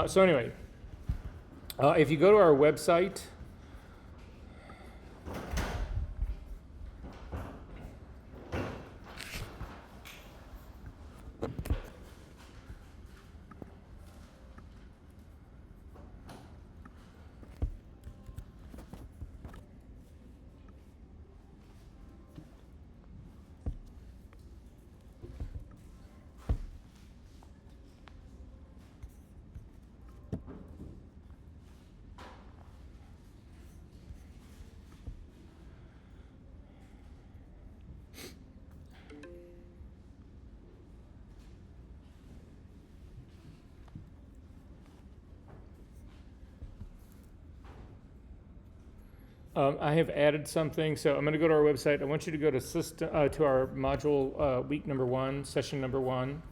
So anyway, if you go to our website, I have added something, so I'm going to go to our website. I want you to go to to our module week number 1, session number 1,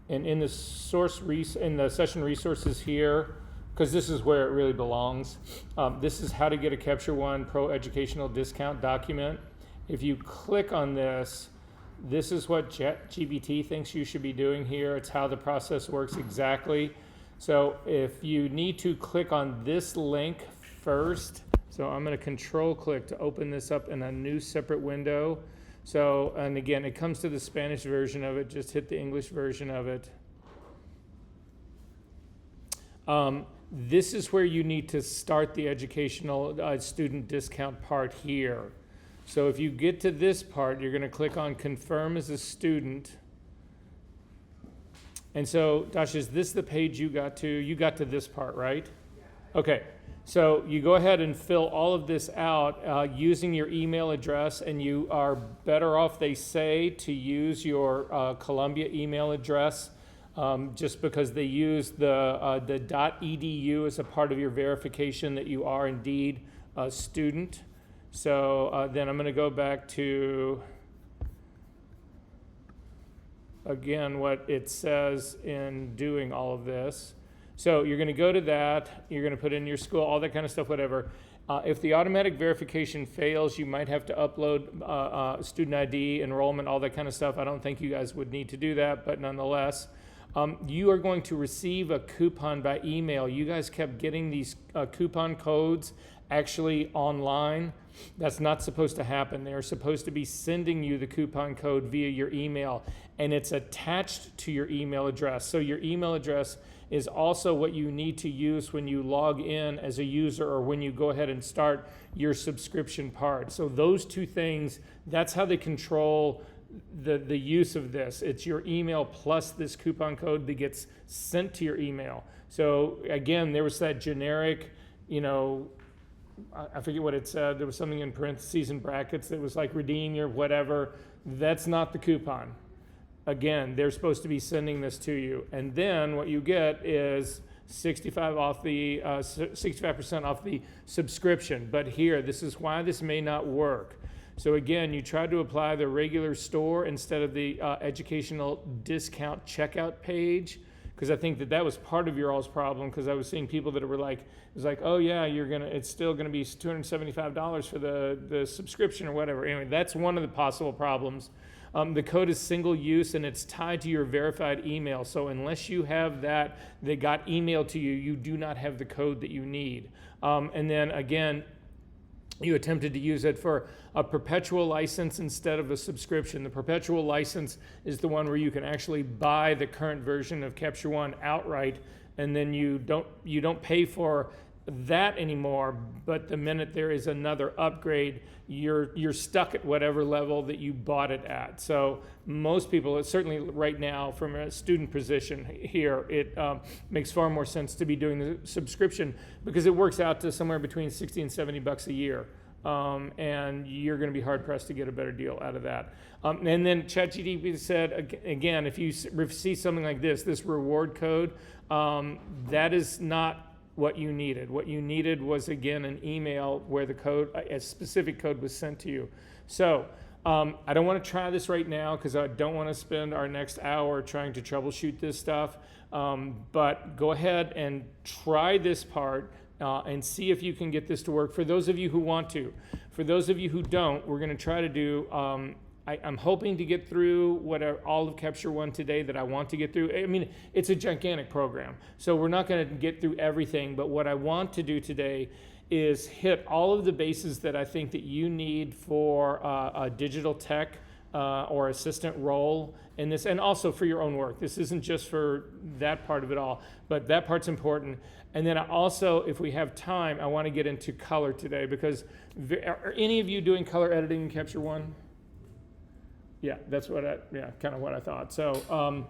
and in the in the session resources here, because this is where it really belongs. This is how to get a Capture One Pro Educational Discount document. If you click on this, this is what ChatGPT thinks you should be doing here. It's how the process works exactly. So if you need to click on this link first. So I'm going to control click to open this up in a new separate window. So, and again, it comes to the Spanish version of it. Just hit the English version of it. This is where you need to start the educational student discount part here. So if you get to this part, you're going to click on confirm as a student. And so, Dasha, is this the page you got to? You got to this part, right? Okay. So you go ahead and fill all of this out using your email address, and you are better off, they say, to use your Columbia email address just because they use the .edu as a part of your verification that you are indeed a student. So then I'm going to go back to, again, what it says in doing all of this. So you're going to go to that, you're going to put in your school, all that kind of stuff, whatever. If the automatic verification fails, you might have to upload student ID, enrollment, all that kind of stuff. I don't think you guys would need to do that, but nonetheless, you are going to receive a coupon by email. You guys kept getting these coupon codes actually online. That's not supposed to happen. They're supposed to be sending you the coupon code via your email, and it's attached to your email address. So your email address is also what you need to use when you log in as a user or when you go ahead and start your subscription part. So those two things, that's how they control the use of this. It's your email plus this coupon code that gets sent to your email. So again, there was that generic, I forget what it said. There was something in parentheses and brackets that was like redeem your whatever. That's not the coupon. Again, they're supposed to be sending this to you. And then what you get is 65% off the subscription. But here, this is why this may not work. So again, you tried to apply the regular store instead of the educational discount checkout page, because I think that was part of your all's problem, because I was seeing people that were like, it's like, oh yeah, it's still gonna be $275 for the subscription or whatever. Anyway, that's one of the possible problems. The code is single use and it's tied to your verified email. So unless you have that got emailed to you, you do not have the code that you need. And then again, you attempted to use it for a perpetual license instead of a subscription. The perpetual license is the one where you can actually buy the current version of Capture One outright, and then you don't pay for that anymore. But the minute there is another upgrade, you're stuck at whatever level that you bought it at. So most people, certainly right now from a student position here, it makes far more sense to be doing the subscription, because it works out to somewhere between $60 and $70 a year. And you're going to be hard pressed to get a better deal out of that. And then ChatGPT said, again, if you see something like this reward code, that is not what you needed. What you needed was, again, an email where the code, a specific code was sent to you. So I don't want to try this right now because I don't want to spend our next hour trying to troubleshoot this stuff. But go ahead and try this part and see if you can get this to work for those of you who want to. For those of you who don't, we're going to try to do I'm hoping to get through all of Capture One today that I want to get through. I mean, it's a gigantic program, so we're not going to get through everything, but what I want to do today is hit all of the bases that I think that you need for a digital tech or assistant role in this, and also for your own work. This isn't just for that part of it all, but that part's important. And then I also, if we have time, I want to get into color today, because are any of you doing color editing in Capture One? Yeah, that's what kind of what I thought. So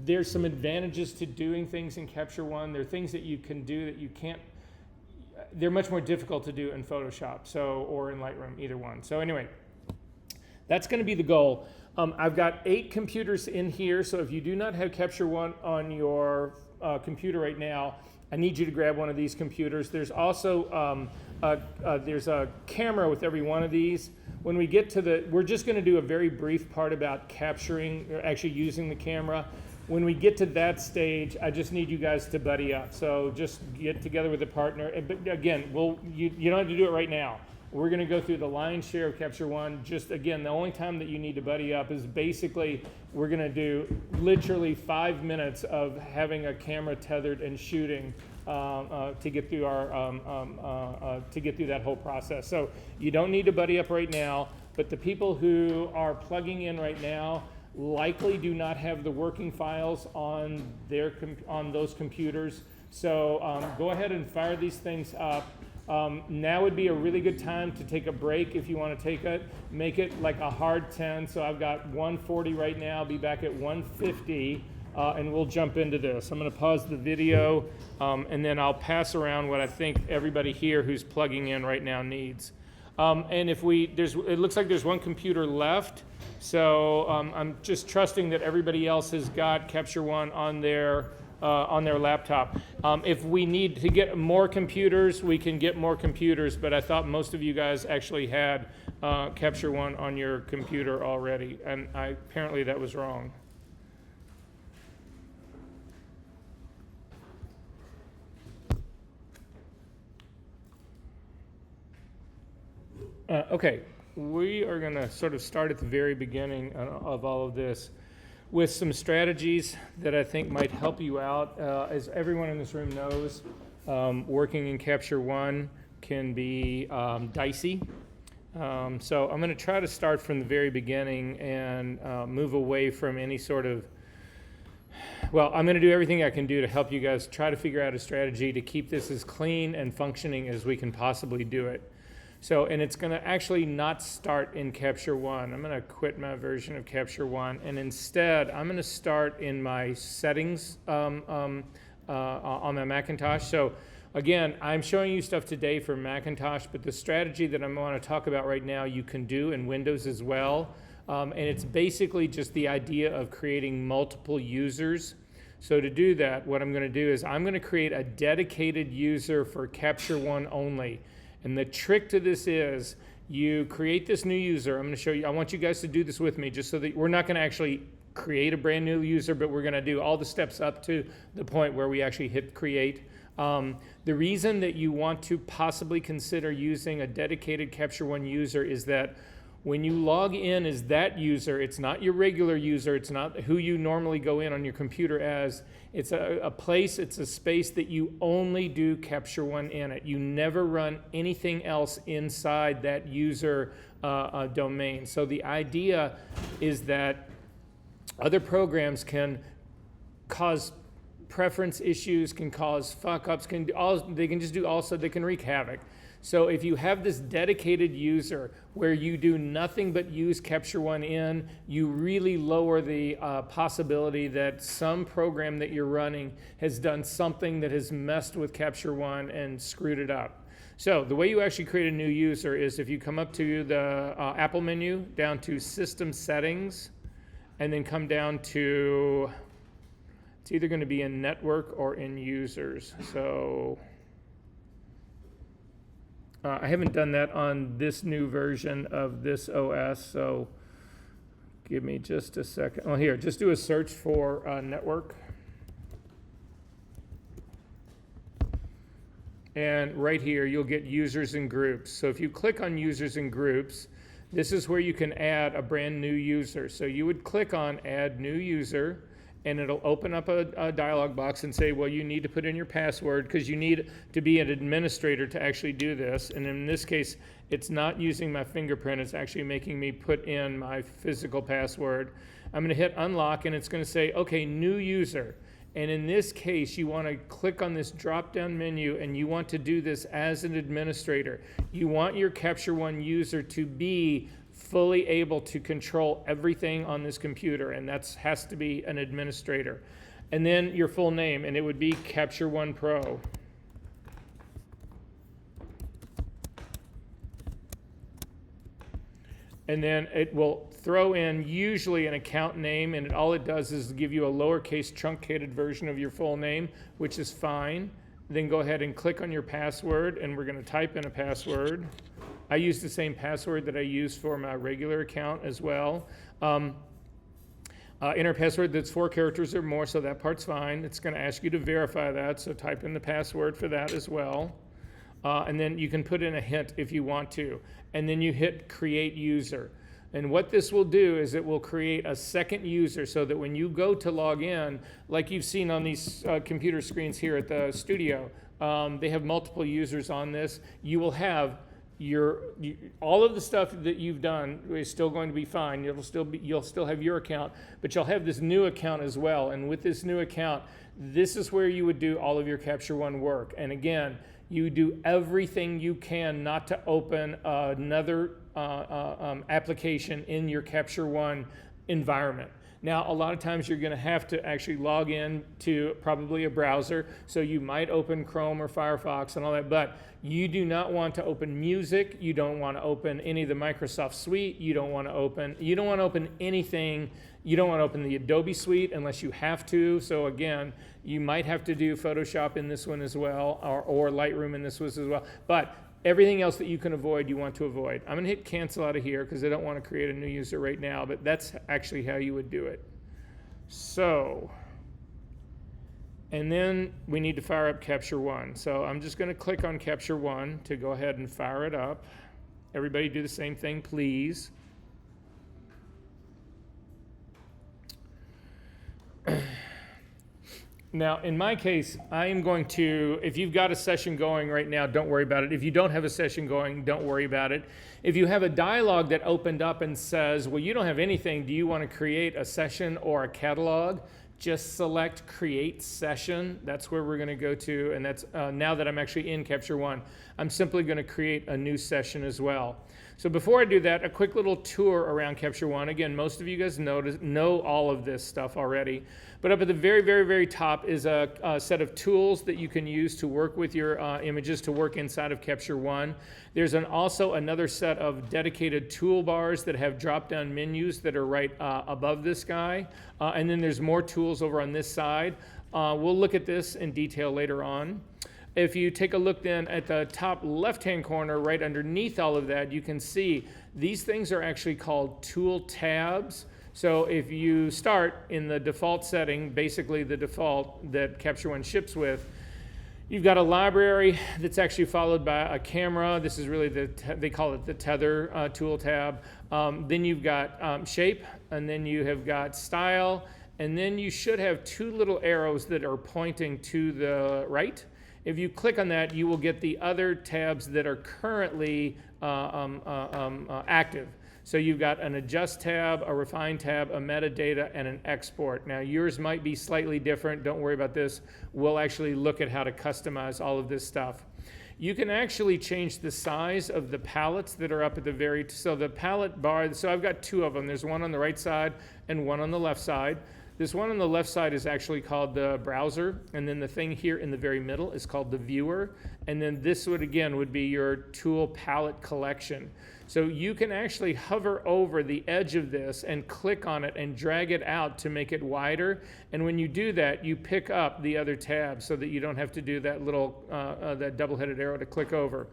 there's some advantages to doing things in Capture One. There are things that you can do that you can't. They're much more difficult to do in Photoshop, or in Lightroom, either one. So anyway, that's going to be the goal. I've got 8 computers in here, so if you do not have Capture One on your computer right now, I need you to grab one of these computers. There's also there's a camera with every one of these. When we get to we're just going to do a very brief part about capturing, or actually using the camera. When we get to that stage, I just need you guys to buddy up. So just get together with a partner. But again, you don't have to do it right now. We're going to go through the lion's share of Capture One. Just again, the only time that you need to buddy up is basically we're going to do literally 5 minutes of having a camera tethered and shooting to get through that whole process. So you don't need to buddy up right now. But the people who are plugging in right now likely do not have the working files on those computers. So go ahead and fire these things up. Now would be a really good time to take a break if you want to take it. Make it like a hard 10. So I've got 140 right now. Be back at 150, and we'll jump into this. I'm going to pause the video, and then I'll pass around what I think everybody here who's plugging in right now needs. And it looks like there's one computer left. So I'm just trusting that everybody else has got Capture One on their laptop. If we need to get more computers, we can get more computers, but I thought most of you guys actually had Capture One on your computer already, and apparently that was wrong. Okay, we are going to sort of start at the very beginning of all of this with some strategies that I think might help you out. As everyone in this room knows, working in Capture One can be dicey. So I'm going to try to start from the very beginning and move away from any sort of, I'm going to do everything I can do to help you guys try to figure out a strategy to keep this as clean and functioning as we can possibly do it. So, and it's going to actually not start in Capture One. I'm going to quit my version of Capture One, and instead, I'm going to start in my settings on my Macintosh. So, again, I'm showing you stuff today for Macintosh, but the strategy that I'm going to talk about right now, you can do in Windows as well. And it's basically just the idea of creating multiple users. So to do that, what I'm going to do is I'm going to create a dedicated user for Capture One only. And the trick to this is you create this new user. I'm going to show you. I want you guys to do this with me just so that we're not going to actually create a brand new user, but we're going to do all the steps up to the point where we actually hit create. The reason that you want to possibly consider using a dedicated Capture One user is that when you log in as that user, it's not your regular user, it's not who you normally go in on your computer as. It's a place, it's a space that you only do Capture One in it. You never run anything else inside that user domain. So the idea is that other programs can cause preference issues, can cause fuck-ups, they can wreak havoc. So if you have this dedicated user where you do nothing but use Capture One in, you really lower the possibility that some program that you're running has done something that has messed with Capture One and screwed it up. So the way you actually create a new user is if you come up to the Apple menu, down to System Settings, and then come down to, it's either going to be in Network or in Users. So I haven't done that on this new version of this OS, so give me just a second. Oh, here, just do a search for network. And right here, you'll get users and groups. So if you click on users and groups, this is where you can add a brand new user. So you would click on Add New User, and it'll open up a dialog box and say, well, you need to put in your password because you need to be an administrator to actually do this. And in this case, it's not using my fingerprint. It's actually making me put in my physical password. I'm going to hit unlock, and it's going to say, okay, new user. And in this case, you want to click on this drop-down menu, and you want to do this as an administrator. You want your Capture One user to be fully able to control everything on this computer, and that has to be an administrator. And then your full name, and it would be Capture One Pro. And then it will throw in usually an account name, and all it does is give you a lowercase truncated version of your full name, which is fine. Then go ahead and click on your password, and we're going to type in a password. I use the same password that I use for my regular account as well. Enter password that's 4 characters or more, so that part's fine. It's going to ask you to verify that, so type in the password for that as well. And then you can put in a hint if you want to. And then you hit Create User. And what this will do is it will create a second user so that when you go to log in, like you've seen on these computer screens here at the studio, they have multiple users on this. You will have all of the stuff that you've done is still going to be fine. You'll still have your account, but you'll have this new account as well. And with this new account, this is where you would do all of your Capture One work. And again, you do everything you can not to open another application in your Capture One environment. Now, a lot of times you're going to have to actually log in to probably a browser, so you might open Chrome or Firefox and all that, but you do not want to open music. You don't want to open any of the Microsoft Suite. You don't want to open anything. You don't want to open the Adobe Suite unless you have to. So again, you might have to do Photoshop in this one as well, or Lightroom in this one as well. But everything else that you can avoid, you want to avoid. I'm going to hit cancel out of here because I don't want to create a new user right now, but that's actually how you would do it. So, and then we need to fire up Capture One. So I'm just going to click on Capture One to go ahead and fire it up. Everybody do the same thing, please. Now, in my case, I am going to, if you've got a session going right now, don't worry about it. If you don't have a session going, don't worry about it. If you have a dialog that opened up and says, well, you don't have anything, do you want to create a session or a catalog? Just select Create Session. That's where we're going to go to, and that's now that I'm actually in Capture One, I'm simply going to create a new session as well. So before I do that, a quick little tour around Capture One. Again, most of you guys know all of this stuff already, but up at the very, very, very top is a set of tools that you can use to work with your images to work inside of Capture One. There's also another set of dedicated toolbars that have drop-down menus that are right above this guy, and then there's more tools over on this side. We'll look at this in detail later on. If you take a look then at the top left-hand corner, right underneath all of that, you can see these things are actually called tool tabs. So if you start in the default setting, basically the default that Capture One ships with, you've got a library that's actually followed by a camera. This is really they call it the tether tool tab. Then you've got shape, and then you have got style, and then you should have 2 little arrows that are pointing to the right. If you click on that, you will get the other tabs that are currently active. So you've got an adjust tab, a refine tab, a metadata, and an export. Now yours might be slightly different. Don't worry about this. We'll actually look at how to customize all of this stuff. You can actually change the size of the palettes that are up at the very, so the palette bar, so I've got 2 of them. There's one on the right side and one on the left side. This one on the left side is actually called the browser, and then the thing here in the very middle is called the viewer, and then this would be your tool palette collection. So you can actually hover over the edge of this and click on it and drag it out to make it wider, and when you do that, you pick up the other tabs so that you don't have to do that little that double-headed arrow to click over.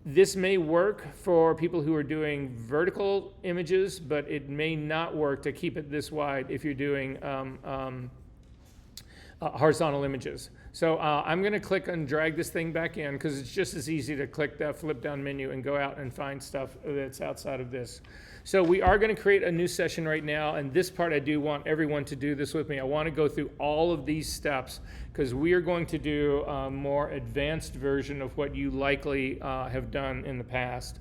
This may work for people who are doing vertical images, but it may not work to keep it this wide if you're doing horizontal images. So I'm going to click and drag this thing back in because it's just as easy to click that flip down menu and go out and find stuff that's outside of this. So we are going to create a new session right now, and this part I do want everyone to do this with me. I want to go through all of these steps because we are going to do a more advanced version of what you likely have done in the past.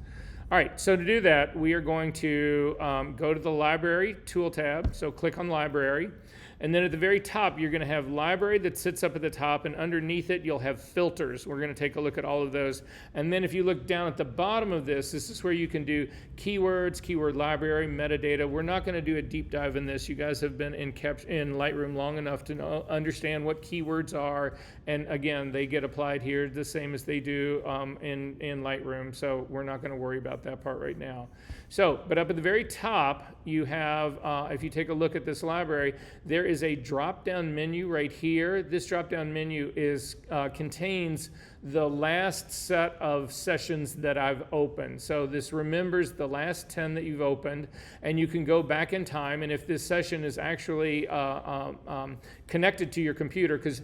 All right, so to do that, we are going to go to the Library Tool tab, so click on Library. And then at the very top, you're going to have Library that sits up at the top, and underneath it, you'll have filters. We're going to take a look at all of those. And then if you look down at the bottom of this, this is where you can do keywords, keyword library, metadata. We're not going to do a deep dive in this. You guys have been in Lightroom long enough to understand what keywords are. And again, they get applied here the same as they do in Lightroom. So we're not going to worry about that part right now. So, but up at the very top, you have, if you take a look at this library, there is a drop-down menu right here. This drop-down menu contains the last set of sessions that I've opened. So this remembers the last 10 that you've opened, and you can go back in time, and if this session is actually connected to your computer, because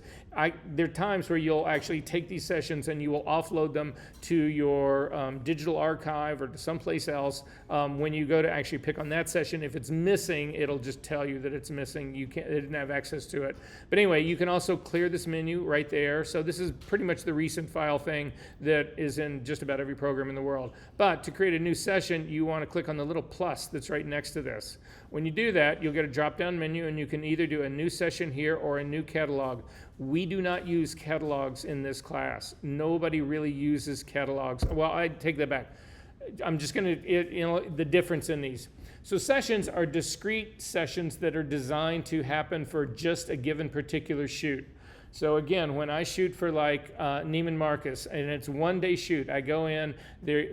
there are times where you'll actually take these sessions and you will offload them to your digital archive or to someplace else. When you go to actually pick on that session, if it's missing, it'll just tell you that it's missing. It didn't have access to it. But anyway, you can also clear this menu right there. So this is pretty much the recent file thing that is in just about every program in the world. But to create a new session, you want to click on the little plus that's right next to this. When you do that, you'll get a drop-down menu, and you can either do a new session here or a new catalog. We do not use catalogs in this class. Nobody really uses catalogs. Well, I take that back. I'm just going to, the difference in these. So sessions are discrete sessions that are designed to happen for just a given particular shoot. So again, when I shoot for like Neiman Marcus, and it's one-day shoot, I go in,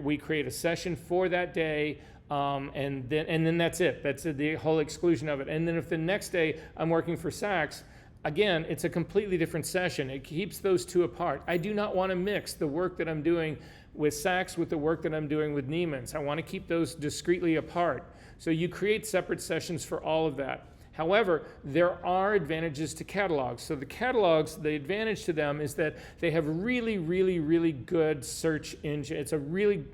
we create a session for that day, and then that's it. That's the whole exclusion of it. And then if the next day I'm working for Saks, again, it's a completely different session. It keeps those two apart. I do not want to mix the work that I'm doing with Saks with the work that I'm doing with Neiman's. I want to keep those discretely apart. So you create separate sessions for all of that. However, there are advantages to catalogs. So the catalogs, the advantage to them is that they have really, really, really good search engine. It's a really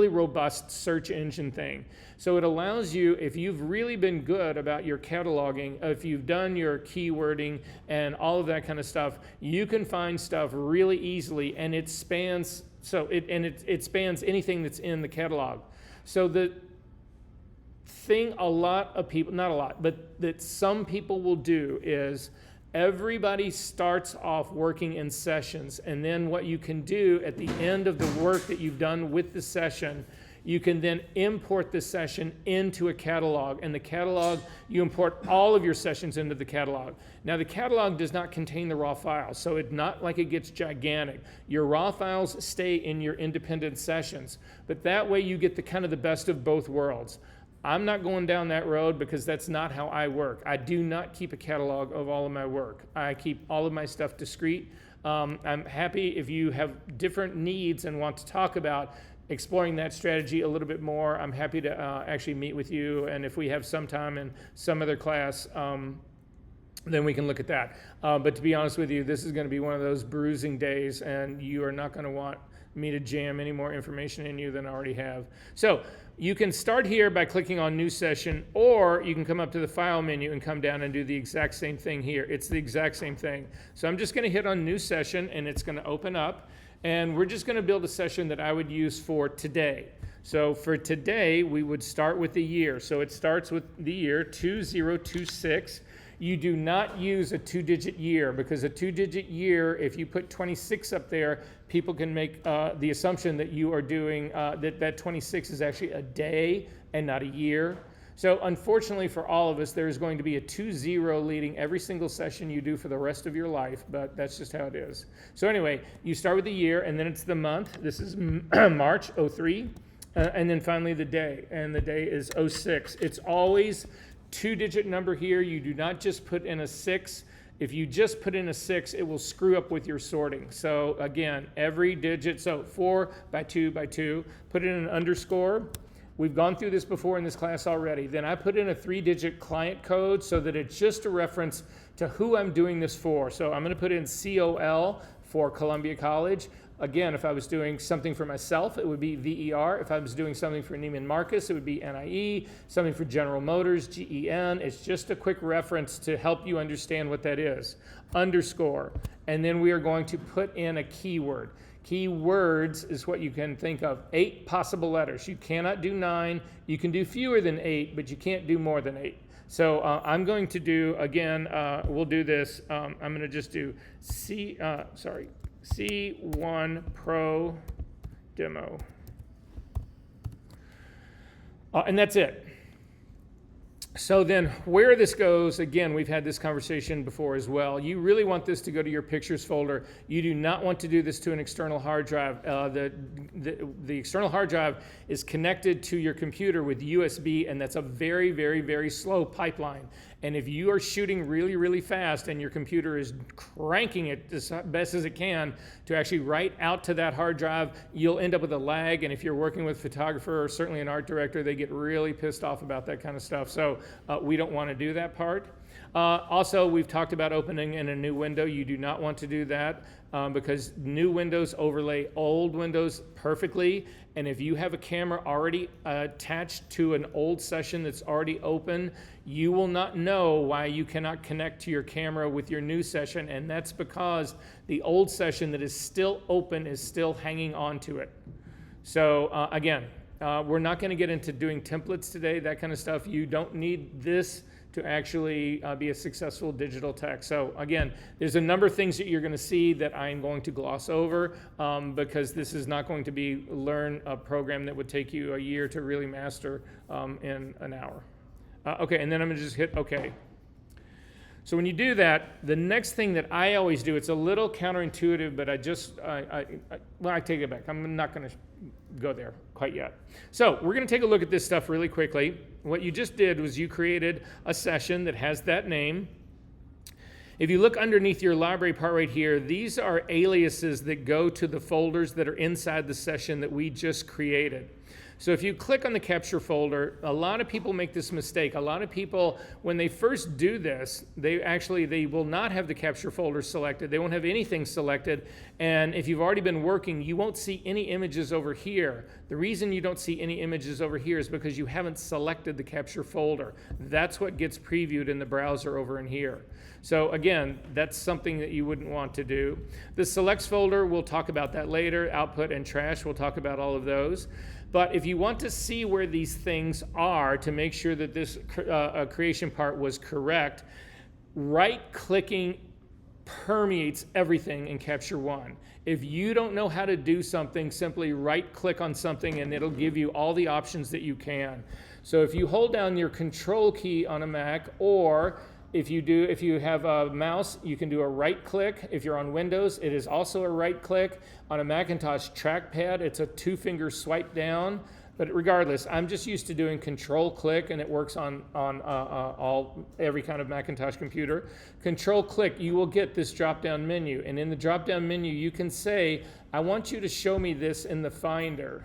robust search engine thing. So it allows you, if you've really been good about your cataloging, if you've done your keywording and all of that kind of stuff, you can find stuff really easily, and it spans it spans anything that's in the catalog. So the thing a lot of people, not a lot, but that some people will do is everybody starts off working in sessions, and then what you can do at the end of the work that you've done with the session, you can then import the session into a catalog, and the catalog, you import all of your sessions into the catalog. Now the catalog does not contain the raw files, so it's not like it gets gigantic. Your raw files stay in your independent sessions, but that way you get the kind of the best of both worlds. I'm not going down that road because that's not how I work. I do not keep a catalog of all of my work. I keep all of my stuff discrete. I'm happy if you have different needs and want to talk about exploring that strategy a little bit more. I'm happy to actually meet with you, and if we have some time in some other class, then we can look at that. But to be honest with you, this is going to be one of those bruising days, and you are not going to want me to jam any more information in you than I already have. So you can start here by clicking on New Session, or you can come up to the File menu and come down and do the exact same thing here. It's the exact same thing. So I'm just going to hit on New Session, and it's going to open up, and we're just going to build a session that I would use for today. So for today, we would start with the year. So it starts with the year 2026. You do not use a 2-digit year, because a 2-digit year, if you put 26 up there, people can make the assumption that you are doing, that 26 is actually a day and not a year. So unfortunately for all of us, there's going to be a 20 leading every single session you do for the rest of your life, but that's just how it is. So anyway, you start with the year, and then it's the month. This is March 03, and then finally the day, and the day is 06. It's always 2-digit number here. You do not just put in a 6. If you just put in a 6, it will screw up with your sorting. So again, every digit, so 4 by 2 by 2, put in an underscore. We've gone through this before in this class already. Then I put in a 3-digit client code so that it's just a reference to who I'm doing this for. So I'm going to put in COL for Columbia College. Again, if I was doing something for myself, it would be VER. If I was doing something for Neiman Marcus, it would be NIE. Something for General Motors, GEN. It's just a quick reference to help you understand what that is. Underscore. And then we are going to put in a keyword. Keywords is what you can think of. 8 possible letters. You cannot do 9. You can do fewer than 8, but you can't do more than 8. So I'm going to do, again, we'll do this. I'm going to just do C1 Pro Demo. And that's it. So then where this goes, again, we've had this conversation before as well. You really want this to go to your pictures folder. You do not want to do this to an external hard drive. The external hard drive is connected to your computer with USB, and that's a very, very, very slow pipeline. And if you are shooting really, really fast and your computer is cranking it as best as it can to actually write out to that hard drive, you'll end up with a lag. And if you're working with a photographer or certainly an art director, they get really pissed off about that kind of stuff. So we don't want to do that part. Also, we've talked about opening in a new window. You do not want to do that because new windows overlay old windows perfectly. And if you have a camera already attached to an old session that's already open, you will not know why you cannot connect to your camera with your new session. And that's because the old session that is still open is still hanging on to it. So again, we're not going to get into doing templates today, that kind of stuff. You don't need this to actually be a successful digital tech. So again, there's a number of things that you're going to see that I'm going to gloss over because this is not going to be learn a program that would take you a year to really master in an hour. Okay, and then I'm going to just hit OK. So when you do that, the next thing that I always do, it's a little counterintuitive, but I take it back. I'm not going to go there quite yet. So we're going to take a look at this stuff really quickly. What you just did was you created a session that has that name. If you look underneath your library part right here, these are aliases that go to the folders that are inside the session that we just created. So if you click on the capture folder, a lot of people make this mistake. A lot of people, when they first do this, they will not have the capture folder selected. They won't have anything selected. And if you've already been working, you won't see any images over here. The reason you don't see any images over here is because you haven't selected the capture folder. That's what gets previewed in the browser over in here. So again, that's something that you wouldn't want to do. The selects folder, we'll talk about that later. Output and trash, we'll talk about all of those. But if you want to see where these things are to make sure that this creation part was correct, right-clicking permeates everything in Capture One. If you don't know how to do something, simply right-click on something and it'll give you all the options that you can. So if you hold down your Control key on a Mac, or if you have a mouse, you can do a right click. If you're on Windows, it is also a right click. On a Macintosh trackpad, it's a 2-finger swipe down. But regardless, I'm just used to doing Control click, and it works on every kind of Macintosh computer. Control click, you will get this drop-down menu. And in the drop-down menu, you can say, I want you to show me this in the Finder.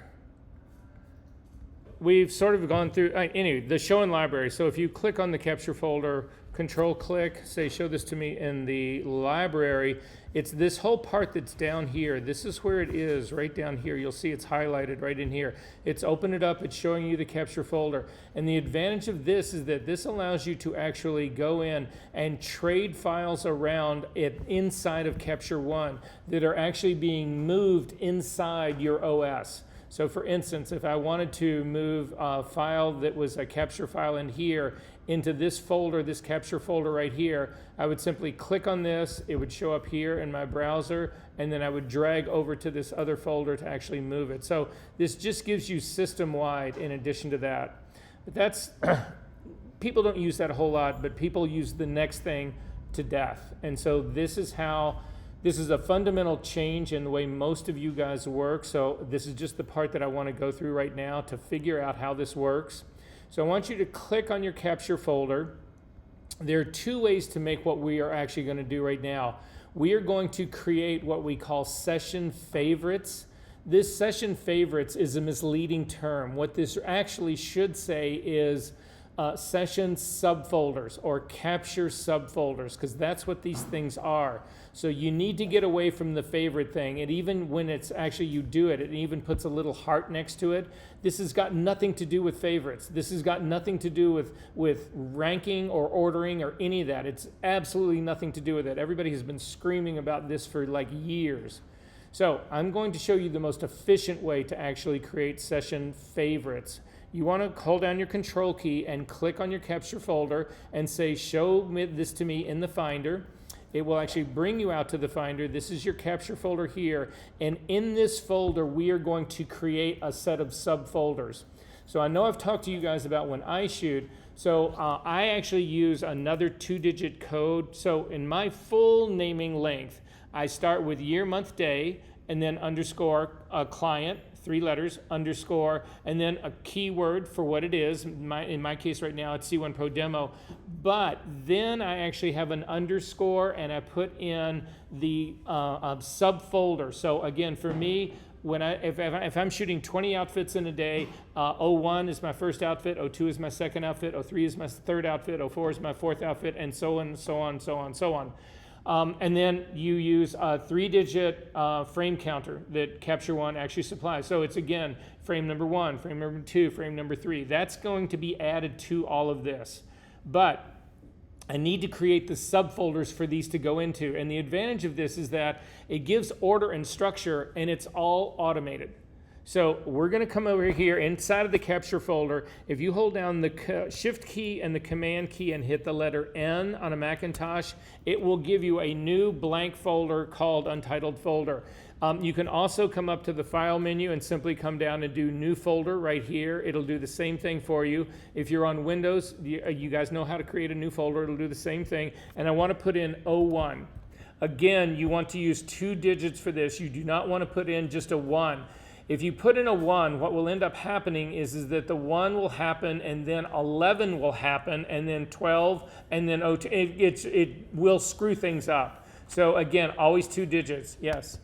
We've sort of gone through, anyway, the show in library. So if you click on the capture folder, Control click, say show this to me in the library, it's this whole part that's down here. This is where it is, right down here. You'll see it's highlighted right in here. It's opened it up, it's showing you the capture folder. And the advantage of this is that this allows you to actually go in and trade files around it inside of Capture One that are actually being moved inside your OS. So for instance, if I wanted to move a file that was a capture file in here into this folder, this capture folder right here, I would simply click on this, it would show up here in my browser, and then I would drag over to this other folder to actually move it. So this just gives you system-wide in addition to that. But that's, people don't use that a whole lot, but people use the next thing to death. And so this is a fundamental change in the way most of you guys work. So this is just the part that I want to go through right now to figure out how this works. So I want you to click on your capture folder. There are 2 ways to make what we are actually going to do right now. We are going to create what we call session favorites This session favorites is a misleading term. What this actually should say is session subfolders or capture subfolders, because that's what these things are. So you need to get away from the favorite thing. And even when it's actually you do it, it even puts a little heart next to it. This has got nothing to do with favorites. This has got nothing to do with ranking or ordering or any of that. It's absolutely nothing to do with it. Everybody has been screaming about this for like years. So I'm going to show you the most efficient way to actually create session favorites. You want to hold down your control key and click on your capture folder and say, show this to me in the Finder. It will actually bring you out to the Finder. This is your capture folder here. And in this folder, we are going to create a set of subfolders. So I know I've talked to you guys about when I shoot. So I actually use another 2-digit code. So in my full naming length, I start with year, month, day, and then underscore client, 3 letters, underscore, and then a keyword for what it is. In my case right now, it's C1 Pro Demo. But then I actually have an underscore, and I put in the subfolder. So again, for me, if I'm shooting 20 outfits in a day, 01 is my first outfit, 02 is my second outfit, 03 is my third outfit, 04 is my fourth outfit, and so on, so on, so on, so on. And then you use a 3-digit frame counter that Capture One actually supplies. So it's again, frame number 1, frame number 2, frame number 3. That's going to be added to all of this. But I need to create the subfolders for these to go into. And the advantage of this is that it gives order and structure, and it's all automated. So we're going to come over here inside of the capture folder. If you hold down the shift key and the command key and hit the letter N on a Macintosh, it will give you a new blank folder called Untitled Folder. You can also come up to the file menu and simply come down and do new folder right here. It'll do the same thing for you. If you're on Windows, you guys know how to create a new folder. It'll do the same thing. And I want to put in 01. Again, you want to use 2 digits for this. You do not want to put in just a 1. If you put in a 1, what will end up happening is that the 1 will happen, and then 11 will happen, and then 12, and then 02. It will screw things up. So again, always 2 digits. Yes?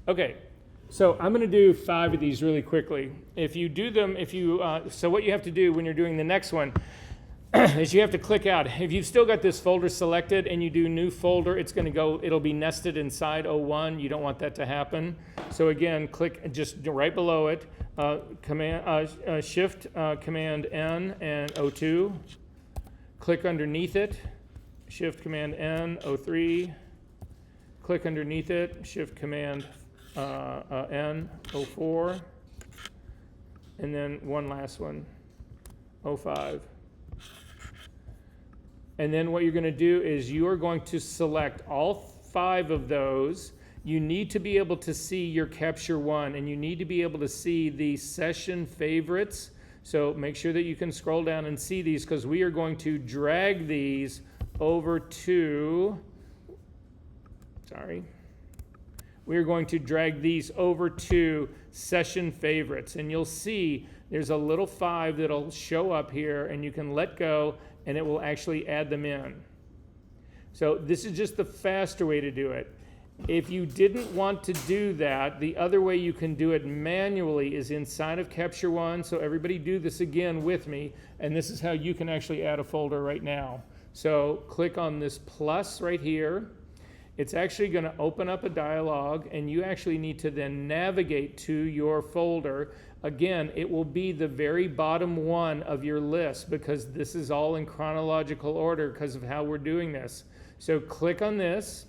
Okay, so I'm going to do 5 of these really quickly. If you do them, so what you have to do when you're doing the next one is you have to click out. If you've still got this folder selected and you do new folder, it'll be nested inside 01. You don't want that to happen. So again, click just right below it, Shift Command N and 02. Click underneath it, Shift Command N, 03. Click underneath it, Shift Command N, 04, and then one last one, 05, And then what you're going to do is you are going to select all 5 of those. You need to be able to see your capture one, and you need to be able to see the session favorites. So make sure that you can scroll down and see these, because we are going to drag these over to, we are going to drag these over to session favorites. And you'll see there's a little 5 that'll show up here, and you can let go and it will actually add them in. So this is just the faster way to do it. If you didn't want to do that, the other way you can do it manually is inside of Capture One. So everybody do this again with me, and this is how you can actually add a folder right now. So click on this plus right here. It's actually going to open up a dialog, and you actually need to then navigate to your folder. Again, it will be the very bottom one of your list, because this is all in chronological order because of how we're doing this. So click on this.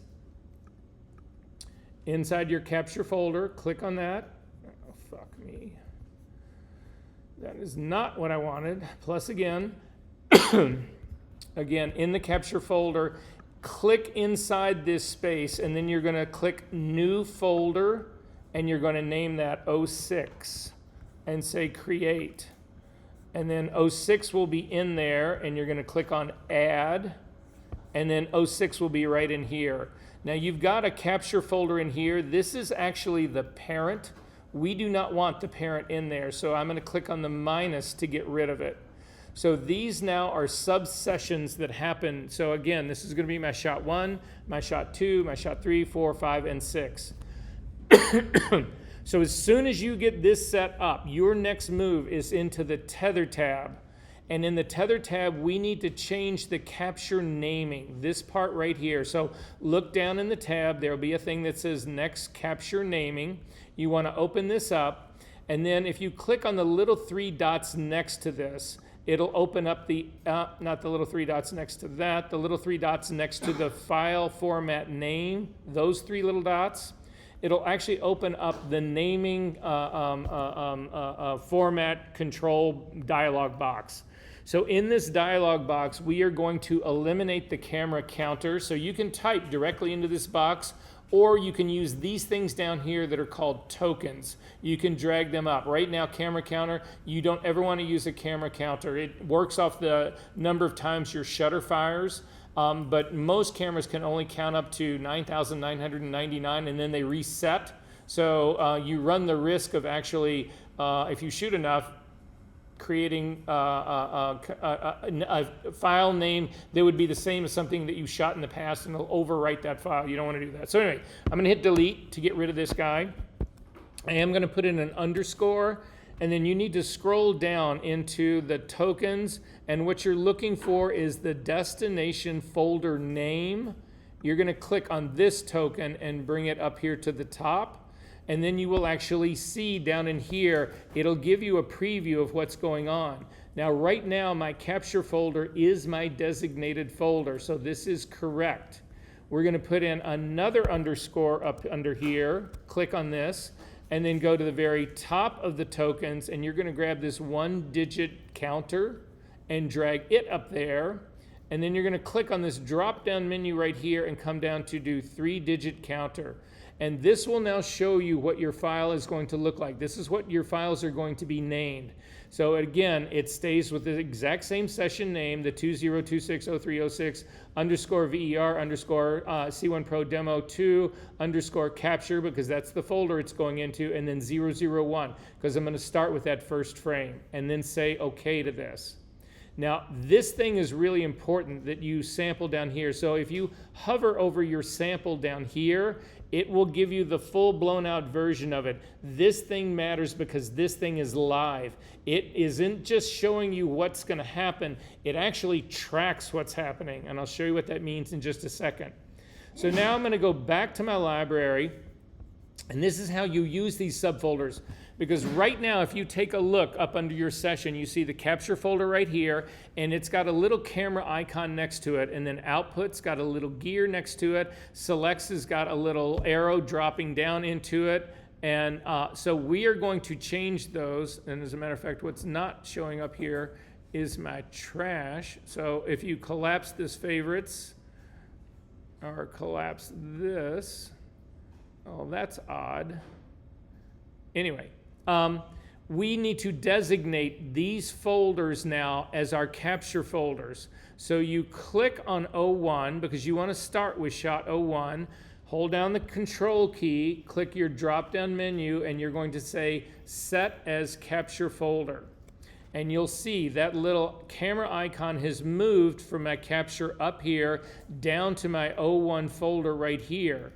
Inside your capture folder, click on that. Oh, fuck me. That is not what I wanted. Plus again, again, in the capture folder, click inside this space, and then you're going to click new folder, and you're going to name that 06 and say create. And then 06 will be in there, and you're going to click on add, and then 06 will be right in here. Now you've got a capture folder in here. This is actually the parent. We do not want the parent in there, so I'm going to click on the minus to get rid of it. So these now are sub-sessions that happen. So again, this is going to be my shot 1, my shot 2, my shot 3, 4, 5, and 6. So as soon as you get this set up, your next move is into the tether tab. And in the tether tab, we need to change the capture naming, this part right here. So look down in the tab, there'll be a thing that says next capture naming. You want to open this up, and then if you click on the little 3 dots next to this, it'll open up the, not the little 3 dots next to that, the little 3 dots next to the file format name, those 3 little dots. It'll actually open up the naming format control dialog box. So in this dialog box, we are going to eliminate the camera counter. So you can type directly into this box, or you can use these things down here that are called tokens. You can drag them up. Right now, camera counter, you don't ever want to use a camera counter. It works off the number of times your shutter fires. But most cameras can only count up to 9,999, and then they reset. So you run the risk of actually, if you shoot enough, creating a file name that would be the same as something that you shot in the past, and it'll overwrite that file. You don't want to do that. So anyway, I'm going to hit delete to get rid of this guy. I am going to put in an underscore, and then you need to scroll down into the tokens, and what you're looking for is the destination folder name. You're going to click on this token and bring it up here to the top, and then you will actually see down in here, it'll give you a preview of what's going on. Now right now my capture folder is my designated folder, so this is correct. We're going to put in another underscore up under here, click on this, and then go to the very top of the tokens, and you're going to grab this 1-digit counter and drag it up there, and then you're going to click on this drop down menu right here and come down to do 3-digit counter. And this will now show you what your file is going to look like. This is what your files are going to be named. So again, it stays with the exact same session name, the 20260306 underscore VER underscore C1 Pro Demo 2 underscore capture, because that's the folder it's going into, and then 001, because I'm going to start with that first frame, and then say OK to this. Now, this thing is really important that you sample down here. So if you hover over your sample down here, it will give you the full blown out version of it. This thing matters because this thing is live. It isn't just showing you what's going to happen. It actually tracks what's happening. And I'll show you what that means in just a second. So now I'm going to go back to my library. And this is how you use these subfolders. Because right now, if you take a look up under your session, you see the capture folder right here, and it's got a little camera icon next to it, and then output's got a little gear next to it, selects has got a little arrow dropping down into it, and so we are going to change those. And as a matter of fact, what's not showing up here is my trash. So if you collapse this favorites or collapse this, oh, that's odd. Anyway, we need to designate these folders now as our capture folders. So you click on 01 because you want to start with shot 01. Hold down the control key, click your drop down menu, and you're going to say set as capture folder. And you'll see that little camera icon has moved from my capture up here down to my 01 folder right here.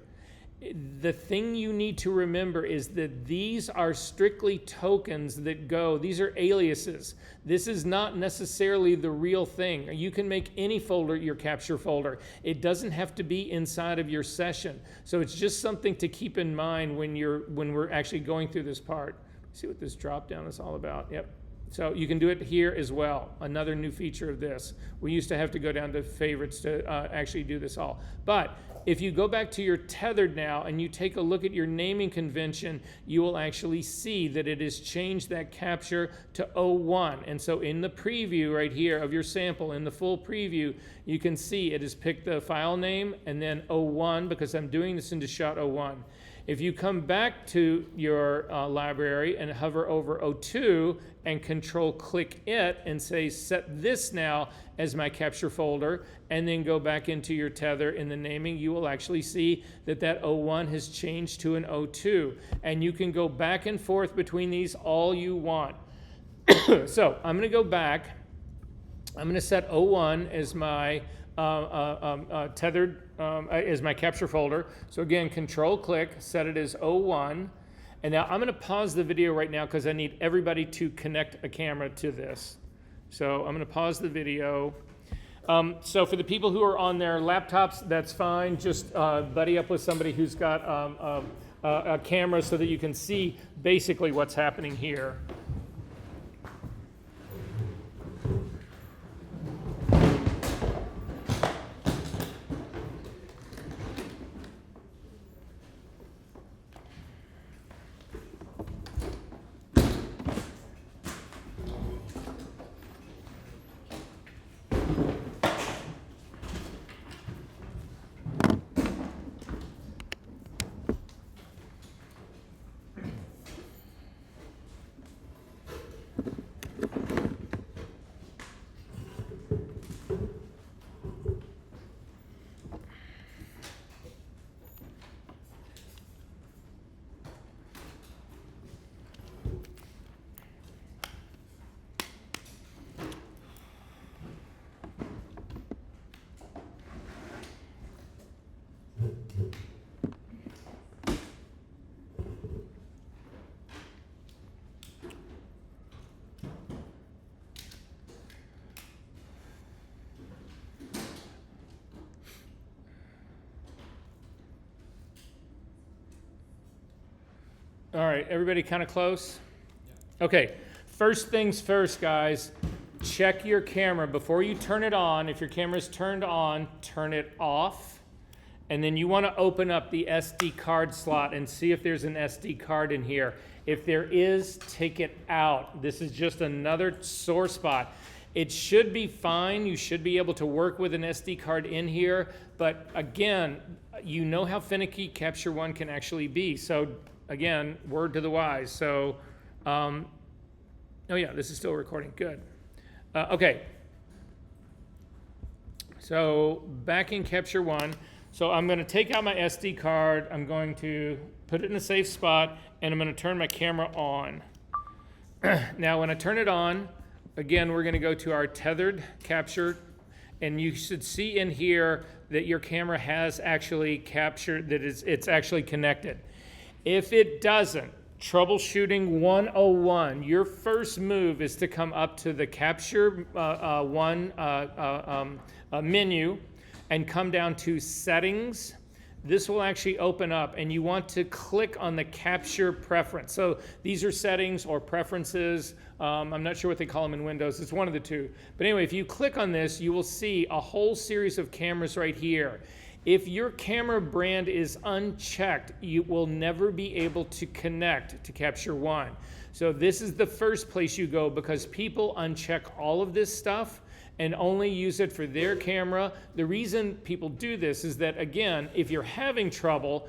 The thing you need to remember is that these are strictly tokens that go, these are aliases. This is not necessarily the real thing. You can make any folder your capture folder. It doesn't have to be inside of your session. So it's just something to keep in mind when we're actually going through this part. See what this drop down is all about. Yep. So you can do it here as well. Another new feature of this. We used to have to go down to favorites to actually do this all. But if you go back to your tethered now and you take a look at your naming convention, you will actually see that it has changed that capture to 01. And so in the preview right here of your sample, in the full preview, you can see it has picked the file name and then 01 because I'm doing this into shot 01. If you come back to your library and hover over 02 and control click it and say set this now as my capture folder and then go back into your tether in the naming, you will actually see that that 01 has changed to an 02. And you can go back and forth between these all you want. So I'm going to go back. I'm going to set 01 as my tethered is my capture folder. So again, control click, set it as 01. And now I'm going to pause the video right now because I need everybody to connect a camera to this. So I'm going to pause the video. So for the people who are on their laptops, that's fine. Just buddy up with somebody who's got a camera so that you can see basically what's happening here. All right, everybody kind of close? Okay, first things first, guys. Check your camera. Before you turn it on, if your camera's turned on, turn it off. And then you want to open up the SD card slot and see if there's an SD card in here. If there is, take it out. This is just another sore spot. It should be fine. You should be able to work with an SD card in here. But again, you know how finicky Capture One can actually be. So again, word to the wise. So, oh yeah, this is still recording. Good. Okay. So back in Capture One. So I'm going to take out my SD card. I'm going to put it in a safe spot, and I'm going to turn my camera on. Now, when I turn it on, again, we're going to go to our tethered capture, and you should see in here that your camera has actually captured, that it's actually connected. If it doesn't, troubleshooting 101, your first move is to come up to the Capture One menu and come down to Settings. This will actually open up, and you want to click on the Capture Preference. So these are settings or preferences. I'm not sure what they call them in Windows. It's one of the two. But anyway, if you click on this, you will see a whole series of cameras right here. If your camera brand is unchecked, you will never be able to connect to Capture One. So this is the first place you go, because people uncheck all of this stuff and only use it for their camera. The reason people do this is that, again, if you're having trouble,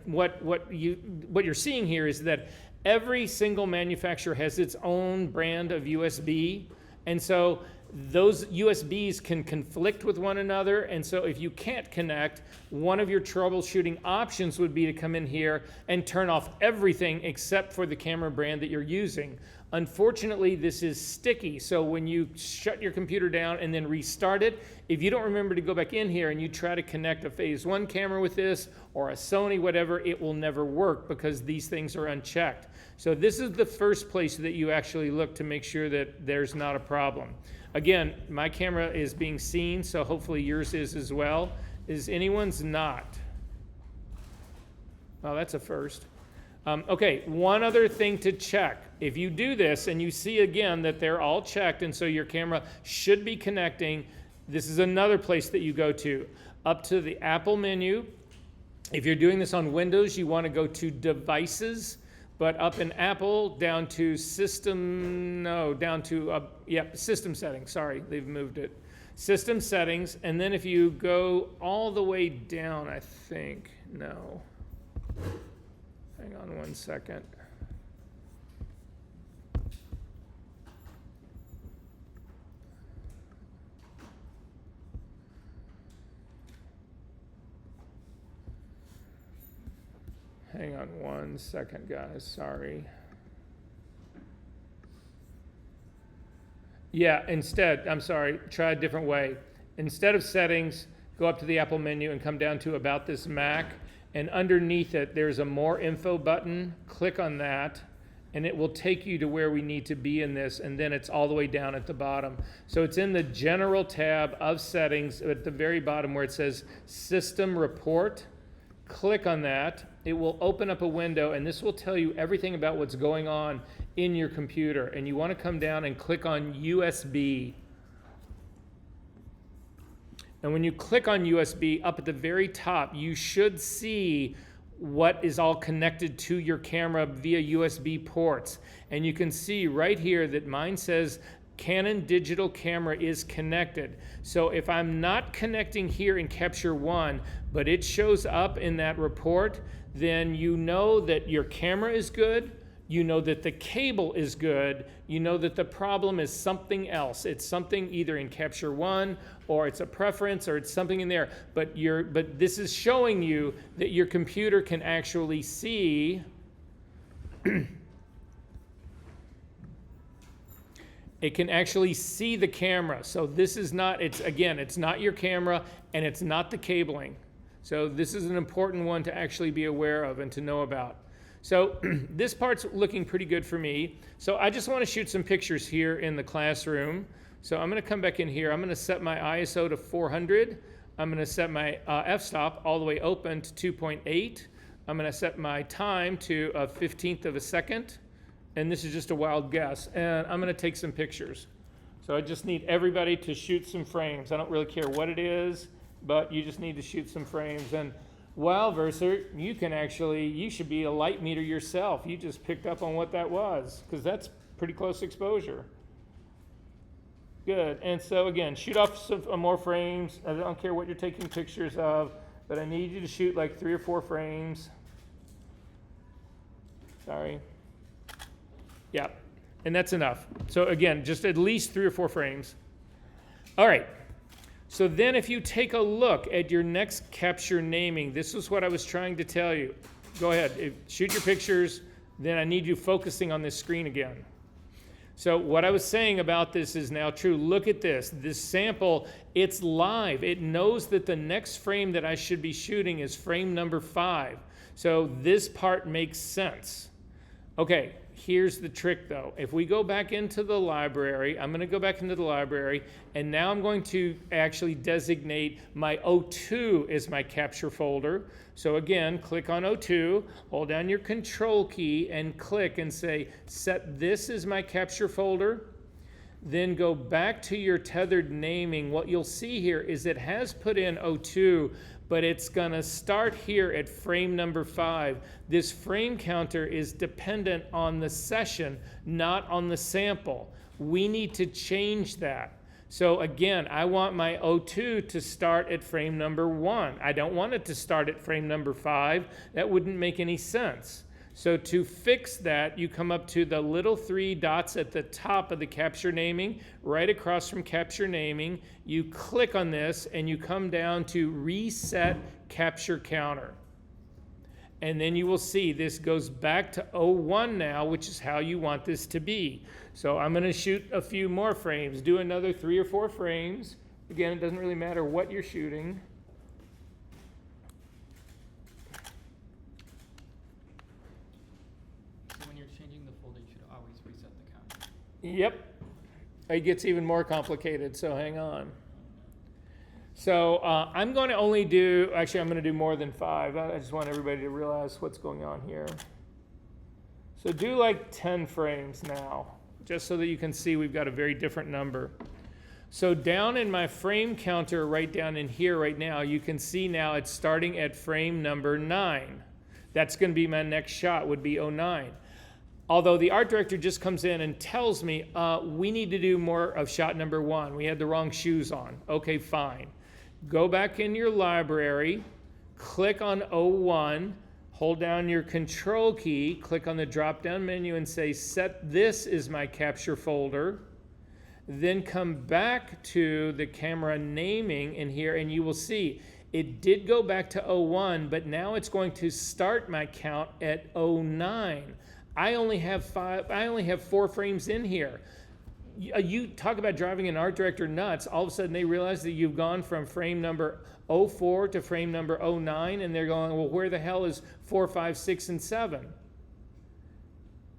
what you're seeing here is that every single manufacturer has its own brand of USB, and so those USBs can conflict with one another, and so if you can't connect, one of your troubleshooting options would be to come in here and turn off everything except for the camera brand that you're using. Unfortunately, this is sticky, so when you shut your computer down and then restart it, if you don't remember to go back in here and you try to connect a Phase 1 camera with this, or a Sony, whatever, it will never work because these things are unchecked. So this is the first place that you actually look to make sure that there's not a problem. Again, my camera is being seen, so hopefully yours is as well. Is anyone's not? Oh, that's a first. Okay, one other thing to check. If you do this and you see again that they're all checked and so your camera should be connecting, this is another place that you go to. Up to the Apple menu. If you're doing this on Windows, you want to go to Devices. But up in Apple, down to System Settings. Sorry, they've moved it. System Settings, and then if you go all the way down, I think, no. Hang on one second. Hang on one second, guys, sorry. Yeah, try a different way. Instead of Settings, go up to the Apple menu and come down to About This Mac, and underneath it, there's a More Info button. Click on that, and it will take you to where we need to be in this, and then it's all the way down at the bottom. So it's in the General tab of Settings at the very bottom where it says System Report. Click on that. It will open up a window, and this will tell you everything about what's going on in your computer. And you want to come down and click on USB. And when you click on USB, up at the very top, you should see what is all connected to your camera via USB ports. And you can see right here that mine says Canon digital camera is connected. So if I'm not connecting here in Capture One, but it shows up in that report, then you know that your camera is good, you know that the cable is good, you know that the problem is something else. It's something either in Capture One, or it's a preference, or it's something in there. But this is showing you that your computer can actually see it can actually see the camera. So this is not, it's not your camera, and it's not the cabling. So this is an important one to actually be aware of and to know about. So this part's looking pretty good for me. So I just want to shoot some pictures here in the classroom. So I'm going to come back in here. I'm going to set my ISO to 400. I'm going to set my f-stop all the way open to 2.8. I'm going to set my time to a 15th of a second. And this is just a wild guess. And I'm going to take some pictures. So I just need everybody to shoot some frames. I don't really care what it is, but you just need to shoot some frames. And wow, Verser, you should be a light meter yourself. You just picked up on what that was, because that's pretty close exposure. Good. And so again, shoot off some more frames. I don't care what you're taking pictures of, but I need you to shoot like 3 or 4 frames. Sorry. Yeah, and that's enough. So again, just at least 3 or 4 frames. All right. So then if you take a look at your next capture naming, this is what I was trying to tell you. Go ahead, shoot your pictures, then I need you focusing on this screen again. So what I was saying about this is now true. Look at this. This sample, it's live. It knows that the next frame that I should be shooting is frame number 5. So this part makes sense. Okay, here's the trick though. If we go back into the library, I'm going to go back into the library, and now I'm going to actually designate my O2 as my capture folder. So again, click on O2, hold down your control key and click and say, set this as my capture folder. Then go back to your tethered naming. What you'll see here is it has put in O2, but it's gonna start here at frame number 5. This frame counter is dependent on the session, not on the sample. We need to change that. So again, I want my O2 to start at frame number 1. I don't want it to start at frame number 5. That wouldn't make any sense. So to fix that, you come up to the little 3 dots at the top of the capture naming, right across from capture naming. You click on this and you come down to reset capture counter. And then you will see this goes back to 01 now, which is how you want this to be. So I'm going to shoot a few more frames, do another 3 or 4 frames. Again, it doesn't really matter what you're shooting. So when you're changing the folder, you should always reset the counter. Yep. It gets even more complicated, so hang on. So I'm going to only do, actually I'm going to do more than 5. I just want everybody to realize what's going on here. So do like 10 frames now, just so that you can see we've got a very different number. So down in my frame counter, right down in here right now, you can see now it's starting at frame number 9. That's going to be my next shot, would be 09. Although the art director just comes in and tells me, we need to do more of shot number 1. We had the wrong shoes on. Okay, fine. Go back in your library, click on 01, hold down your control key, click on the drop-down menu and say, set this as my capture folder. Then come back to the camera naming in here and you will see it did go back to 01, but now it's going to start my count at 09. I only have 4 frames in here. You talk about driving an art director nuts. All of a sudden they realize that you've gone from frame number 04 to frame number 09, and they're going, well, where the hell is 4, 5, 6, and 7?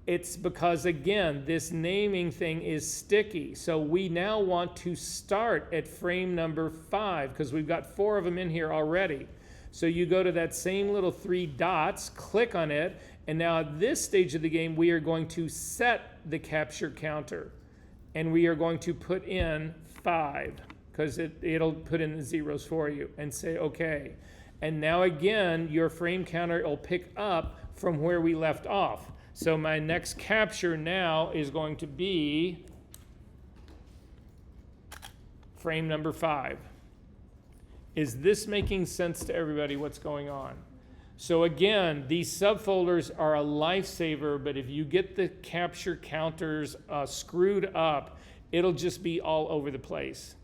It's because, again, this naming thing is sticky. So we now want to start at frame number 5 because we've got 4 of them in here already. So you go to that same little 3 dots, click on it, and now at this stage of the game, we are going to set the capture counter. And we are going to put in 5 because it'll put in the zeros for you and say, okay. And now again, your frame counter will pick up from where we left off. So my next capture now is going to be frame number 5. Is this making sense to everybody what's going on? So again, these subfolders are a lifesaver, but if you get the capture counters screwed up, it'll just be all over the place.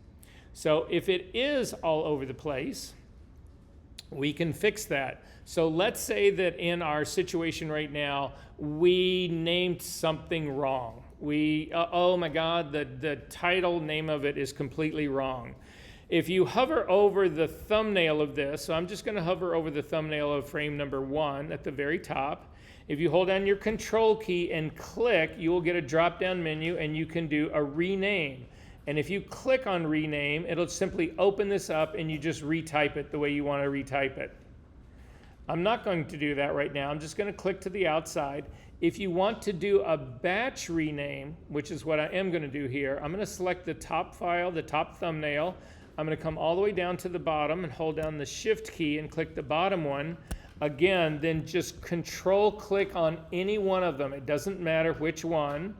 So if it is all over the place, we can fix that. So let's say that in our situation right now, we named something wrong. Oh my God, the title name of it is completely wrong. If you hover over the thumbnail of this, so I'm just going to hover over the thumbnail of frame number 1 at the very top. If you hold down your control key and click, you will get a drop-down menu and you can do a rename. And if you click on rename, it'll simply open this up and you just retype it the way you want to retype it. I'm not going to do that right now. I'm just going to click to the outside. If you want to do a batch rename, which is what I am going to do here, I'm going to select the top file, the top thumbnail. I'm going to come all the way down to the bottom and hold down the shift key and click the bottom one. Again, then just control click on any one of them. It doesn't matter which one.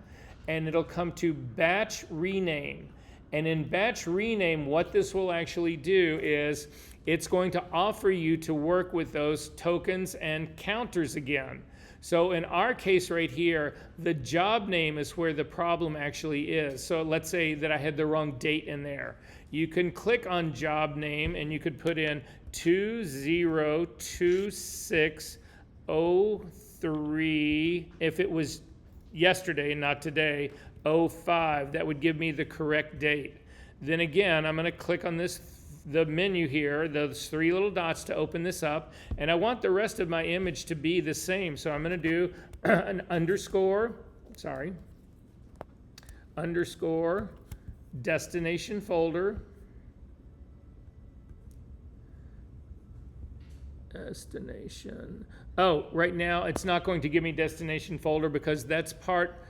And it'll come to batch rename. And in batch rename, what this will actually do is it's going to offer you to work with those tokens and counters again. So in our case right here, the job name is where the problem actually is. So let's say that I had the wrong date in there. You can click on job name and you could put in 202603. If it was yesterday, not today, 05, that would give me the correct date. Then again, I'm going to click on the menu here, those 3 little dots to open this up, and I want the rest of my image to be the same. So I'm going to do an underscore destination folder, destination. Oh, right now it's not going to give me destination folder because that's part.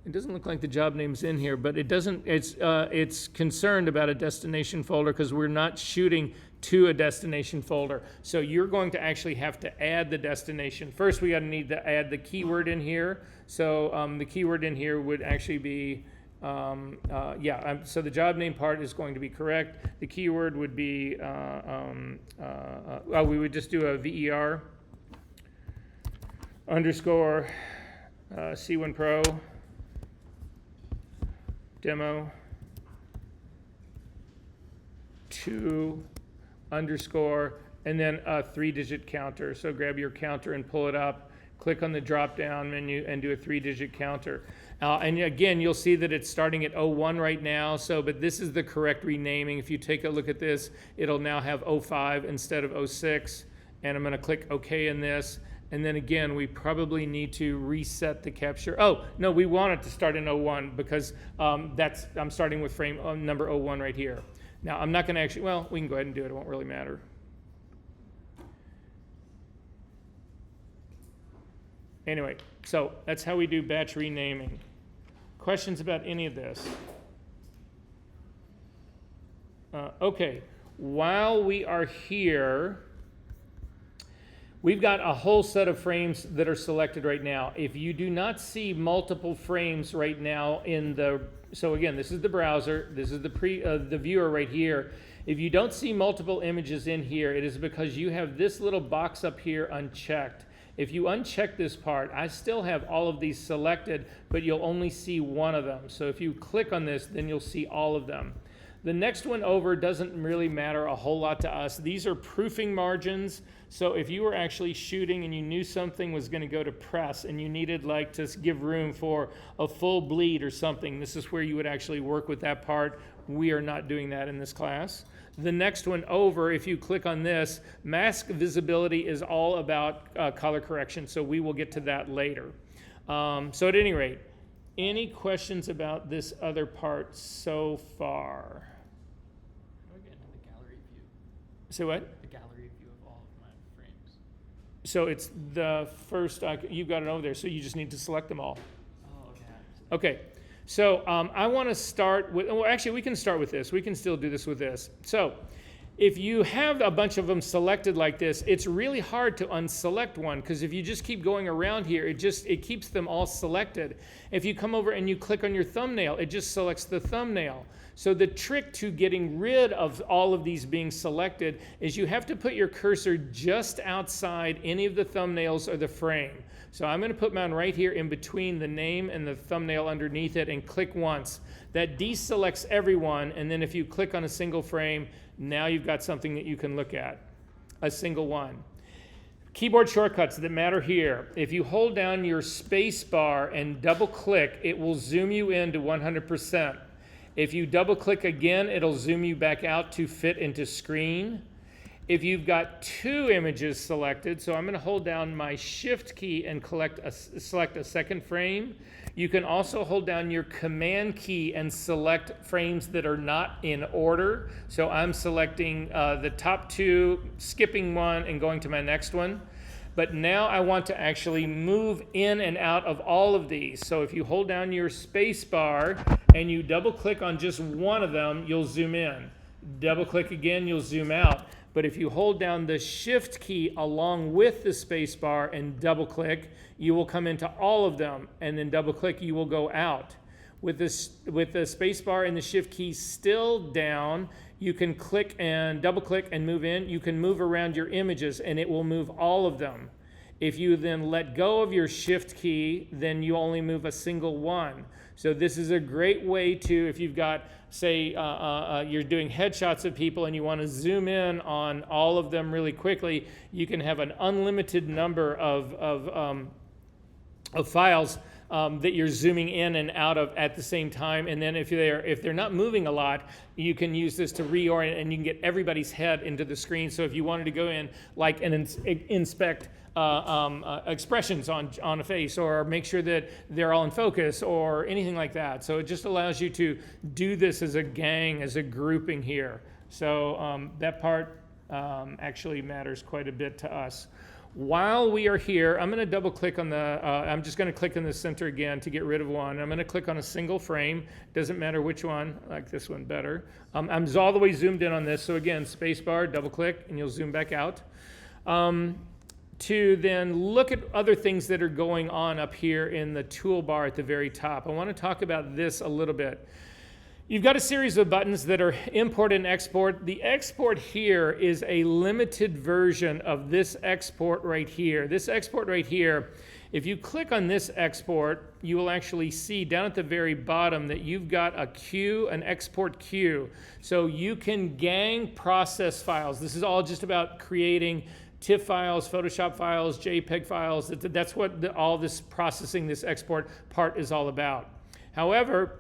It doesn't look like the job name's in here, but it doesn't. It's concerned about a destination folder because we're not shooting to a destination folder. So you're going to actually have to add the destination. First, we got to need to add the keyword in here. So the keyword in here would actually be, so the job name part is going to be correct. The keyword would be, we would just do a VER underscore C1 Pro demo 2 underscore and then a 3-digit counter. So grab your counter and pull it up, click on the drop down menu and do a 3-digit counter. And again, you'll see that it's starting at 01 right now. So, but this is the correct renaming. If you take a look at this, it'll now have 05 instead of 06. And I'm going to click OK in this. And then again, we probably need to reset the capture. Oh, no, we want it to start in 01 because I'm starting with frame number 01 right here. Now, I'm not going to actually, well, we can go ahead and do it. It won't really matter. Anyway, so that's how we do batch renaming. Questions about any of this? Okay, while we are here, we've got a whole set of frames that are selected right now. If you do not see multiple frames right now in the, so again, this is the browser, this is the viewer right here. If you don't see multiple images in here, it is because you have this little box up here unchecked. If you uncheck this part, I still have all of these selected, but you'll only see one of them. So if you click on this, then you'll see all of them. The next one over doesn't really matter a whole lot to us. These are proofing margins. So if you were actually shooting and you knew something was going to go to press and you needed like to give room for a full bleed or something, this is where you would actually work with that part. We are not doing that in this class. The next one over, if you click on this, mask visibility is all about color correction, so we will get to that later. So at any rate, any questions about this other part so far? How do I get into the gallery view? Say what? The gallery view of all of my frames. So it's the first, you've got it over there, so you just need to select them all. Oh, okay. Okay. So I want to start with, well, actually, we can start with this. We can still do this with this. So if you have a bunch of them selected like this, it's really hard to unselect one because if you just keep going around here, it keeps them all selected. If you come over and you click on your thumbnail, it just selects the thumbnail. So the trick to getting rid of all of these being selected is you have to put your cursor just outside any of the thumbnails or the frame. So I'm going to put mine right here in between the name and the thumbnail underneath it and click once. That deselects everyone, and then if you click on a single frame, now you've got something that you can look at, a single one. Keyboard shortcuts that matter here. If you hold down your space bar and double click, it will zoom you in to 100%. If you double click again, it'll zoom you back out to fit into screen. If you've got 2 images selected, so I'm going to hold down my shift key and select a second frame. You can also hold down your command key and select frames that are not in order. So I'm selecting the top 2, skipping one and going to my next one. But now I want to actually move in and out of all of these. So if you hold down your space bar and you double click on just one of them, you'll zoom in. Double click again, you'll zoom out. But if you hold down the shift key along with the space bar and double click, you will come into all of them, and then double click, you will go out. With the space bar and the shift key still down, you can click and double click and move in. You can move around your images and it will move all of them. If you then let go of your shift key, then you only move a single one. So this is a great way to, if you've got, say, you're doing headshots of people and you want to zoom in on all of them really quickly, you can have an unlimited number of files that you're zooming in and out of at the same time. And then if they're not moving a lot, you can use this to reorient and you can get everybody's head into the screen. So if you wanted to go in like and inspect expressions on a face or make sure that they're all in focus or anything like that. So it just allows you to do this as a gang, as a grouping here. So that part actually matters quite a bit to us. while we are here, I'm going to double click on I'm just going to click in the center again to get rid of one. I'm going to click on a single frame. Doesn't matter which one. I like this one better. I'm all the way zoomed in on this. So again, space bar, double click, and you'll zoom back out. To then look at other things that are going on up here in the toolbar at the very top. I want to talk about this a little bit. You've got a series of buttons that are import and export. The export here is a limited version of this export right here. This export right here, if you click on this export, you will actually see down at the very bottom that you've got a queue, an export queue. So you can gang process files. This is all just about creating TIFF files, Photoshop files, JPEG files. That's what all this processing, this export part is all about. However,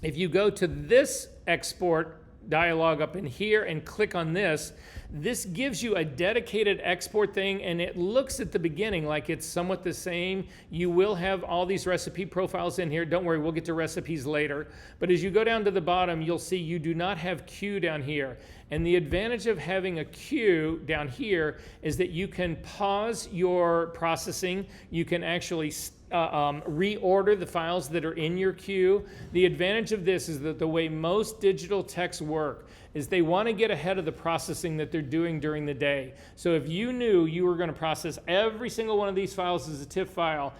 if you go to this export dialog up in here and click on this, this gives you a dedicated export thing, and it looks at the beginning like it's somewhat the same. You will have all these recipe profiles in here. Don't worry, we'll get to recipes later. But as you go down to the bottom, you'll see you do not have queue down here. And the advantage of having a queue down here is that you can pause your processing. You can actually reorder the files that are in your queue. The advantage of this is that the way most digital techs work is they want to get ahead of the processing that they're doing during the day. So if you knew you were going to process every single one of these files as a TIFF file,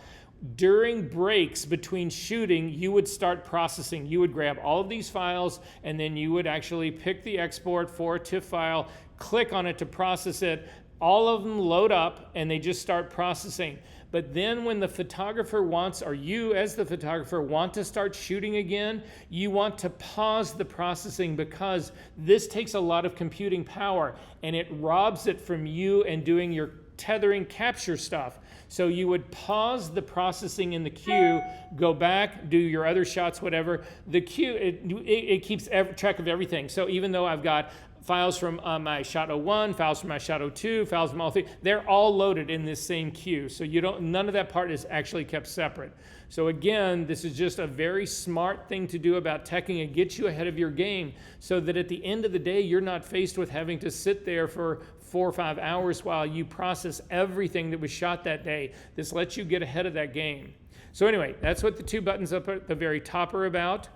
during breaks between shooting, you would start processing. You would grab all of these files, and then you would actually pick the export for a TIFF file, click on it to process it. All of them load up, and they just start processing. But then when the photographer wants, or you as the photographer want to start shooting again, you want to pause the processing because this takes a lot of computing power, and it robs it from you and doing your tethering capture stuff. So you would pause the processing in the queue, go back, do your other shots, whatever. The queue, it keeps track of everything. So even though I've got files from my shot 01, files from my shot 02, files from all three, they're all loaded in this same queue. So none of that part is actually kept separate. So again, this is just a very smart thing to do about teching. It gets you ahead of your game so that at the end of the day, you're not faced with having to sit there for 4 or 5 hours while you process everything that was shot that day. This lets you get ahead of that game. So anyway, that's what the two buttons up at the very top are about.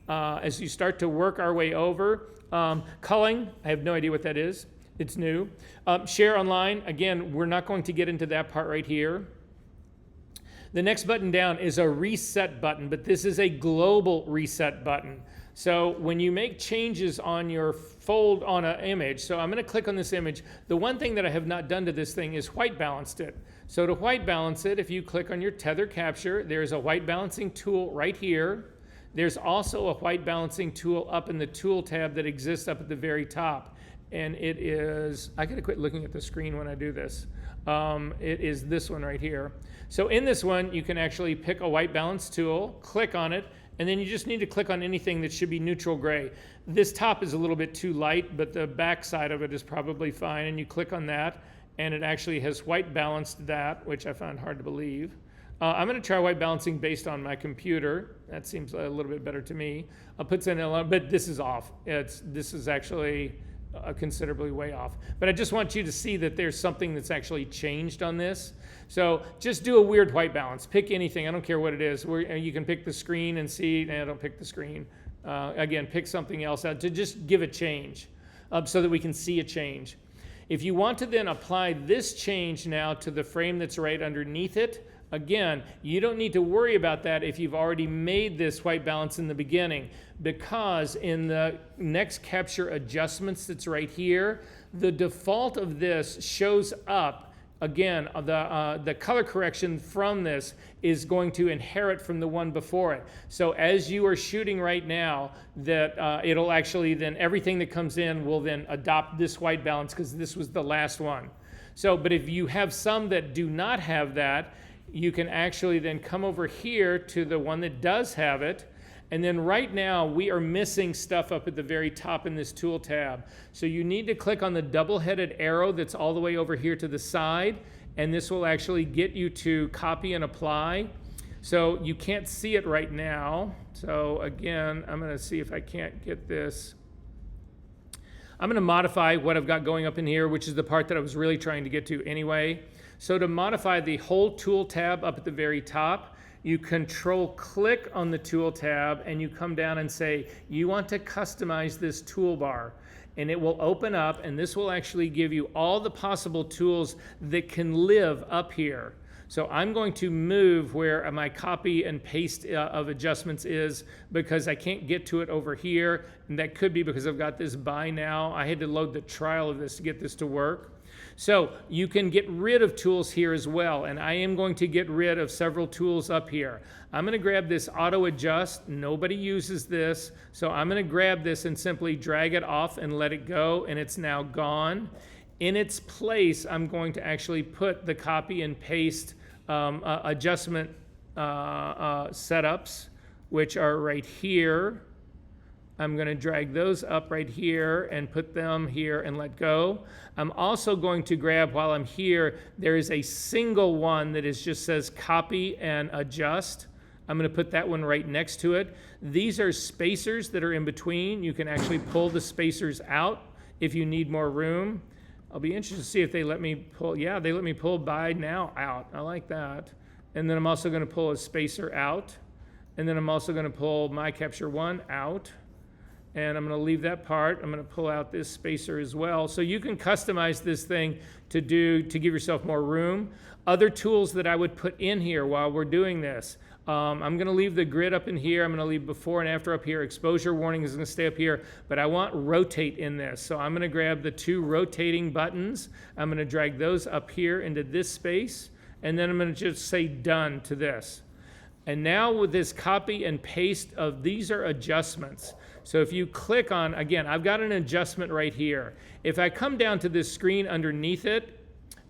As you start to work our way over, culling, I have no idea what that is. It's new. Share online, again, we're not going to get into that part right here. The next button down is a reset button, but this is a global reset button. So when you make changes on your fold on an image, so I'm going to click on this image. The one thing that I have not done to this thing is white balanced it. So to white balance it, if you click on your tether capture, there's a white balancing tool right here. There's also a white balancing tool up in the tool tab that exists up at the very top. And it is, I gotta quit looking at the screen when I do this. It is this one right here. So in this one, you can actually pick a white balance tool, click on it, and then you just need to click on anything that should be neutral gray. This top is a little bit too light, but the back side of it is probably fine. And you click on that, and it actually has white balanced that, which I found hard to believe. I'm going to try white balancing based on my computer. That seems a little bit better to me. I'll put in a, but this is off. This is actually considerably way off. But I just want you to see that there's something that's actually changed on this. So just do a weird white balance. Pick anything. I don't care what it is. You can pick the screen and see. No, don't pick the screen. Again, pick something else out to just give a change so that we can see a change. If you want to then apply this change now to the frame that's right underneath it, again, you don't need to worry about that if you've already made this white balance in the beginning, because in the next capture adjustments that's right here, the default of this shows up. Again, the color correction from this is going to inherit from the one before it. So as you are shooting right now, that it'll actually then, everything that comes in will then adopt this white balance because this was the last one. So, but if you have some that do not have that, you can actually then come over here to the one that does have it. And then right now we are missing stuff up at the very top in this tool tab. So you need to click on the double-headed arrow that's all the way over here to the side, and this will actually get you to copy and apply. So you can't see it right now. So again, I'm gonna see if I can't get this. I'm gonna modify what I've got going up in here, which is the part that I was really trying to get to anyway. So to modify the whole tool tab up at the very top, you control click on the tool tab and you come down and say, you want to customize this toolbar. And it will open up, and this will actually give you all the possible tools that can live up here. So I'm going to move where my copy and paste of adjustments is because I can't get to it over here. And that could be because I've got this buy now. I had to load the trial of this to get this to work. So you can get rid of tools here as well. And I am going to get rid of several tools up here. I'm going to grab this auto adjust. Nobody uses this. So I'm going to grab this and simply drag it off and let it go. And it's now gone. In its place, I'm going to actually put the copy and paste adjustment setups, which are right here. I'm going to drag those up right here and put them here and let go. I'm also going to grab, while I'm here, there is a single one that just says copy and adjust. I'm going to put that one right next to it. These are spacers that are in between. You can actually pull the spacers out if you need more room. I'll be interested to see if they let me pull. Yeah, they let me pull by now out. I like that. And then I'm also going to pull a spacer out. And then I'm also going to pull my capture one out. And I'm going to leave that part. I'm going to pull out this spacer as well. So you can customize this thing to give yourself more room. Other tools that I would put in here while we're doing this. I'm going to leave the grid up in here. I'm going to leave before and after up here. Exposure warning is going to stay up here. But I want rotate in this. So I'm going to grab the two rotating buttons. I'm going to drag those up here into this space. And then I'm going to just say done to this. And now with this copy and paste of these are adjustments. So if you click on, again, I've got an adjustment right here. If I come down to this screen underneath it,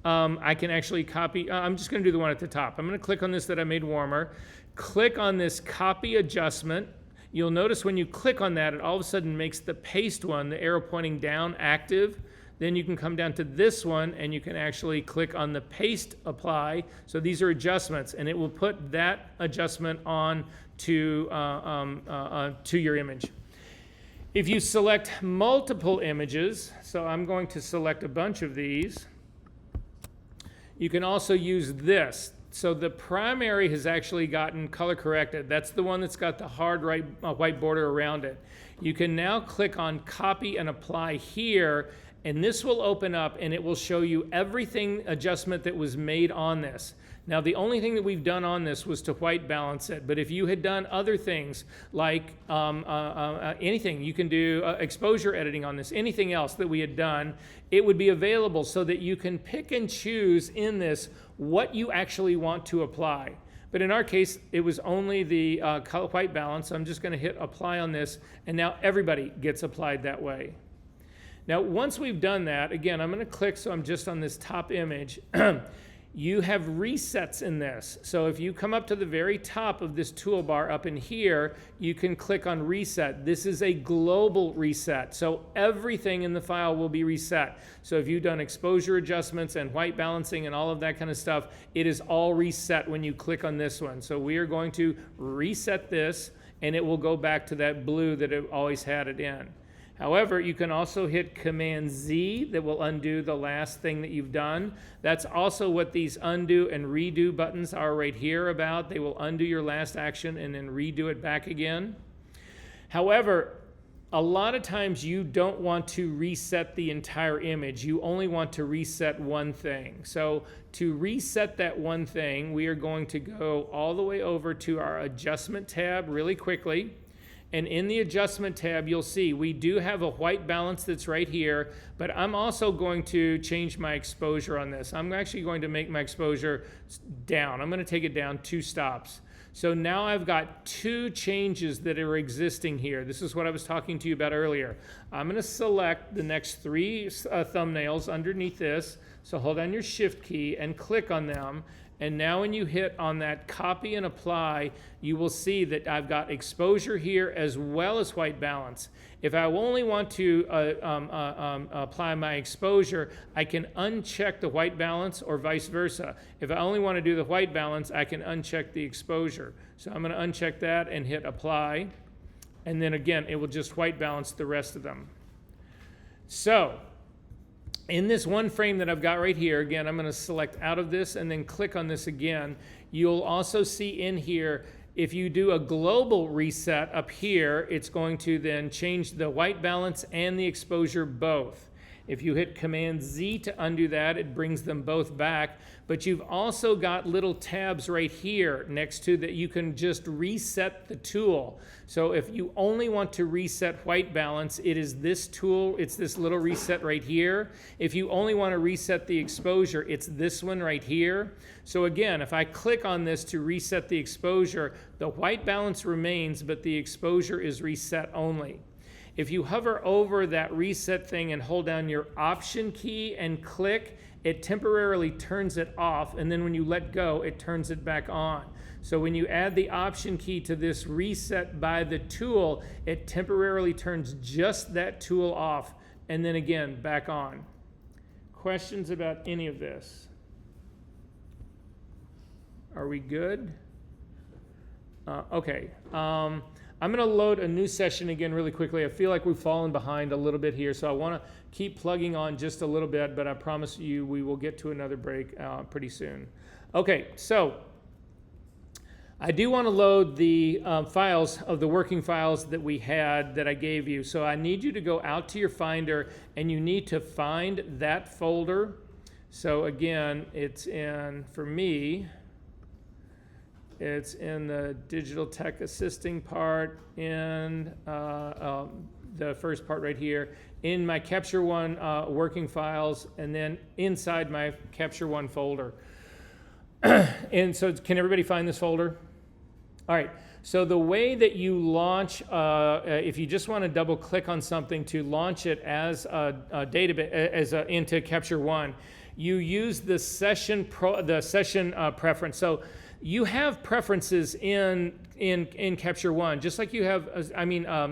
I can actually copy. I'm just going to do the one at the top. I'm going to click on this that I made warmer. Click on this copy adjustment. You'll notice when you click on that, it all of a sudden makes the paste one, the arrow pointing down, active. Then you can come down to this one and you can actually click on the paste apply. So these are adjustments, and it will put that adjustment on to your image. If you select multiple images, so I'm going to select a bunch of these, you can also use this. So the primary has actually gotten color corrected. That's the one that's got the hard white border around it. You can now click on copy and apply here, and this will open up and it will show you everything adjustment that was made on this. Now, the only thing that we've done on this was to white balance it. But if you had done other things like anything, you can do exposure editing on this, anything else that we had done, it would be available so that you can pick and choose in this what you actually want to apply. But in our case, it was only the color white balance. So I'm just going to hit apply on this, and now everybody gets applied that way. Now, once we've done that, again, I'm going to click so I'm just on this top image. You have resets in this. So if you come up to the very top of this toolbar up in here, you can click on reset. This is a global reset. So everything in the file will be reset. So if you've done exposure adjustments and white balancing and all of that kind of stuff, it is all reset when you click on this one. So we are going to reset this, and it will go back to that blue that it always had it in. However, you can also hit Command Z that will undo the last thing that you've done. That's also what these undo and redo buttons are right here about. They will undo your last action and then redo it back again. However, a lot of times you don't want to reset the entire image. You only want to reset one thing. So to reset that one thing, we are going to go all the way over to our adjustment tab really quickly. And in the adjustment tab, you'll see we do have a white balance that's right here, but I'm also going to change my exposure on this. I'm actually going to make my exposure down. I'm going to take it down 2 stops. So now I've got 2 changes that are existing here. This is what I was talking to you about earlier. I'm going to select the next 3 thumbnails underneath this. So hold down your Shift key and click on them. And now when you hit on that copy and apply, you will see that I've got exposure here as well as white balance. If I only want to apply my exposure, I can uncheck the white balance or vice versa. If I only want to do the white balance, I can uncheck the exposure. So I'm going to uncheck that and hit apply. And then again, it will just white balance the rest of them. So in this one frame that I've got right here, again, I'm going to select out of this and then click on this again. You'll also see in here, if you do a global reset up here, it's going to then change the white balance and the exposure both. If you hit Command Z to undo that, it brings them both back. But you've also got little tabs right here next to that you can just reset the tool. So if you only want to reset white balance, it is this tool, it's this little reset right here. If you only want to reset the exposure, it's this one right here. So again, if I click on this to reset the exposure, the white balance remains, but the exposure is reset only. If you hover over that reset thing and hold down your Option key and click, it temporarily turns it off, and then when you let go, it turns it back on. So when you add the Option key to this reset by the tool, it temporarily turns just that tool off, and then again, back on. Questions about any of this? Are we good? Okay. I'm going to load a new session again really quickly. I feel like we've fallen behind a little bit here, so I want to keep plugging on just a little bit, but I promise you we will get to another break pretty soon. Okay, so I do want to load the files of the working files that we had that I gave you. So I need you to go out to your Finder, and you need to find that folder. So again, it's in, for me, it's in the digital tech assisting part, in the first part right here, in my Capture One working files, and then inside my Capture One folder. And so can everybody find this folder? All right, so the way that you launch, if you just want to double click on something to launch it as a database, into Capture One, you use the session preference. So you have preferences in Capture One, just like you have,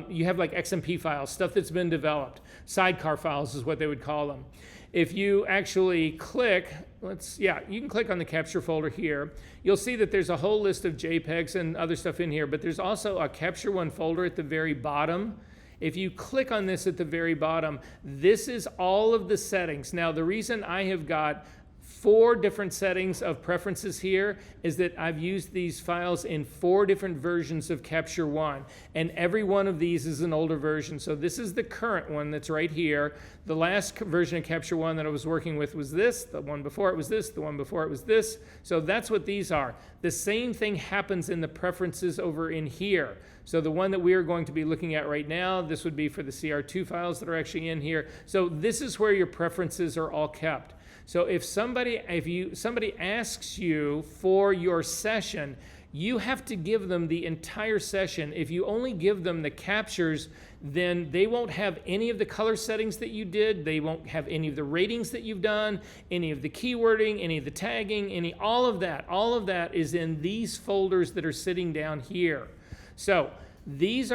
you have like XMP files, stuff that's been developed. Sidecar files is what they would call them. If you actually click, you can click on the capture folder here. You'll see that there's a whole list of JPEGs and other stuff in here, but there's also a Capture One folder at the very bottom. If you click on this at the very bottom, this is all of the settings. Now, the reason I have got 4 different settings of preferences here is that I've used these files in 4 different versions of Capture One, and every one of these is an older version. So this is the current one that's right here. The last version of Capture One that I was working with was this, the one before it was this, the one before it was this. So that's what these are. The same thing happens in the preferences over in here. So the one that we are going to be looking at right now, this would be for the CR2 files that are actually in here. So this is where your preferences are all kept. So if somebody asks you for your session, you have to give them the entire session. If you only give them the captures, then they won't have any of the color settings that you did. They won't have any of the ratings that you've done, any of the keywording, any of the tagging, all of that. All of that is in these folders that are sitting down here. So these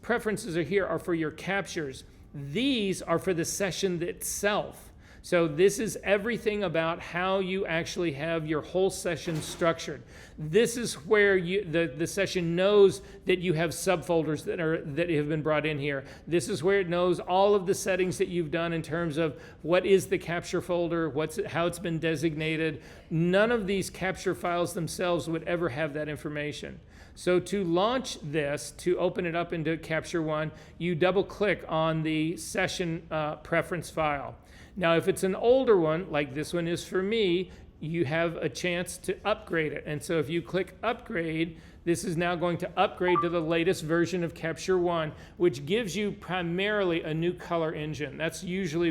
preferences are here are for your captures. These are for the session itself. So this is everything about how you actually have your whole session structured. This is where the session knows that you have subfolders that have been brought in here. This is where it knows all of the settings that you've done in terms of what is the capture folder, how it's been designated. None of these capture files themselves would ever have that information. So to launch this, to open it up into Capture One, you double click on the session preference file. Now, if it's an older one, like this one is for me, you have a chance to upgrade it. And so if you click Upgrade, this is now going to upgrade to the latest version of Capture One, which gives you primarily a new color engine. That's usually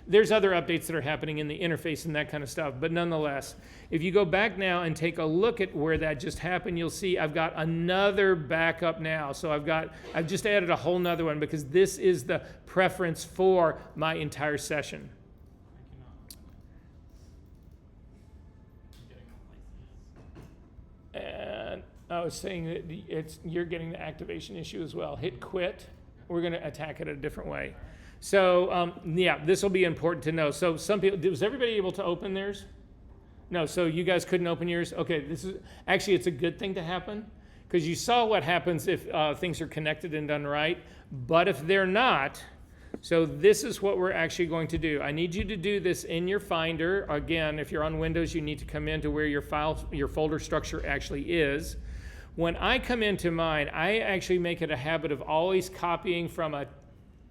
there's other updates that are happening in the interface and that kind of stuff, but nonetheless, if you go back now and take a look at where that just happened, you'll see I've got another backup now. So I've just added a whole nother one because this is the preference for my entire session. And I was saying that you're getting the activation issue as well. Hit quit. We're going to attack it a different way. So this will be important to know. So some people, was everybody able to open theirs? No, so you guys couldn't open yours? Okay, it's a good thing to happen because you saw what happens if things are connected and done right. But if they're not, So this is what we're actually going to do. I need you to do this in your Finder. Again, if you're on Windows, you need to come into where your folder structure actually is. When I come into mine, I actually make it a habit of always copying from a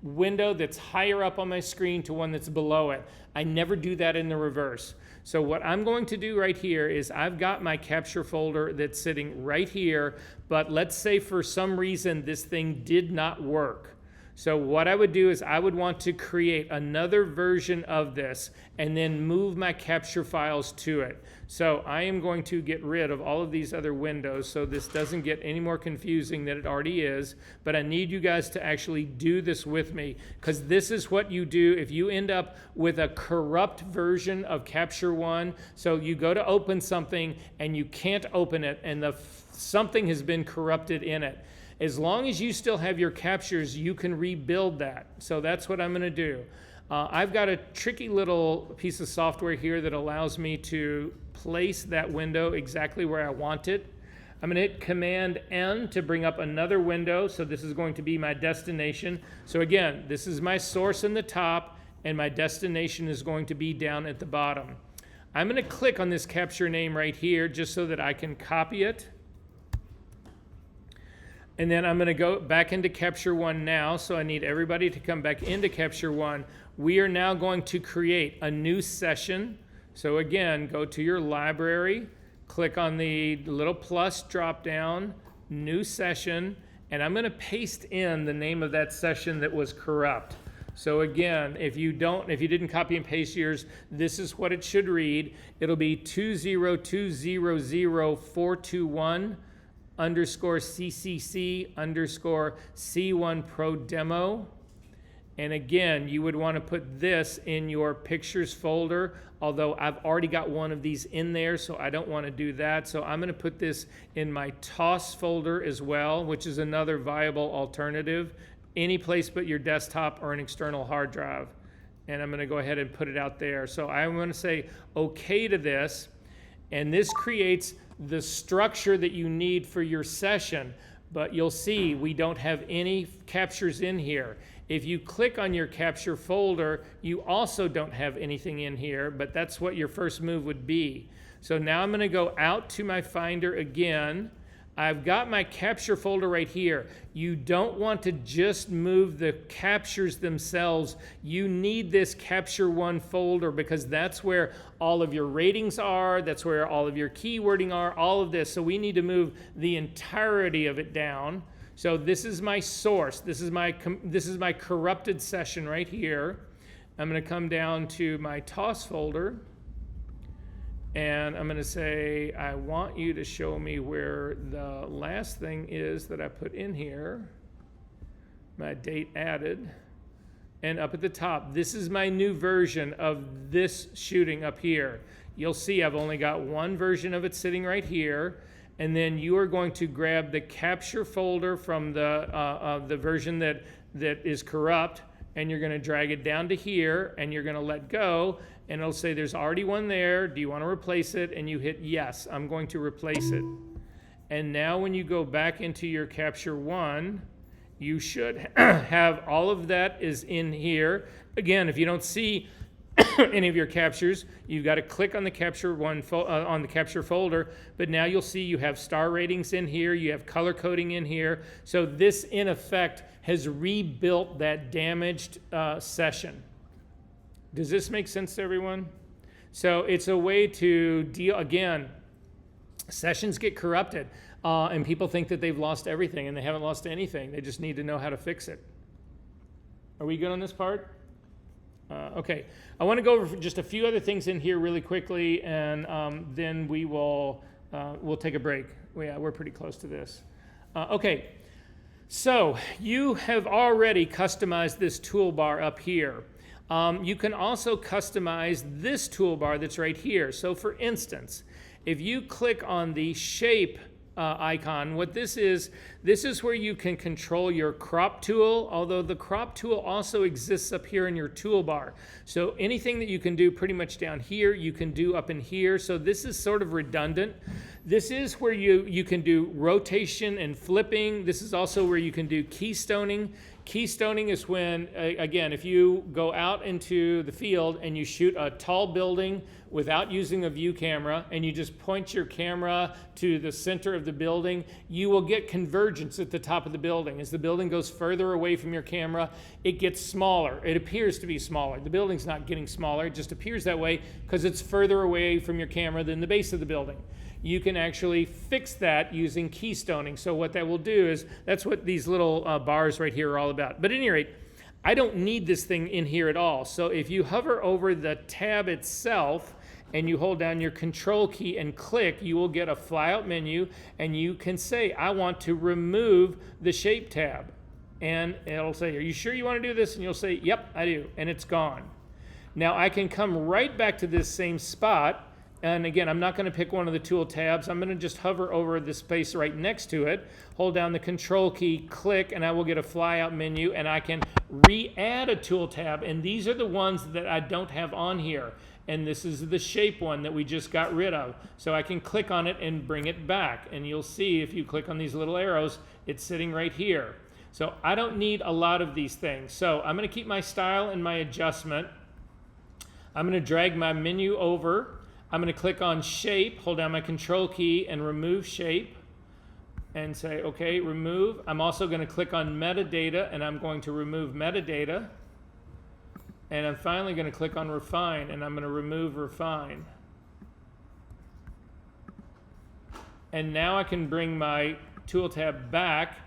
window that's higher up on my screen to one that's below it. I never do that in the reverse. So what I'm going to do right here is I've got my capture folder that's sitting right here, but let's say for some reason this thing did not work. So what I would do is I would want to create another version of this and then move my capture files to it. So I am going to get rid of all of these other windows so this doesn't get any more confusing than it already is. But I need you guys to actually do this with me, because this is what you do if you end up with a corrupt version of Capture One. So you go to open something and you can't open it and something has been corrupted in it. As long as you still have your captures, you can rebuild that. So that's what I'm going to do. I've got a tricky little piece of software here that allows me to place that window exactly where I want it. I'm going to hit Command N to bring up another window. So this is going to be my destination. So again, this is my source in the top, and my destination is going to be down at the bottom. I'm going to click on this capture name right here just so that I can copy it. And then I'm going to go back into Capture One now, so I need everybody to come back into Capture One. We are now going to create a new session. So again, go to your library, click on the little plus drop down, new session, and I'm going to paste in the name of that session that was corrupt. So again, if you didn't copy and paste yours, this is what it should read. It'll be 202000421 underscore CCC underscore C1 Pro Demo. And again, you would want to put this in your pictures folder, although I've already got one of these in there, so I don't want to do that. So I'm going to put this in my TOS folder as well, which is another viable alternative, any place but your desktop or an external hard drive. And I'm going to go ahead and put it out there. So I'm going to say OK to this, and this creates the structure that you need for your session, but you'll see we don't have any captures in here. If you click on your capture folder, you also don't have anything in here, but that's what your first move would be. So now I'm going to go out to my Finder again. I've got my capture folder right here. You don't want to just move the captures themselves. You need this Capture One folder because that's where all of your ratings are, that's where all of your keywording are, all of this. So we need to move the entirety of it down. So this is my source. This is my corrupted session right here. I'm going to come down to my TOS folder. And I'm going to say, I want you to show me where the last thing is that I put in here, my date added. And up at the top, this is my new version of this shooting up here. You'll see I've only got one version of it sitting right here. And then you are going to grab the capture folder from the version that is corrupt, and you're going to drag it down to here, and you're going to let go. And it'll say there's already one there. Do you want to replace it? And you hit yes, I'm going to replace it. And now when you go back into your Capture One, you should have all of that is in here. Again, if you don't see any of your captures, you've got to click on the Capture One on the capture folder. But now you'll see you have star ratings in here. You have color coding in here. So this, in effect, has rebuilt that damaged session. Does this make sense to everyone? So it's a way to deal, again, sessions get corrupted and people think that they've lost everything, and they haven't lost anything. They just need to know how to fix it. Are we good on this part? Okay. I want to go over just a few other things in here really quickly, and then we'll take a break. We're pretty close to this. Okay. So you have already customized this toolbar up here. You can also customize this toolbar that's right here. So for instance, if you click on the shape icon, what this is where you can control your crop tool, although the crop tool also exists up here in your toolbar. So anything that you can do pretty much down here, you can do up in here. So this is sort of redundant. This is where you can do rotation and flipping. This is also where you can do keystoning. Keystoning is when, again, if you go out into the field and you shoot a tall building without using a view camera and you just point your camera to the center of the building, you will get convergence at the top of the building. As the building goes further away from your camera, it gets smaller. It appears to be smaller. The building's not getting smaller. It just appears that way because it's further away from your camera than the base of the building. You can actually fix that using keystoning. So what that will do is, that's what these little bars right here are all about. But at any rate, I don't need this thing in here at all. So if you hover over the tab itself and you hold down your control key and click, you will get a flyout menu, and you can say, I want to remove the shape tab. And it'll say, are you sure you want to do this? And you'll say, yep, I do. And it's gone. Now I can come right back to this same spot. And again, I'm not going to pick one of the tool tabs. I'm going to just hover over the space right next to it, hold down the control key, click, and I will get a flyout menu, and I can re-add a tool tab. And these are the ones that I don't have on here. And this is the shape one that we just got rid of. So I can click on it and bring it back. And you'll see if you click on these little arrows, it's sitting right here. So I don't need a lot of these things. So I'm going to keep my style and my adjustment. I'm going to drag my menu over. I'm going to click on shape, hold down my control key and remove shape and say, okay, remove. I'm also going to click on metadata and I'm going to remove metadata. And I'm finally going to click on refine and I'm going to remove refine. And now I can bring my tool tab back,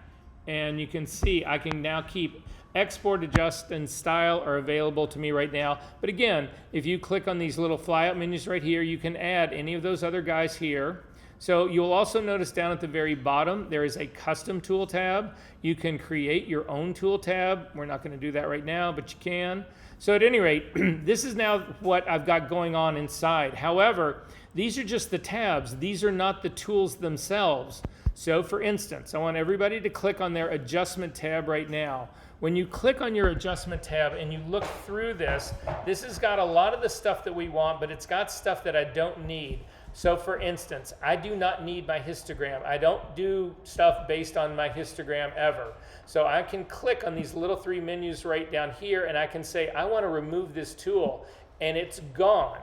and you can see I can now keep export, adjust, and style are available to me right now. But again, if you click on these little flyout menus right here, you can add any of those other guys here. So you'll also notice down at the very bottom, there is a custom tool tab. You can create your own tool tab. We're not going to do that right now, but you can. So at any rate, this is now what I've got going on inside. However, these are just the tabs. These are not the tools themselves. So for instance, I want everybody to click on their adjustment tab right now. When you click on your adjustment tab and you look through this, this has got a lot of the stuff that we want, but it's got stuff that I don't need. So for instance, I do not need my histogram. I don't do stuff based on my histogram ever. So I can click on these little three menus right down here and I can say, I want to remove this tool, and it's gone.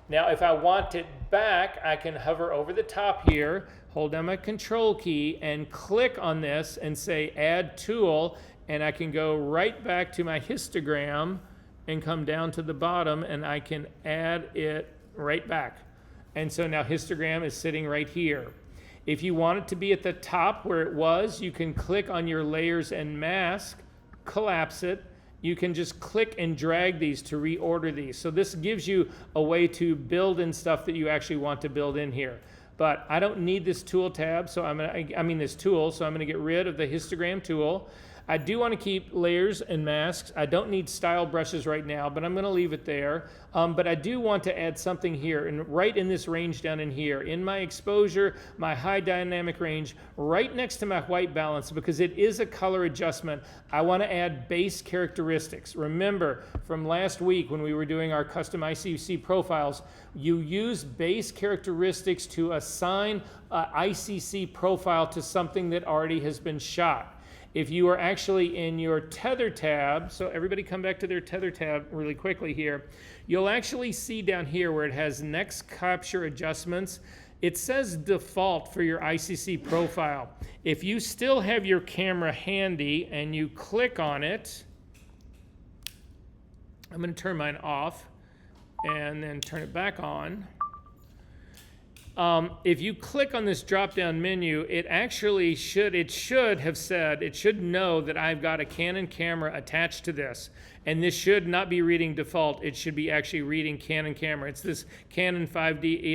Now, if I want it back, I can hover over the top here, hold down my control key and click on this and say add tool, and I can go right back to my histogram and come down to the bottom and I can add it right back. And so now histogram is sitting right here. If you want it to be at the top where it was, you can click on your layers and mask, collapse it. You can just click and drag these to reorder these. So this gives you a way to build in stuff that you actually want to build in here. But I don't need this tool tab, so this tool, so I'm gonna get rid of the histogram tool. I do want to keep layers and masks. I don't need style brushes right now, but I'm going to leave it there. But I do want to add something here, and right in this range down in here, in my exposure, my high dynamic range, right next to my white balance, because it is a color adjustment, I want to add base characteristics. Remember from last week when we were doing our custom ICC profiles, you use base characteristics to assign an ICC profile to something that already has been shot. If you are actually in your tether tab, so everybody come back to their tether tab really quickly here, you'll actually see down here where it has next capture adjustments, it says default for your ICC profile. If you still have your camera handy and you click on it, I'm going to turn mine off and then turn it back on. If you click on this drop-down menu, it should know that I've got a Canon camera attached to this. And this should not be reading default. It should be actually reading Canon camera. It's this Canon 5D,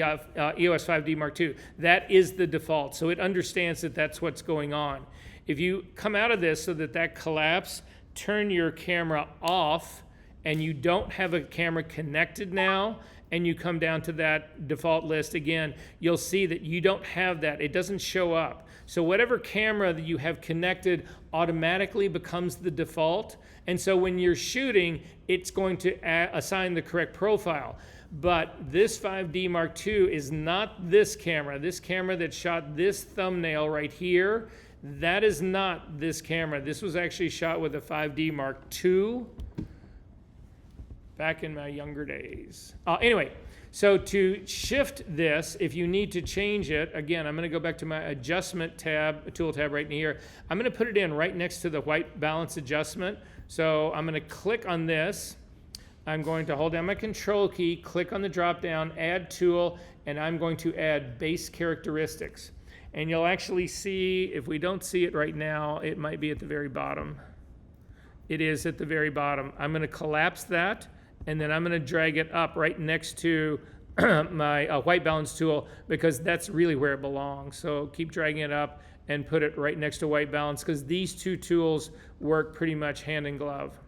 EOS 5D Mark II. That is the default. So it understands that that's what's going on. If you come out of this so that collapse, turn your camera off, and you don't have a camera connected now, and you come down to that default list again, you'll see that you don't have that. It doesn't show up. So whatever camera that you have connected automatically becomes the default. And so when you're shooting, it's going to assign the correct profile. But this 5D Mark II is not this camera. This camera that shot this thumbnail right here, that is not this camera. This was actually shot with a 5D Mark II back in my younger days. Anyway, so to shift this, if you need to change it, again, I'm going to go back to my adjustment tab, tool tab right in here. I'm going to put it in right next to the white balance adjustment. So I'm going to click on this. I'm going to hold down my control key, click on the drop down, add tool, and I'm going to add base characteristics. And you'll actually see, if we don't see it right now, it might be at the very bottom. It is at the very bottom. I'm going to collapse that, and then I'm going to drag it up right next to my white balance tool, because that's really where it belongs. So keep dragging it up and put it right next to white balance, because these two tools work pretty much hand in glove.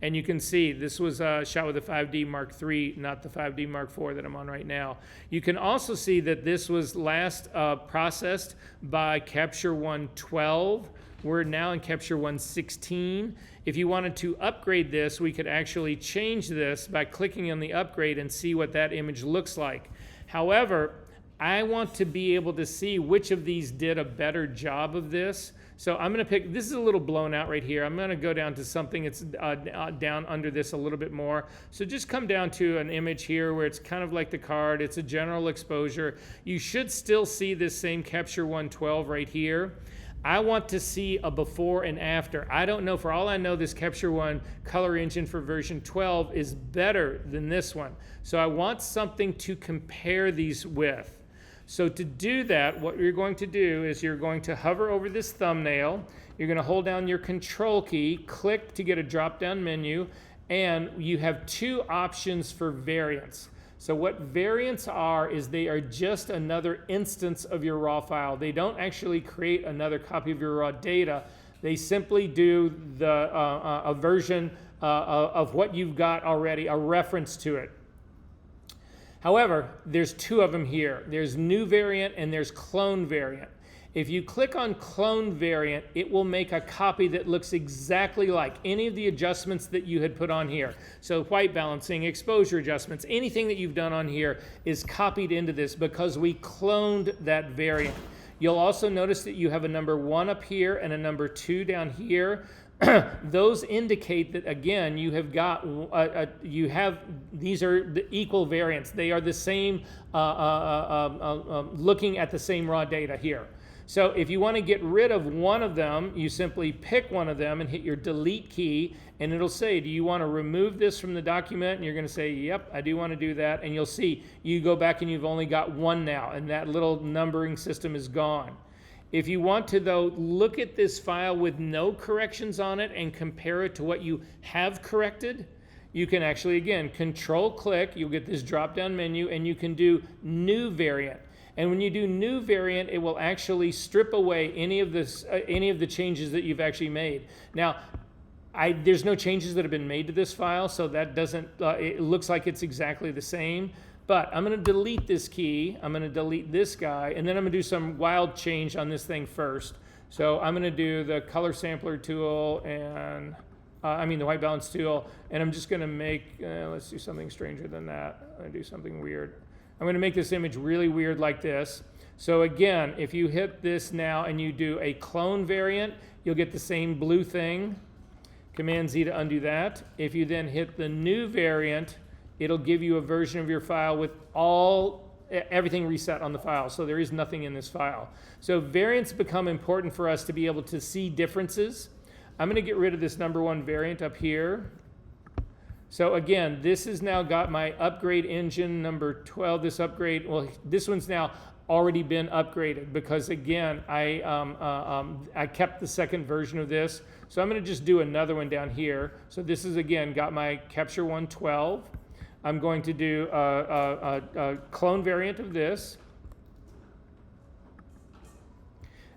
And you can see this was shot with a 5D Mark III, not the 5D Mark IV that I'm on right now. You can also see that this was last processed by Capture One 12. We're now in Capture One 16. If you wanted to upgrade this, we could actually change this by clicking on the upgrade and see what that image looks like. However, I want to be able to see which of these did a better job of this. So I'm going to pick, this is a little blown out right here. I'm going to go down to something that's down under this a little bit more. So just come down to an image here where it's kind of like the card. It's a general exposure. You should still see this same Capture One 12 right here. I want to see a before and after. I don't know, for all I know, this Capture One color engine for version 12 is better than this one. So I want something to compare these with. So to do that, what you're going to do is you're going to hover over this thumbnail. You're going to hold down your control key, click to get a drop-down menu, and you have two options for variants. So what variants are is they are just another instance of your raw file. They don't actually create another copy of your raw data. They simply do a version of what you've got already, a reference to it. However, there's two of them here. There's new variant and there's clone variant. If you click on clone variant, it will make a copy that looks exactly like any of the adjustments that you had put on here. So white balancing, exposure adjustments, anything that you've done on here is copied into this because we cloned that variant. You'll also notice that you have a number 1 up here and a number 2 down here. Those indicate that, again, you have got these are the equal variants. They are the same, looking at the same raw data here. So if you want to get rid of one of them, you simply pick one of them and hit your delete key, and it'll say, do you want to remove this from the document? And you're going to say, yep, I do want to do that. And you'll see you go back and you've only got one now, and that little numbering system is gone. If you want to, though, look at this file with no corrections on it and compare it to what you have corrected, you can actually, again, control-click, you'll get this drop-down menu, and you can do new variant. And when you do new variant, it will actually strip away any of the changes that you've actually made. Now, there's no changes that have been made to this file, so that doesn't, it looks like it's exactly the same. But I'm going to delete this key, I'm going to delete this guy, and then I'm going to do some wild change on this thing first. So I'm going to do the color sampler tool and, the white balance tool, and I'm just going to make, let's do something stranger than that. I'm going to do something weird. I'm going to make this image really weird like this. So again, if you hit this now and you do a clone variant, you'll get the same blue thing. Command Z to undo that. If you then hit the new variant, it'll give you a version of your file with everything reset on the file. So there is nothing in this file. So variants become important for us to be able to see differences. I'm going to get rid of this number 1 variant up here. So again, this has now got my upgrade engine number 12. This upgrade, well, this one's now already been upgraded because, again, I kept the second version of this. So I'm going to just do another one down here. So this is, again, got my Capture One 12. I'm going to do a clone variant of this.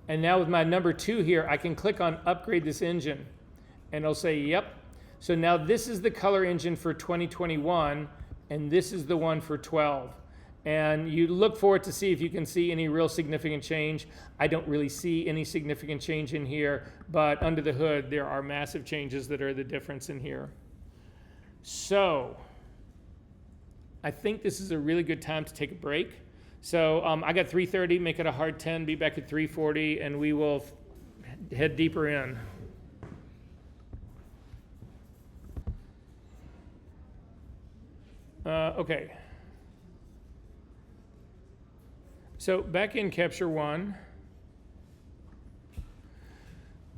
And now with my number 2 here, I can click on upgrade this engine. And it'll say, yep. So now this is the color engine for 2021, and this is the one for 12. And you look for it to see if you can see any real significant change. I don't really see any significant change in here, but under the hood, there are massive changes that are the difference in here. So I think this is a really good time to take a break. So I got 3:30, make it a hard 10, be back at 3:40, and we will head deeper in. Okay. So back in Capture One,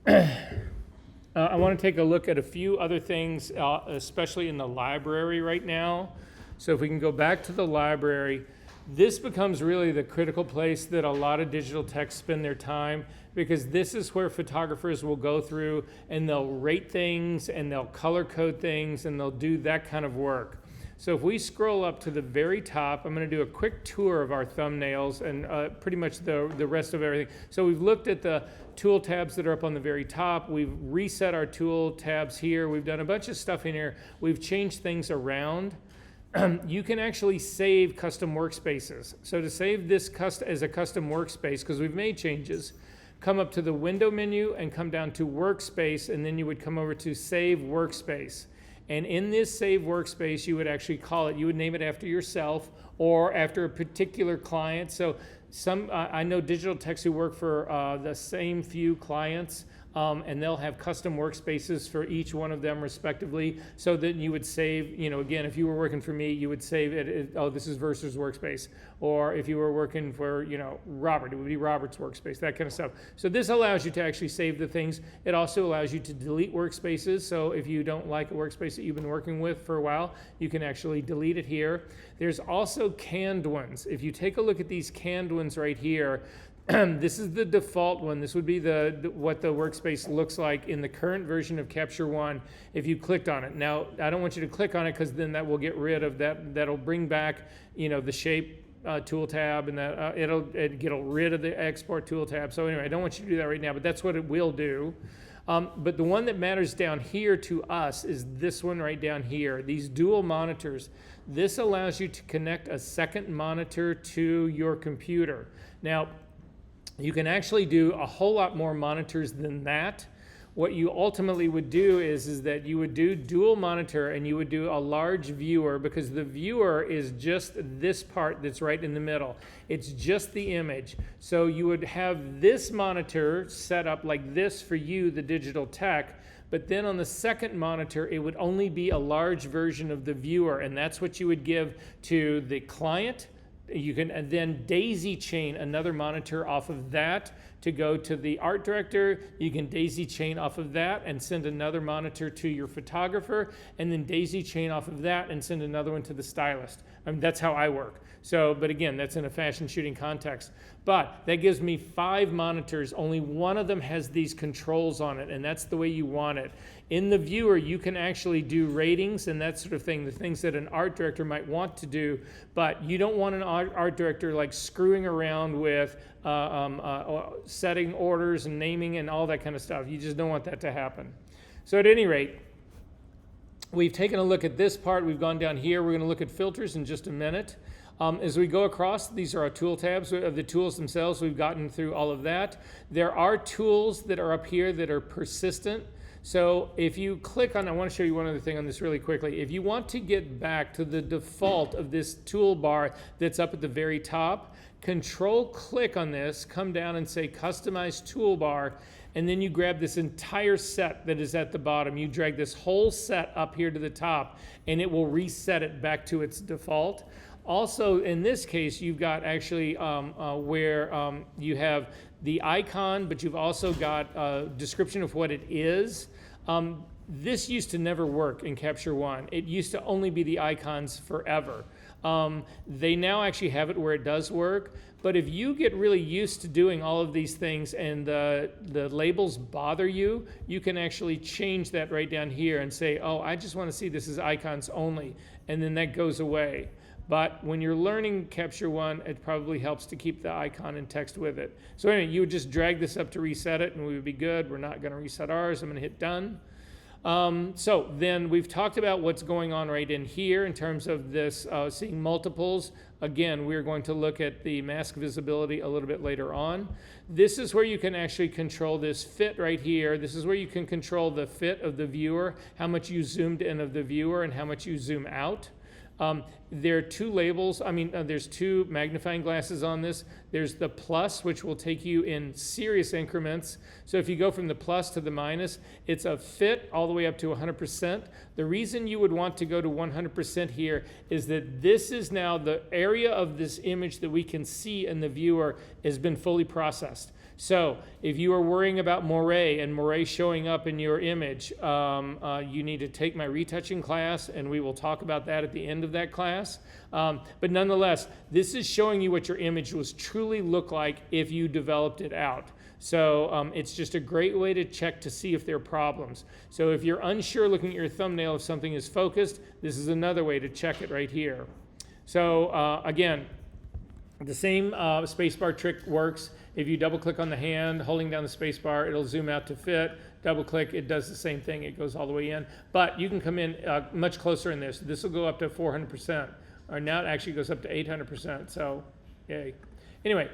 I want to take a look at a few other things, especially in the library right now. So if we can go back to the library, this becomes really the critical place that a lot of digital techs spend their time, because this is where photographers will go through and they'll rate things and they'll color code things and they'll do that kind of work. So if we scroll up to the very top, I'm going to do a quick tour of our thumbnails and pretty much the rest of everything. So we've looked at the tool tabs that are up on the very top. We've reset our tool tabs here. We've done a bunch of stuff in here. We've changed things around. You can actually save custom workspaces. So to save this as a custom workspace, because we've made changes, come up to the window menu and come down to workspace, and then you would come over to save workspace. And in this save workspace, you would actually call it, you would name it after yourself or after a particular client. So I know digital techs who work for the same few clients, and they'll have custom workspaces for each one of them respectively, so that you would save, again, if you were working for me, you would save it, oh, this is Versa's workspace. Or if you were working for, Robert, it would be Robert's workspace, that kind of stuff. So this allows you to actually save the things. It also allows you to delete workspaces. So if you don't like a workspace that you've been working with for a while, you can actually delete it here. There's also canned ones. If you take a look at these canned ones right here, this is the default one. This would be what the workspace looks like in the current version of Capture One if you clicked on it. Now, I don't want you to click on it because then that will get rid of that. That'll bring back, the shape tool tab, and that it'll get rid of the export tool tab. So anyway, I don't want you to do that right now, but that's what it will do. But the one that matters down here to us is this one right down here, these dual monitors. This allows you to connect a second monitor to your computer. Now, you can actually do a whole lot more monitors than that. What you ultimately would do is that you would do dual monitor, and you would do a large viewer, because the viewer is just this part that's right in the middle. It's just the image. So you would have this monitor set up like this for you, the digital tech, but then on the second monitor, it would only be a large version of the viewer, and that's what you would give to the client. You can then daisy chain another monitor off of that to go to the art director. You can daisy chain off of that and send another monitor to your photographer, and then daisy chain off of that and send another one to the stylist. I mean, that's how I work. So, but again, that's in a fashion shooting context. But that gives me 5 monitors. Only one of them has these controls on it, and that's the way you want it. In the viewer, you can actually do ratings and that sort of thing, the things that an art director might want to do, but you don't want an art director like screwing around with setting orders and naming and all that kind of stuff. You just don't want that to happen. So at any rate, we've taken a look at this part. We've gone down here. We're going to look at filters in just a minute. As we go across, these are our tool tabs of the tools themselves. We've gotten through all of that. There are tools that are up here that are persistent. So if you click on, I want to show you one other thing on this really quickly. If you want to get back to the default of this toolbar that's up at the very top, control click on this, come down and say customize toolbar, and then you grab this entire set that is at the bottom. You drag this whole set up here to the top, and it will reset it back to its default. Also, in this case, you've got actually where you have the icon, but you've also got a description of what it is. This used to never work in Capture One. It used to only be the icons forever. They now actually have it where it does work, but if you get really used to doing all of these things and the labels bother you, you can actually change that right down here and say, oh, I just want to see this as icons only, and then that goes away. But when you're learning Capture One, it probably helps to keep the icon and text with it. So anyway, you would just drag this up to reset it, and we would be good. We're not going to reset ours. I'm going to hit done. So then we've talked about what's going on right in here in terms of this seeing multiples. Again, we're going to look at the mask visibility a little bit later on. This is where you can actually control this fit right here. This is where you can control the fit of the viewer, how much you zoomed in of the viewer and how much you zoom out. There are two labels, there's two magnifying glasses on this. There's the plus, which will take you in serious increments. So if you go from the plus to the minus, it's a fit all the way up to 100%. The reason you would want to go to 100% here is that this is now the area of this image that we can see in the viewer has been fully processed. So if you are worrying about moire and moire showing up in your image, you need to take my retouching class, and we will talk about that at the end of that class. But nonetheless, this is showing you what your image was truly look like if you developed it out. So it's just a great way to check to see if there are problems. So if you're unsure looking at your thumbnail if something is focused, this is another way to check it right here. So again, the same spacebar trick works. If you double click on the hand, holding down the spacebar, it'll zoom out to fit. Double click, it does the same thing. It goes all the way in. But you can come in much closer in this. This will go up to 400%. Or now it actually goes up to 800%. So, yay. Anyway,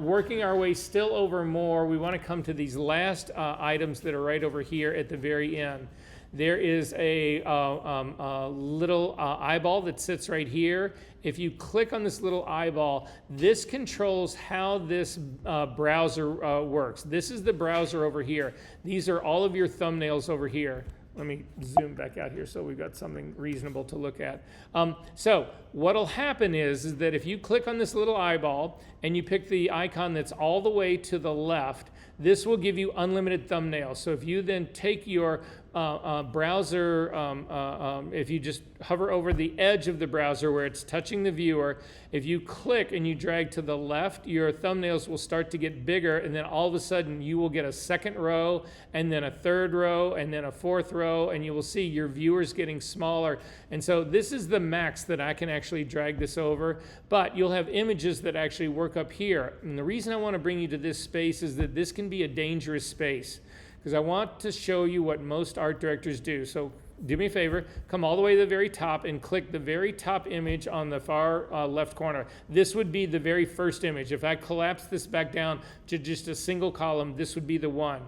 working our way still over more, we want to come to these last items that are right over here at the very end. There is a little eyeball that sits right here. If you click on this little eyeball, this controls how this browser works. This is the browser over here. These are all of your thumbnails over here. Let me zoom back out here so we've got something reasonable to look at. So what'll happen is that if you click on this little eyeball and you pick the icon that's all the way to the left, this will give you unlimited thumbnails. So if you then take your browser, if you just hover over the edge of the browser where it's touching the viewer, if you click and you drag to the left, your thumbnails will start to get bigger, and then all of a sudden you will get a second row, and then a third row, and then a fourth row, and you will see your viewers getting smaller. And so this is the max that I can actually drag this over, but you'll have images that actually work up here. And the reason I want to bring you to this space is that this can be a dangerous space, because I want to show you what most art directors do. So do me a favor, come all the way to the very top and click the very top image on the far left corner. This would be the very first image. If I collapse this back down to just a single column, this would be the one.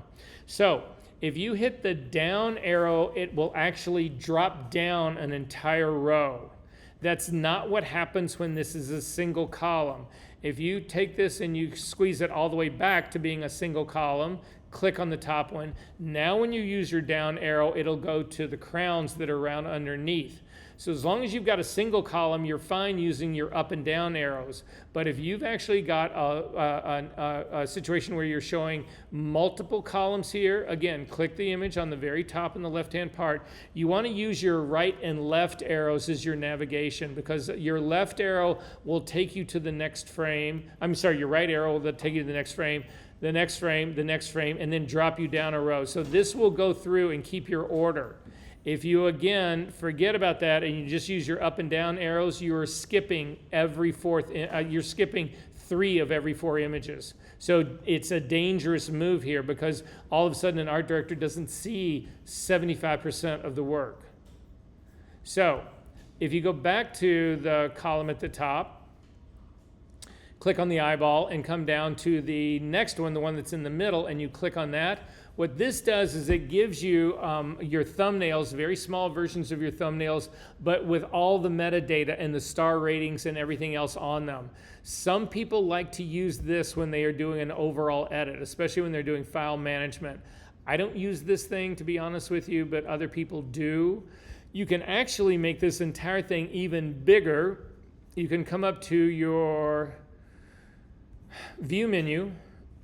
So if you hit the down arrow, it will actually drop down an entire row. That's not what happens when this is a single column. If you take this and you squeeze it all the way back to being a single column, click on the top one. Now when you use your down arrow, it'll go to the crowns that are around underneath. So as long as you've got a single column, you're fine using your up and down arrows. But if you've actually got a situation where you're showing multiple columns here, again, click the image on the very top in the left-hand part. You want to use your right and left arrows as your navigation, because your left arrow will take you to the next frame. Your right arrow will take you to the next frame, the next frame, the next frame, and then drop you down a row. So this will go through and keep your order. If you, again, forget about that and you just use your up and down arrows, you are skipping you're skipping 3 of every 4 images. So it's a dangerous move here, because all of a sudden an art director doesn't see 75% of the work. So if you go back to the column at the top, click on the eyeball and come down to the next one, the one that's in the middle, and you click on that. What this does is it gives you your thumbnails, very small versions of your thumbnails, but with all the metadata and the star ratings and everything else on them. Some people like to use this when they are doing an overall edit, especially when they're doing file management. I don't use this thing, to be honest with you, but other people do. You can actually make this entire thing even bigger. You can come up to your view menu,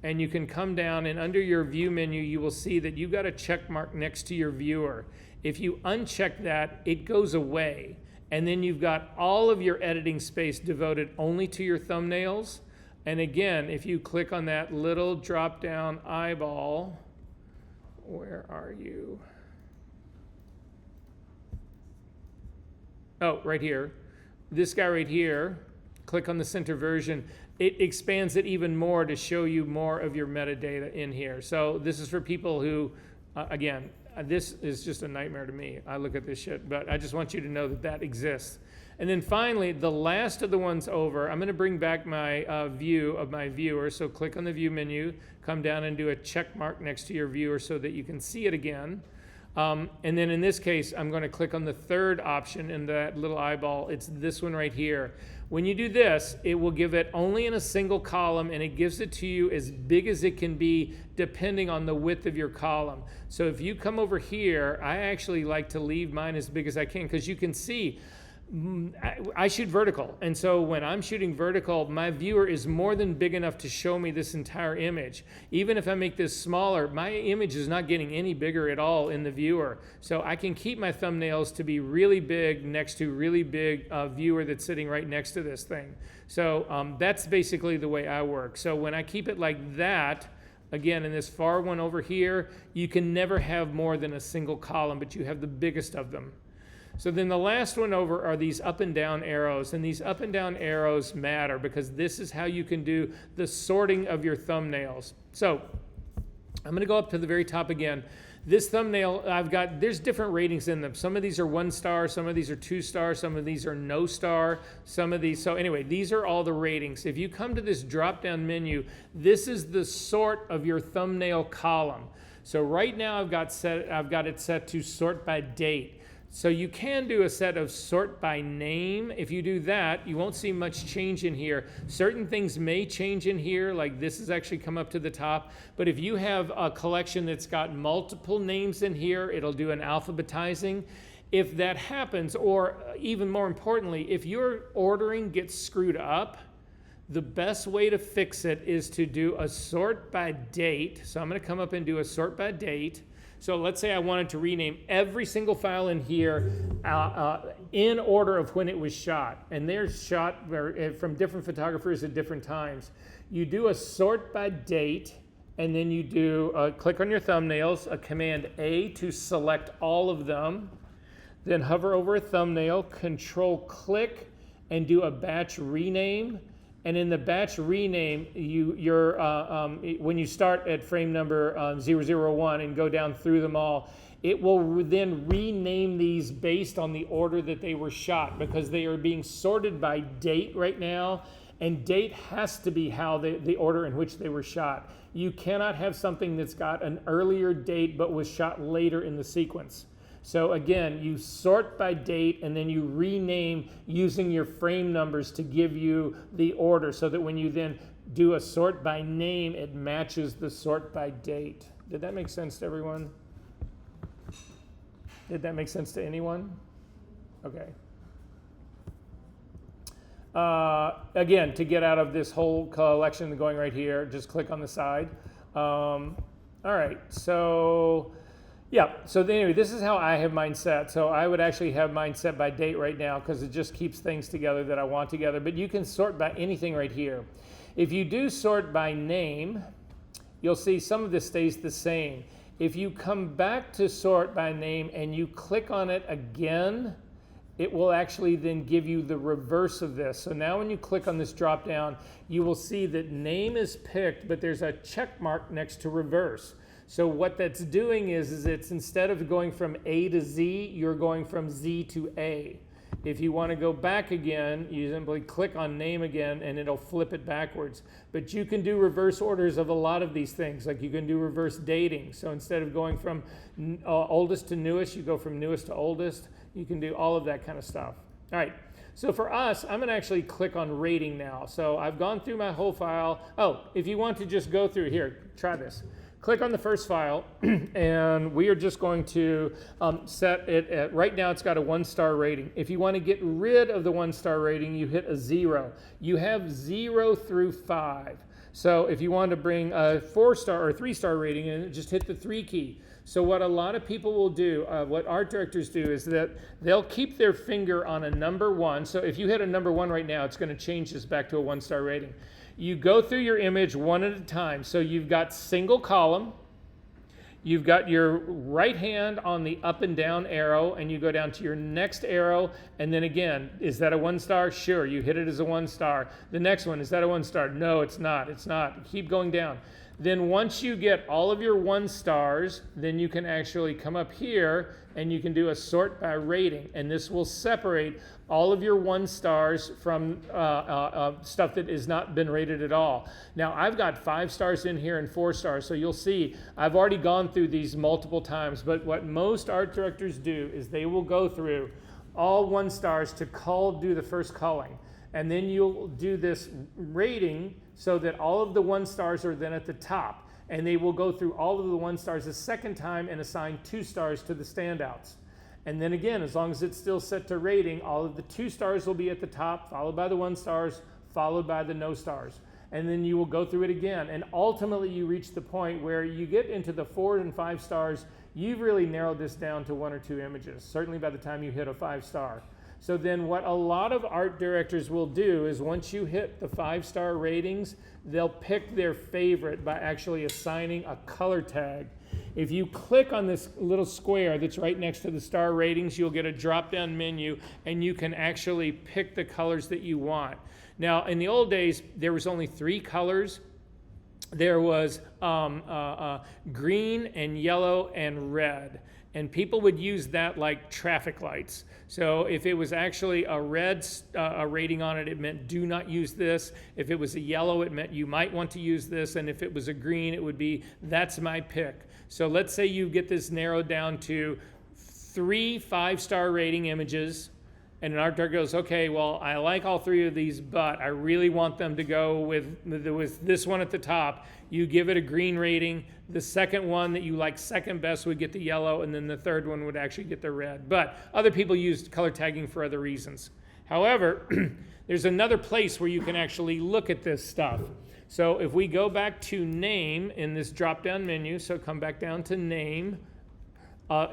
and you can come down, and under your view menu you will see that you've got a check mark next to your viewer. If you uncheck that, it goes away, and then you've got all of your editing space devoted only to your thumbnails. And again, if you click on that little drop down eyeball, where are you? Oh, right here. This guy right here, click on the center version. It expands it even more to show you more of your metadata in here. So this is for people who, again, this is just a nightmare to me. I look at this shit, but I just want you to know that that exists. And then finally, the last of the ones over, I'm gonna bring back my view of my viewer. So click on the view menu, come down and do a check mark next to your viewer so that you can see it again. And then in this case, I'm going to click on the third option in that little eyeball. It's this one right here. When you do this, it will give it only in a single column, and it gives it to you as big as it can be depending on the width of your column. So if you come over here, I actually like to leave mine as big as I can, because you can see I shoot vertical, and so when I'm shooting vertical, my viewer is more than big enough to show me this entire image. Even if I make this smaller, my image is not getting any bigger at all in the viewer. So I can keep my thumbnails to be really big next to really big viewer that's sitting right next to this thing. So that's basically the way I work. So when I keep it like that, again, in this far one over here, you can never have more than a single column, but you have the biggest of them. So then the last one over are these up and down arrows, and these up and down arrows matter because this is how you can do the sorting of your thumbnails. So I'm going to go up to the very top again. This thumbnail, there's different ratings in them. Some of these are 1 star, some of these are 2 star, some of these are no star, some of these, so anyway, these are all the ratings. If you come to this drop-down menu, this is the sort of your thumbnail column. So right now I've got it set to sort by date. So you can do a set of sort by name. If you do that, you won't see much change in here. Certain things may change in here, like this has actually come up to the top. But if you have a collection that's got multiple names in here, it'll do an alphabetizing. If that happens, or even more importantly, if your ordering gets screwed up, the best way to fix it is to do a sort by date. So I'm going to come up and do a sort by date. So let's say I wanted to rename every single file in here in order of when it was shot. And they're shot from different photographers at different times. You do a sort by date, and then you do click on your thumbnails, a Command A to select all of them. Then hover over a thumbnail, Control click, and do a batch rename. And in the batch rename, when you start at frame number 001 and go down through them all, it will then rename these based on the order that they were shot, because they are being sorted by date right now, and date has to be how the order in which they were shot. You cannot have something that's got an earlier date but was shot later in the sequence. So again, you sort by date, and then you rename using your frame numbers to give you the order, so that when you then do a sort by name, it matches the sort by date. Did that make sense to everyone? Did that make sense to anyone? Okay. Again, to get out of this whole collection going right here, just click on the side. All right, so yeah, so anyway, this is how I have mine set. So I would actually have mine set by date right now, because it just keeps things together that I want together. But you can sort by anything right here. If you do sort by name, you'll see some of this stays the same. If you come back to sort by name and you click on it again, it will actually then give you the reverse of this. So now when you click on this drop down, you will see that name is picked, but there's a check mark next to reverse. So what that's doing is it's instead of going from A to Z, you're going from Z to A. If you want to go back again, you simply click on name again, and it'll flip it backwards. But you can do reverse orders of a lot of these things. Like you can do reverse dating. So instead of going from oldest to newest, you go from newest to oldest. You can do all of that kind of stuff. All right. So for us, I'm going to actually click on rating now. So I've gone through my whole file. Oh, if you want to just go through here, try this. Click on the first file, and we are just going to set it at, right now it's got a 1-star rating. If you want to get rid of the 1-star rating, you hit a 0. You have 0 through 5. So if you want to bring a 4-star or 3-star rating in, just hit the 3 key. So what a lot of people will do, what art directors do, is that they'll keep their finger on a number 1. So if you hit a number 1 right now, it's going to change this back to a 1-star rating. You go through your image one at a time. So you've got single column, you've got your right hand on the up and down arrow, and you go down to your next arrow, and then again, is that a 1-star? Sure, you hit it as a 1-star. The next one, is that a 1-star? No, it's not, it's not. Keep going down. Then once you get all of your 1 stars, then you can actually come up here and you can do a sort by rating. And this will separate all of your 1 stars from stuff that has not been rated at all. Now I've got 5 stars in here and 4 stars. So you'll see I've already gone through these multiple times. But what most art directors do is they will go through all 1 stars to do the first culling. And then you'll do this rating so that all of the 1 stars are then at the top. And they will go through all of the 1 stars a second time and assign 2 stars to the standouts. And then again, as long as it's still set to rating, all of the 2 stars will be at the top, followed by the 1 stars, followed by the no stars. And then you will go through it again. And ultimately you reach the point where you get into the 4 and 5 stars. You've really narrowed this down to 1 or 2 images, certainly by the time you hit a 5 star. So then what a lot of art directors will do is once you hit the 5-star ratings, they'll pick their favorite by actually assigning a color tag. If you click on this little square that's right next to the star ratings, you'll get a drop-down menu and you can actually pick the colors that you want. Now, in the old days, there was only 3 colors. There was green and yellow and red. And people would use that like traffic lights. So if it was actually a red rating on it, it meant do not use this. If it was a yellow, it meant you might want to use this. And if it was a green, it would be that's my pick. So let's say you get this narrowed down to 3 5-star rating images. And an art director goes, okay, well, I like all 3 of these, but I really want them to go with this one at the top. You give it a green rating. The second one that you like second best would get the yellow, and then the third one would actually get the red. But other people used color tagging for other reasons. However, there's another place where you can actually look at this stuff. So if we go back to name in this drop-down menu, so come back down to name,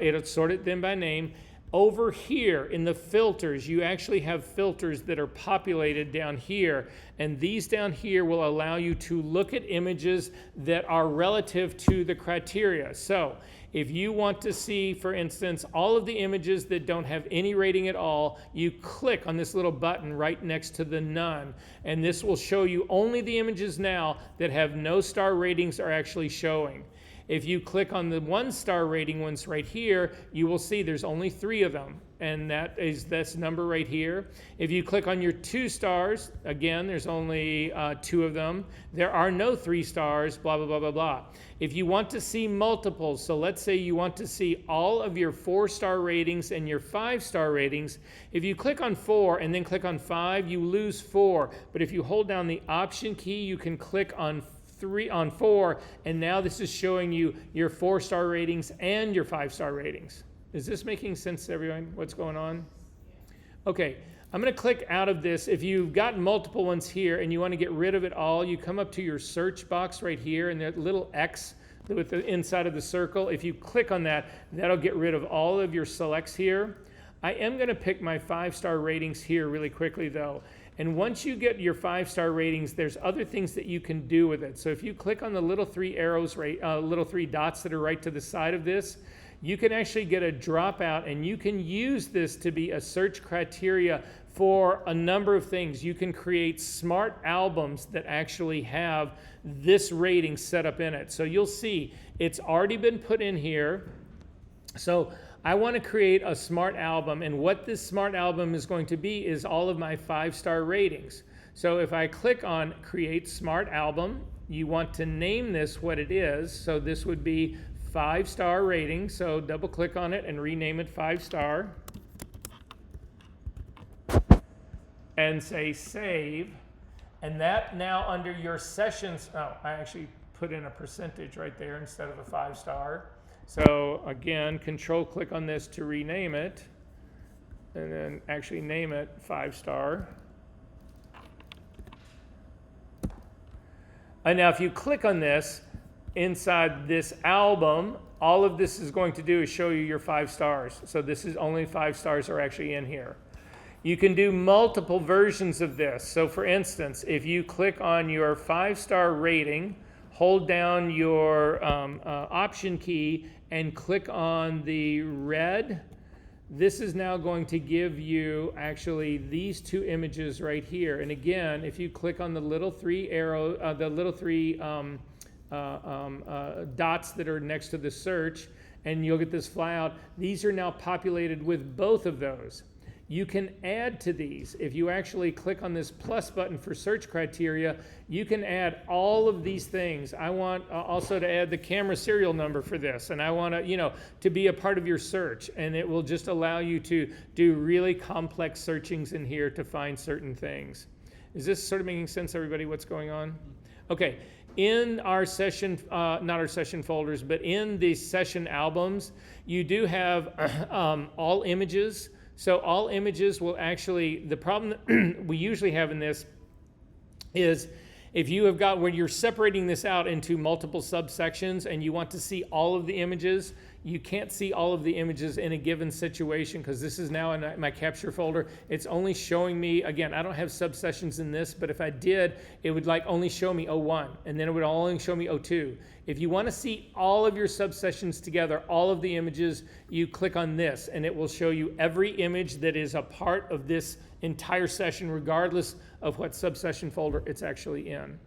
it'll sort it then by name. Over here in the filters, you actually have filters that are populated down here. And these down here will allow you to look at images that are relative to the criteria. So if you want to see, for instance, all of the images that don't have any rating at all, you click on this little button right next to the none. And this will show you only the images now that have no star ratings are actually showing. If you click on the 1-star rating ones right here, you will see there's only 3 of them, and that is this number right here. If you click on your 2 stars, again, there's only 2 of them. There are no 3 stars, blah, blah, blah, blah, blah. If you want to see multiples, so let's say you want to see all of your 4-star ratings and your 5-star ratings, if you click on 4 and then click on 5, you lose 4. But if you hold down the Option key, you can click on 4, and now this is showing you your 4-star ratings and your 5-star ratings. Is this making sense to everyone? What's going on? Okay, I'm going to click out of this. If you've got multiple ones here and you want to get rid of it all, you come up to your search box right here and that little X with the inside of the circle. If you click on that, that'll get rid of all of your selects here. I am going to pick my 5-star ratings here really quickly though. And once you get your 5-star ratings, there's other things that you can do with it. So if you click on the little 3 arrows, little 3 dots that are right to the side of this, you can actually get a dropout, and you can use this to be a search criteria for a number of things. You can create smart albums that actually have this rating set up in it. So you'll see it's already been put in here. So I want to create a smart album, and what this smart album is going to be is all of my 5-star ratings. So if I click on Create Smart Album, you want to name this what it is. So this would be 5-star rating. So double click on it and rename it 5-star. And say Save. And that now under your sessions, oh, I actually put in a percentage right there instead of a 5-star. So again, control click on this to rename it, and then actually name it 5-star. And now if you click on this, inside this album, all of this is going to do is show you your 5 stars. So this is only 5 stars are actually in here. You can do multiple versions of this. So for instance, if you click on your 5-star rating, hold down your Option key and click on the red. This is now going to give you actually these 2 images right here. And again, if you click on the little 3 arrow, the little 3 dots that are next to the search, and you'll get this flyout. These are now populated with both of those. You can add to these. If you actually click on this plus button for search criteria, you can add all of these things. I want also to add the camera serial number for this, and I want to, to be a part of your search, and it will just allow you to do really complex searchings in here to find certain things. Is this sort of making sense, everybody, what's going on? Okay, in our session, not our session folders, but in the session albums, you do have all images. So all images will actually, the problem that we usually have in this is if you have got, when you're separating this out into multiple subsections and you want to see all of the images, you can't see all of the images in a given situation because this is now in my capture folder. It's only showing me, again, I don't have subsessions in this, but if I did, it would only show me 01, and then it would only show me 02. If you want to see all of your subsessions together, all of the images, you click on this, and it will show you every image that is a part of this entire session, regardless of what subsession folder it's actually in.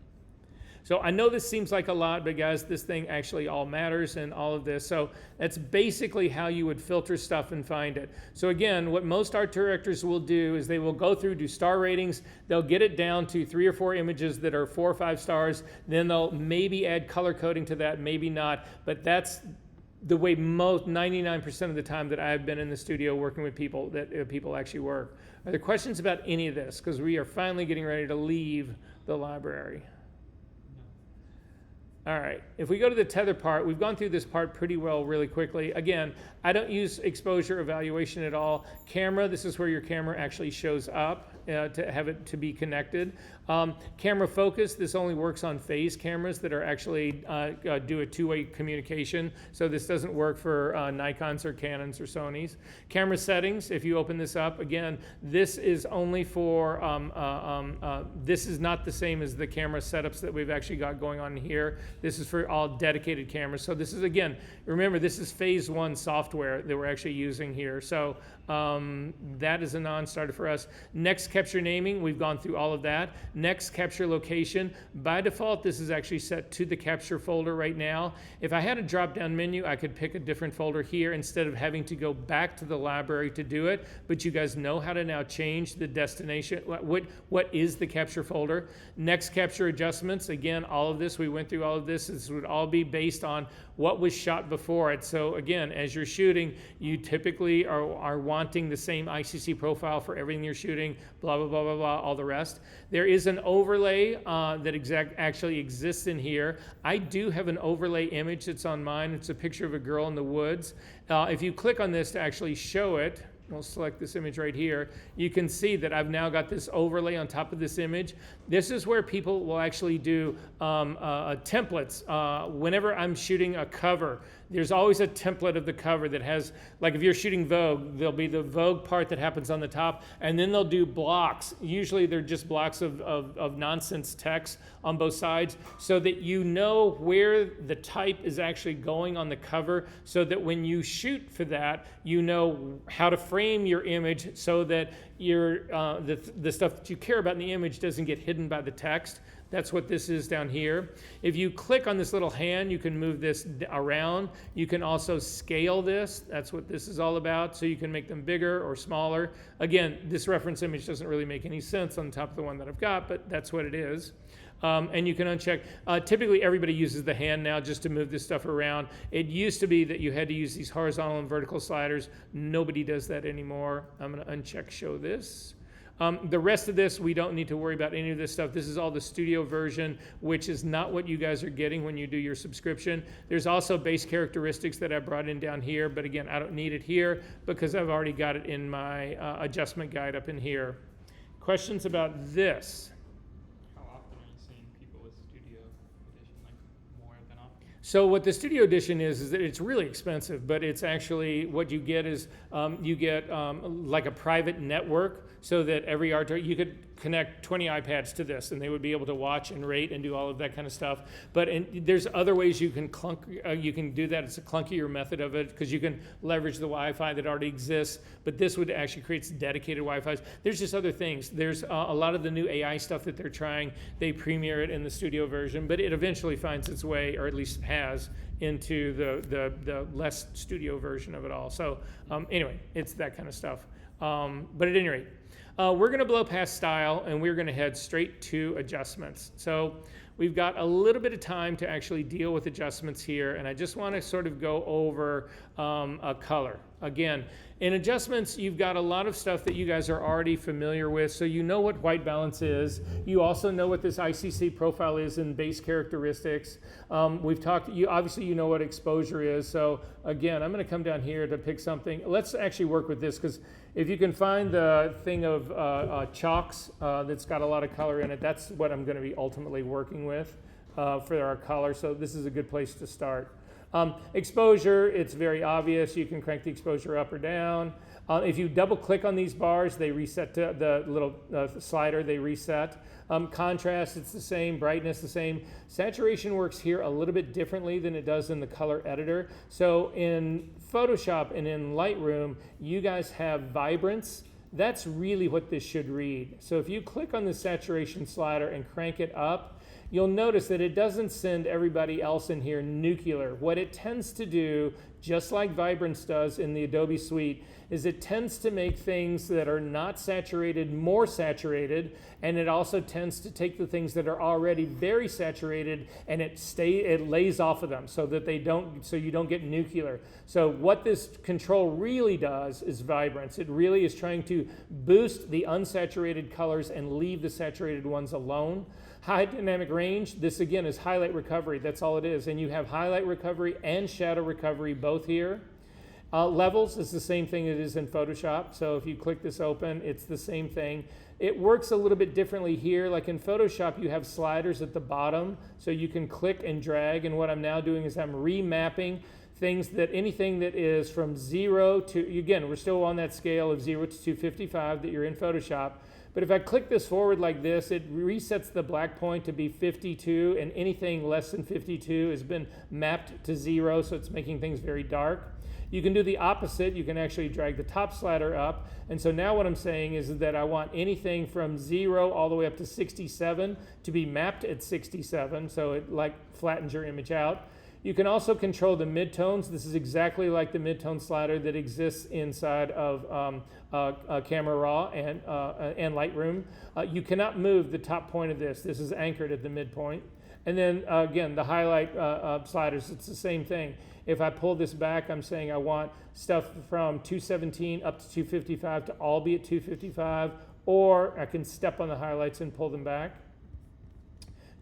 So I know this seems like a lot, but guys, this thing actually all matters and all of this. So that's basically how you would filter stuff and find it. So again, what most art directors will do is they will go through, do star ratings. They'll get it down to 3 or 4 images that are 4 or 5 stars. Then they'll maybe add color coding to that, maybe not. But that's the way most 99% of the time that I've been in the studio working with people, that people actually work. Are there questions about any of this? Because we are finally getting ready to leave the library. All right, if we go to the tether part, we've gone through this part pretty well really quickly. Again, I don't use exposure evaluation at all. Camera, this is where your camera actually shows up to have it to be connected. Camera focus, this only works on phase cameras that are actually do a two-way communication. So this doesn't work for Nikons or Canons or Sonys. Camera settings, if you open this up, again, this is only for, this is not the same as the camera setups that we've actually got going on here. This is for all dedicated cameras. So this is, again, remember, this is phase 1 software that we're actually using here. So that is a non-starter for us. Next capture naming, we've gone through all of that. Next capture location, by default, this is actually set to the capture folder right now. If I had a drop-down menu, I could pick a different folder here instead of having to go back to the library to do it. But you guys know how to now change the destination. What is the capture folder? Next capture adjustments, again, all of this, we went through all of this. This would all be based on what was shot before it. So again, as you're shooting, you typically are wanting the same ICC profile for everything you're shooting, blah, blah, blah, blah, blah, all the rest. There is an overlay that actually exists in here. I do have an overlay image that's on mine. It's a picture of a girl in the woods. If you click on this to actually show it, we'll select this image right here. You can see that I've now got this overlay on top of this image. This is where people will actually do templates. Whenever I'm shooting a cover, there's always a template of the cover that has, like if you're shooting Vogue, there'll be the Vogue part that happens on the top, and then they'll do blocks. Usually they're just blocks of nonsense text on both sides, so that you know where the type is actually going on the cover, so that when you shoot for that, you know how to frame your image so that the stuff that you care about in the image doesn't get hidden by the text. That's what this is down here. If you click on this little hand, you can move this around. You can also scale this. That's what this is all about. So you can make them bigger or smaller. Again, this reference image doesn't really make any sense on top of the one that I've got, but that's what it is. And you can uncheck. Typically, everybody uses the hand now just to move this stuff around. It used to be that you had to use these horizontal and vertical sliders. Nobody does that anymore. I'm going to uncheck show this. The rest of this, we don't need to worry about any of this stuff. This is all the studio version, which is not what you guys are getting when you do your subscription. There's also base characteristics that I brought in down here, but again, I don't need it here because I've already got it in my adjustment guide up in here. Questions about this? How often are you seeing people with Studio Edition? Like more than often? So what the Studio Edition is that it's really expensive, but it's actually, what you get is you get like a private network, so that every art, you could connect 20 iPads to this, and they would be able to watch and rate and do all of that kind of stuff. But there's other ways you can you can do that. It's a clunkier method of it because you can leverage the Wi-Fi that already exists, but this would actually create dedicated Wi-Fis. There's just other things. There's a lot of the new AI stuff that they're trying. They premiere it in the studio version, but it eventually finds its way, or at least has, into the less studio version of it all. So anyway, it's that kind of stuff. But at any rate, we're going to blow past style, and we're going to head straight to adjustments. So we've got a little bit of time to actually deal with adjustments here, and I just want to sort of go over a color. Again, in adjustments, you've got a lot of stuff that you guys are already familiar with, so you know what white balance is. You also know what this ICC profile is in base characteristics. We've talked, obviously you know what exposure is, so again, I'm going to come down here to pick something. Let's actually work with this, because if you can find the thing of chalks that's got a lot of color in it, that's what I'm going to be ultimately working with for our color, so this is a good place to start. Exposure, it's very obvious. You can crank the exposure up or down. If you double click on these bars, they reset to the little slider, they reset. Contrast, it's the same. Brightness, the same. Saturation works here a little bit differently than it does in the color editor. So in Photoshop and in Lightroom, you guys have vibrance. That's really what this should read. So if you click on the saturation slider and crank it up, you'll notice that it doesn't send everybody else in here nuclear. What it tends to do, just like Vibrance does in the Adobe Suite, is it tends to make things that are not saturated more saturated, and it also tends to take the things that are already very saturated and it lays off of them so that you don't get nuclear. So what this control really does is Vibrance. It really is trying to boost the unsaturated colors and leave the saturated ones alone. High dynamic range, this again is highlight recovery, that's all it is. And you have highlight recovery and shadow recovery both here. Levels is the same thing it is in Photoshop. So if you click this open, it's the same thing. It works a little bit differently here. Like in Photoshop, you have sliders at the bottom, so you can click and drag. And what I'm now doing is I'm remapping anything that is from 0 to, again, we're still on that scale of 0 to 255 that you're in Photoshop. But if I click this forward like this, it resets the black point to be 52, and anything less than 52 has been mapped to 0, so it's making things very dark. You can do the opposite. You can actually drag the top slider up. And so now what I'm saying is that I want anything from 0 all the way up to 67 to be mapped at 67, so it like flattens your image out. You can also control the midtones. This is exactly like the midtone slider that exists inside of Camera Raw and Lightroom. You cannot move the top point of this. This is anchored at the midpoint. And then again, the highlight sliders, it's the same thing. If I pull this back, I'm saying I want stuff from 217 up to 255 to all be at 255, or I can step on the highlights and pull them back.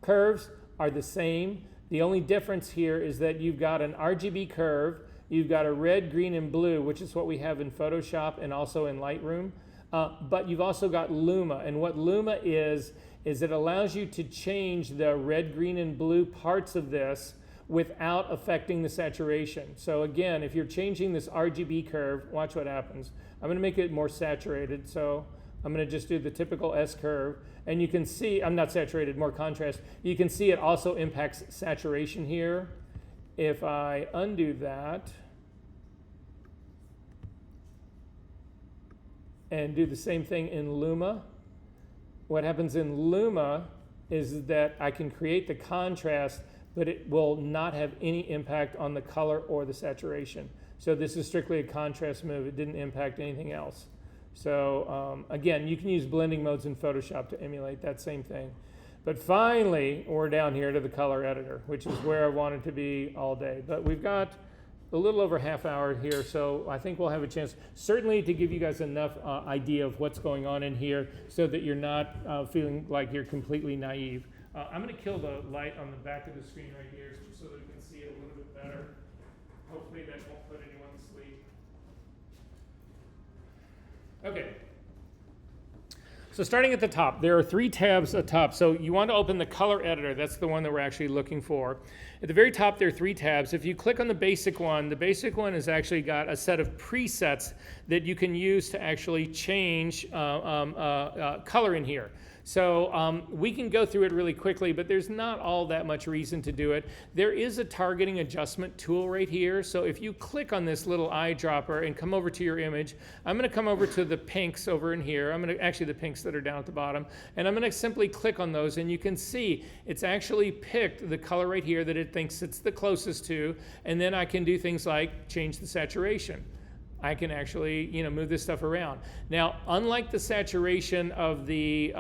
Curves are the same. The only difference here is that you've got an RGB curve, you've got a red, green, and blue, which is what we have in Photoshop and also in Lightroom, but you've also got Luma, and what Luma is it allows you to change the red, green, and blue parts of this without affecting the saturation. So again, if you're changing this RGB curve, watch what happens. I'm going to make it more saturated, so I'm going to just do the typical S curve, and you can see, I'm not saturated, more contrast. You can see it also impacts saturation here. If I undo that and do the same thing in Luma, what happens in Luma is that I can create the contrast, but it will not have any impact on the color or the saturation. So this is strictly a contrast move. It didn't impact anything else. So again, you can use blending modes in Photoshop to emulate that same thing. But finally, we're down here to the color editor, which is where I wanted to be all day. But we've got a little over half hour here, so I think we'll have a chance, certainly to give you guys enough idea of what's going on in here so that you're not feeling like you're completely naive. I'm going to kill the light on the back of the screen right here so that we can see it a little bit better. Hopefully that won't put anyone to sleep. Okay. So starting at the top, there are 3 tabs at top. So you want to open the color editor. That's the one that we're actually looking for. At the very top, there are 3 tabs. If you click on the basic one has actually got a set of presets that you can use to actually change color in here. So we can go through it really quickly, but there's not all that much reason to do it. There is a targeting adjustment tool right here. So if you click on this little eyedropper and come over to your image, I'm going to come over to the pinks over in here. I'm going to actually the pinks that are down at the bottom, and I'm going to simply click on those, and you can see it's actually picked the color right here that it thinks it's the closest to, and then I can do things like change the saturation. I can actually, move this stuff around. Now, unlike the saturation of the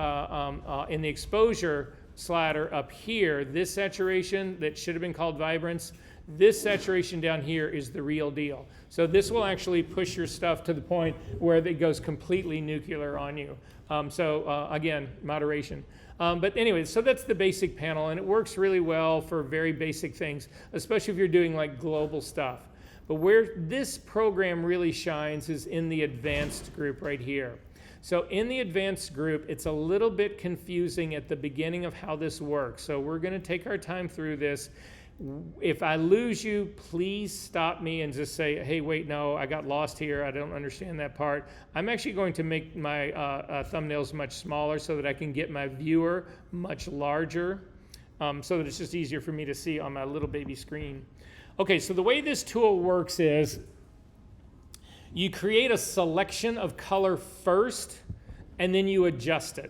in the exposure slider up here, this saturation that should have been called vibrance, this saturation down here is the real deal. So this will actually push your stuff to the point where it goes completely nuclear on you. Again, moderation. But anyway, so that's the basic panel, and it works really well for very basic things, especially if you're doing like global stuff. But where this program really shines is in the advanced group right here. So in the advanced group, it's a little bit confusing at the beginning of how this works. So we're going to take our time through this. If I lose you, please stop me and just say, hey, wait, no, I got lost here. I don't understand that part. I'm actually going to make my thumbnails much smaller so that I can get my viewer much larger, so that it's just easier for me to see on my little baby screen. Okay, so the way this tool works is you create a selection of color first, and then you adjust it.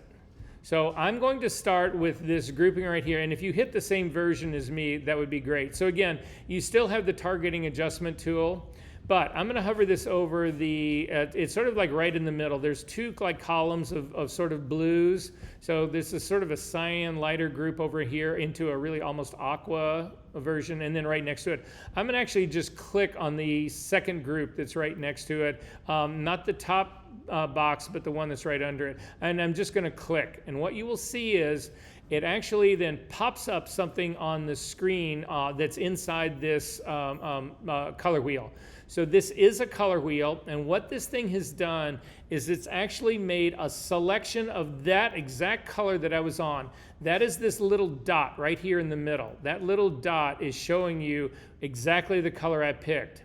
So I'm going to start with this grouping right here, and if you hit the same version as me, that would be great. So again, you still have the targeting adjustment tool, but I'm going to hover this over the, it's sort of like right in the middle. There's two like columns of sort of blues. So this is sort of a cyan lighter group over here into a really almost aqua version, and then right next to it, I'm going to actually just click on the second group that's right next to it, not the top box, but the one that's right under it. And I'm just going to click, and what you will see is it actually then pops up something on the screen that's inside this color wheel. So this is a color wheel, and what this thing has done is it's actually made a selection of that exact color that I was on. That is this little dot right here in the middle. That little dot is showing you exactly the color I picked.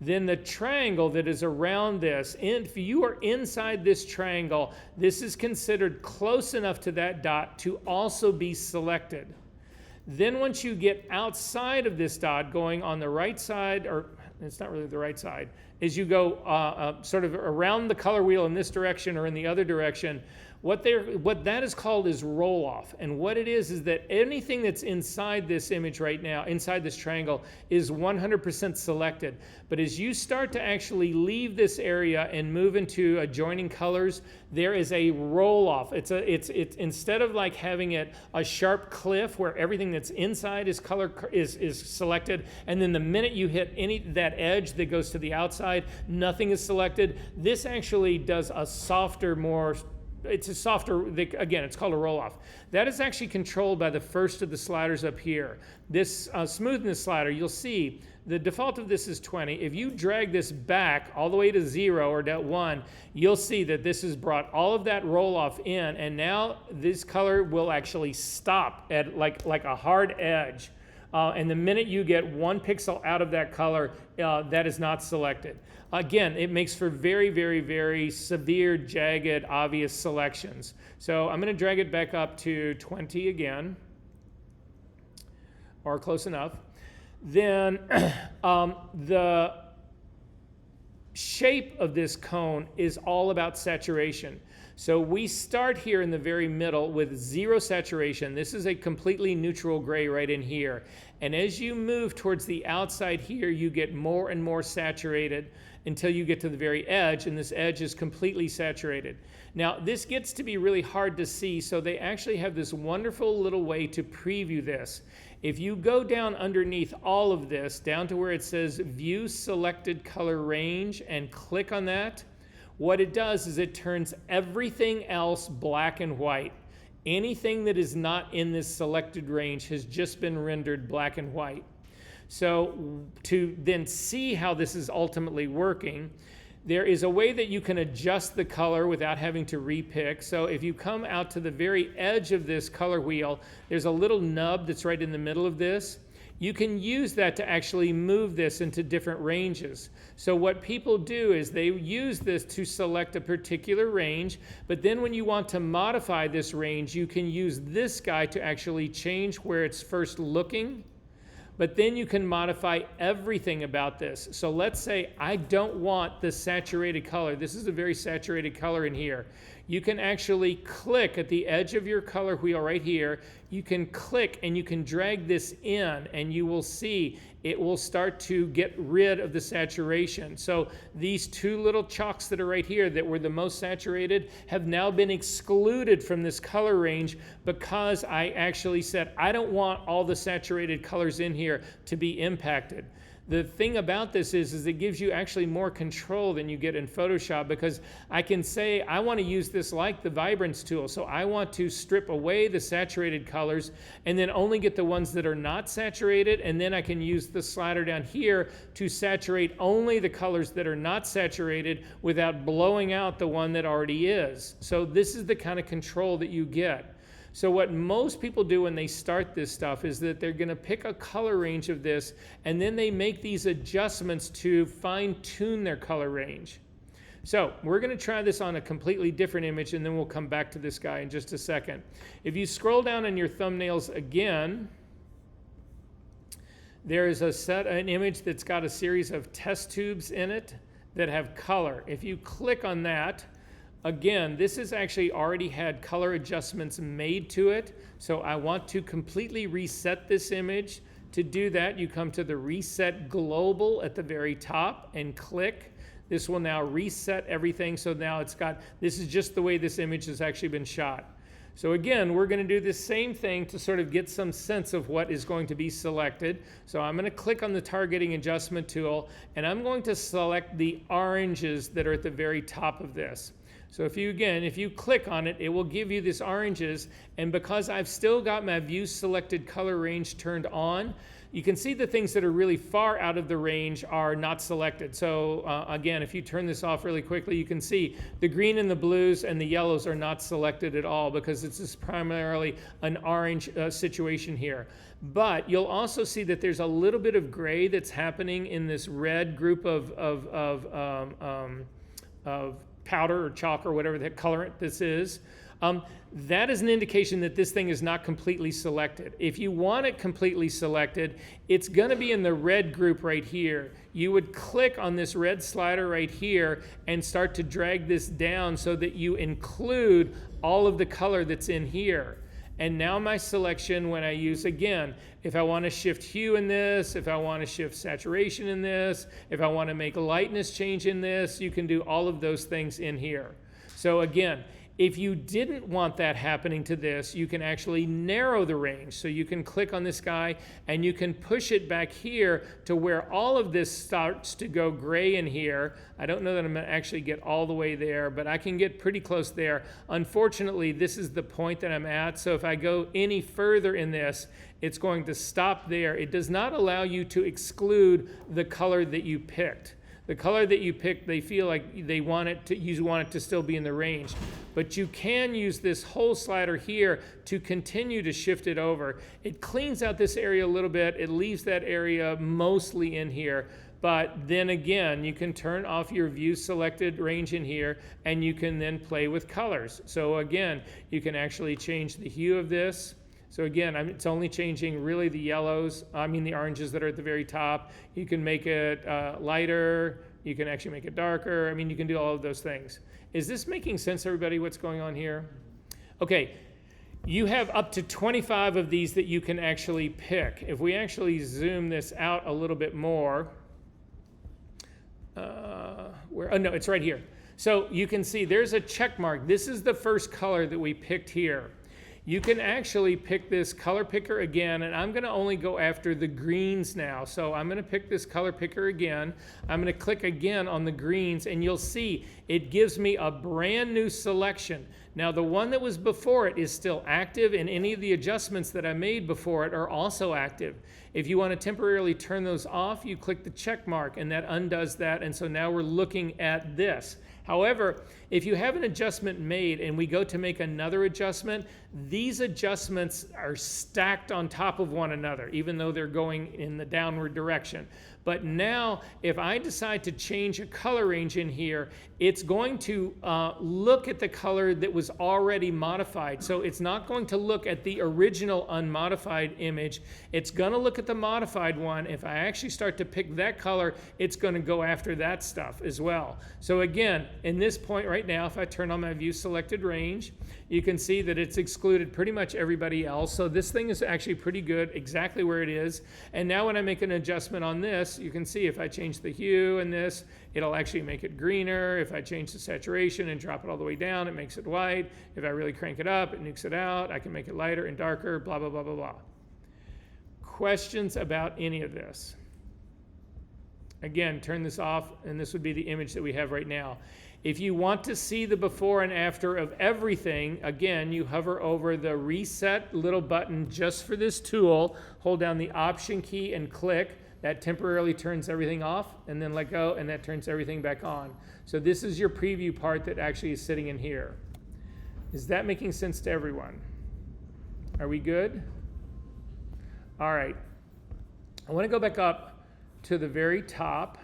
Then the triangle that is around this, if you are inside this triangle, this is considered close enough to that dot to also be selected. Then once you get outside of this dot, going on the right side, or it's not really the right side, as you go sort of around the color wheel in this direction or in the other direction, what that is called is roll off. And what it is that anything that's inside this image right now, inside this triangle, is 100% selected. But as you start to actually leave this area and move into adjoining colors, there is a roll off. It's instead of like having it a sharp cliff where everything that's inside is selected, and then the minute you hit that edge that goes to the outside, nothing is selected. This actually does a softer, again, it's called a roll-off. That is actually controlled by the first of the sliders up here. This smoothness slider, you'll see, the default of this is 20. If you drag this back all the way to 0 or to 1, you'll see that this has brought all of that roll-off in, and now this color will actually stop at like a hard edge. And the minute you get 1 pixel out of that color, that is not selected. Again, it makes for very, very, very severe, jagged, obvious selections. So I'm going to drag it back up to 20 again, or close enough. Then the shape of this cone is all about saturation. So we start here in the very middle with 0 saturation. This is a completely neutral gray right in here. And as you move towards the outside here, you get more and more saturated until you get to the very edge, and this edge is completely saturated. Now, this gets to be really hard to see, so they actually have this wonderful little way to preview this. If you go down underneath all of this, down to where it says View Selected Color Range, and click on that, what it does is it turns everything else black and white. Anything that is not in this selected range has just been rendered black and white. So to then see how this is ultimately working, there is a way that you can adjust the color without having to repick. So if you come out to the very edge of this color wheel, there's a little nub that's right in the middle of this. you can use that to actually move this into different ranges. So what people do is they use this to select a particular range, but then when you want to modify this range, you can use this guy to actually change where it's first looking, but then you can modify everything about this. So let's say I don't want the saturated color. This is a very saturated color in here. You can actually click at the edge of your color wheel right here. You can click and you can drag this in, and you will see it will start to get rid of the saturation. So these two little chalks that are right here that were the most saturated have now been excluded from this color range because I actually said I don't want all the saturated colors in here to be impacted. The thing about this is it gives you actually more control than you get in Photoshop, because I can say I want to use this like the vibrance tool. So I want to strip away the saturated colors and then only get the ones that are not saturated, and then I can use the slider down here to saturate only the colors that are not saturated without blowing out the one that already is. So this is the kind of control that you get. So what most people do when they start this stuff is that they're going to pick a color range of this, and then they make these adjustments to fine-tune their color range. So we're going to try this on a completely different image, and then we'll come back to this guy in just a second. If you scroll down on your thumbnails again, there is an image that's got a series of test tubes in it that have color. If you click on that, again, this has actually already had color adjustments made to it. So I want to completely reset this image. To do that, you come to the Reset Global at the very top and click. This will now reset everything. So now this is just the way this image has actually been shot. So again, we're going to do the same thing to sort of get some sense of what is going to be selected. So I'm going to click on the Targeting Adjustment tool, and I'm going to select the oranges that are at the very top of this. So if you click on it, it will give you this oranges, and because I've still got my View Selected Color Range turned on, you can see the things that are really far out of the range are not selected. So again, if you turn this off really quickly, you can see the green and the blues and the yellows are not selected at all, because this is primarily an orange situation here. But you'll also see that there's a little bit of gray that's happening in this red group of powder or chalk or whatever the colorant this is. That is an indication that this thing is not completely selected. If you want it completely selected, it's going to be in the red group right here. You would click on this red slider right here and start to drag this down so that you include all of the color that's in here. And now my selection, when I use, again, if I want to shift hue in this, if I want to shift saturation in this, if I want to make a lightness change in this, you can do all of those things in here. So again, if you didn't want that happening to this, you can actually narrow the range. So you can click on this guy and you can push it back here to where all of this starts to go gray in here. I don't know that I'm going to actually get all the way there, but I can get pretty close there. Unfortunately, this is the point that I'm at. So if I go any further in this, it's going to stop there. It does not allow you to exclude the color that you picked. The color that you picked, they feel like you want it to still be in the range. But you can use this whole slider here to continue to shift it over. It cleans out this area a little bit. It leaves that area mostly in here. But then again, you can turn off your View Selected range in here, and you can then play with colors. So again, you can actually change the hue of this. So again, it's only changing really the the oranges that are at the very top. You can make it lighter. You can actually make it darker. You can do all of those things. Is this making sense, everybody, what's going on here? Okay, you have up to 25 of these that you can actually pick. If we actually zoom this out a little bit more, no, it's right here. So you can see there's a check mark. This is the first color that we picked here. You can actually pick this color picker again, and I'm going to only go after the greens now. So I'm going to pick this color picker again. I'm going to click again on the greens, and you'll see it gives me a brand new selection. Now the one that was before it is still active, and any of the adjustments that I made before it are also active. If you want to temporarily turn those off, you click the check mark, and that undoes that, and so now we're looking at this. However, if you have an adjustment made and we go to make another adjustment, these adjustments are stacked on top of one another, even though they're going in the downward direction. But now, if I decide to change a color range in here, it's going to look at the color that was already modified. So it's not going to look at the original unmodified image. It's going to look at the modified one. If I actually start to pick that color, it's going to go after that stuff as well. So again, in this point right now, if I turn on my view selected range, you can see that it's excluded pretty much everybody else. So this thing is actually pretty good, exactly where it is. And now when I make an adjustment on this, you can see if I change the hue in this, it'll actually make it greener. If I change the saturation and drop it all the way down, it makes it white. If I really crank it up, it nukes it out. I can make it lighter and darker, blah, blah, blah, blah, blah. Questions about any of this? Again, turn this off, and this would be the image that we have right now. If you want to see the before and after of everything, again, you hover over the reset little button just for this tool, hold down the option key and click. That temporarily turns everything off, and then let go, and that turns everything back on. So this is your preview part that actually is sitting in here. Is that making sense to everyone? Are we good? All right. I want to go back up to the very top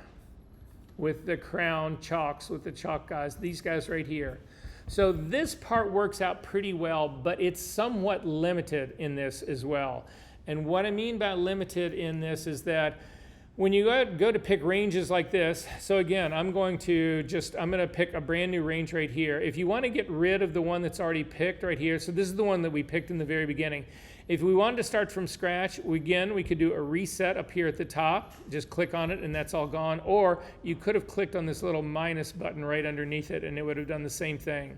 with the crown chalks, with the chalk guys, these guys right here. So this part works out pretty well, but it's somewhat limited in this as well. And what I mean by limited in this is that when you go to pick ranges like this, so again, I'm going to pick a brand new range right here. If you want to get rid of the one that's already picked right here, so this is the one that we picked in the very beginning. If we wanted to start from scratch, again, we could do a reset up here at the top. Just click on it and that's all gone. Or you could have clicked on this little minus button right underneath it and it would have done the same thing.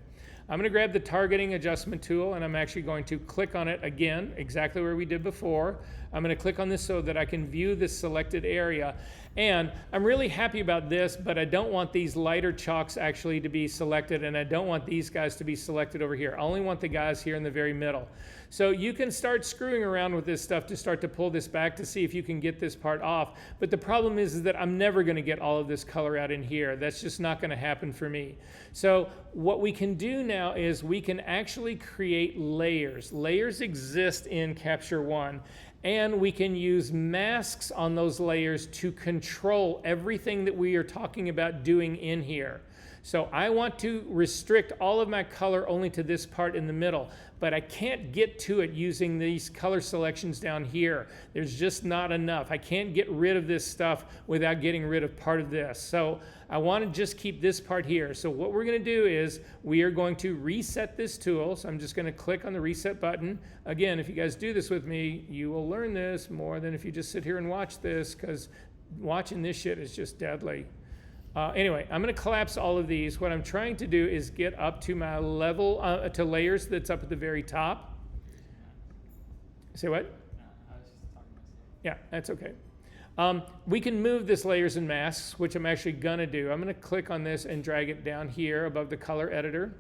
I'm going to grab the targeting adjustment tool and I'm actually going to click on it again, exactly where we did before. I'm going to click on this so that I can view this selected area. And I'm really happy about this, but I don't want these lighter chalks actually to be selected, and I don't want these guys to be selected over here. I only want the guys here in the very middle. So you can start screwing around with this stuff to start to pull this back to see if you can get this part off. But the problem is that I'm never going to get all of this color out in here. That's just not going to happen for me. So what we can do now is we can actually create layers. Layers exist in Capture One. And we can use masks on those layers to control everything that we are talking about doing in here. So I want to restrict all of my color only to this part in the middle, but I can't get to it using these color selections down here. There's just not enough. I can't get rid of this stuff without getting rid of part of this. So I want to just keep this part here. So what we're going to do is we are going to reset this tool. So I'm just going to click on the reset button. Again, if you guys do this with me, you will learn this more than if you just sit here and watch this, because watching this shit is just deadly. Anyway, I'm going to collapse all of these. What I'm trying to do is get up to my level, to layers that's up at the very top. Say what? I was just talking to myself. Yeah, that's okay. We can move this layers and masks, which I'm actually going to do. I'm going to click on this and drag it down here above the color editor.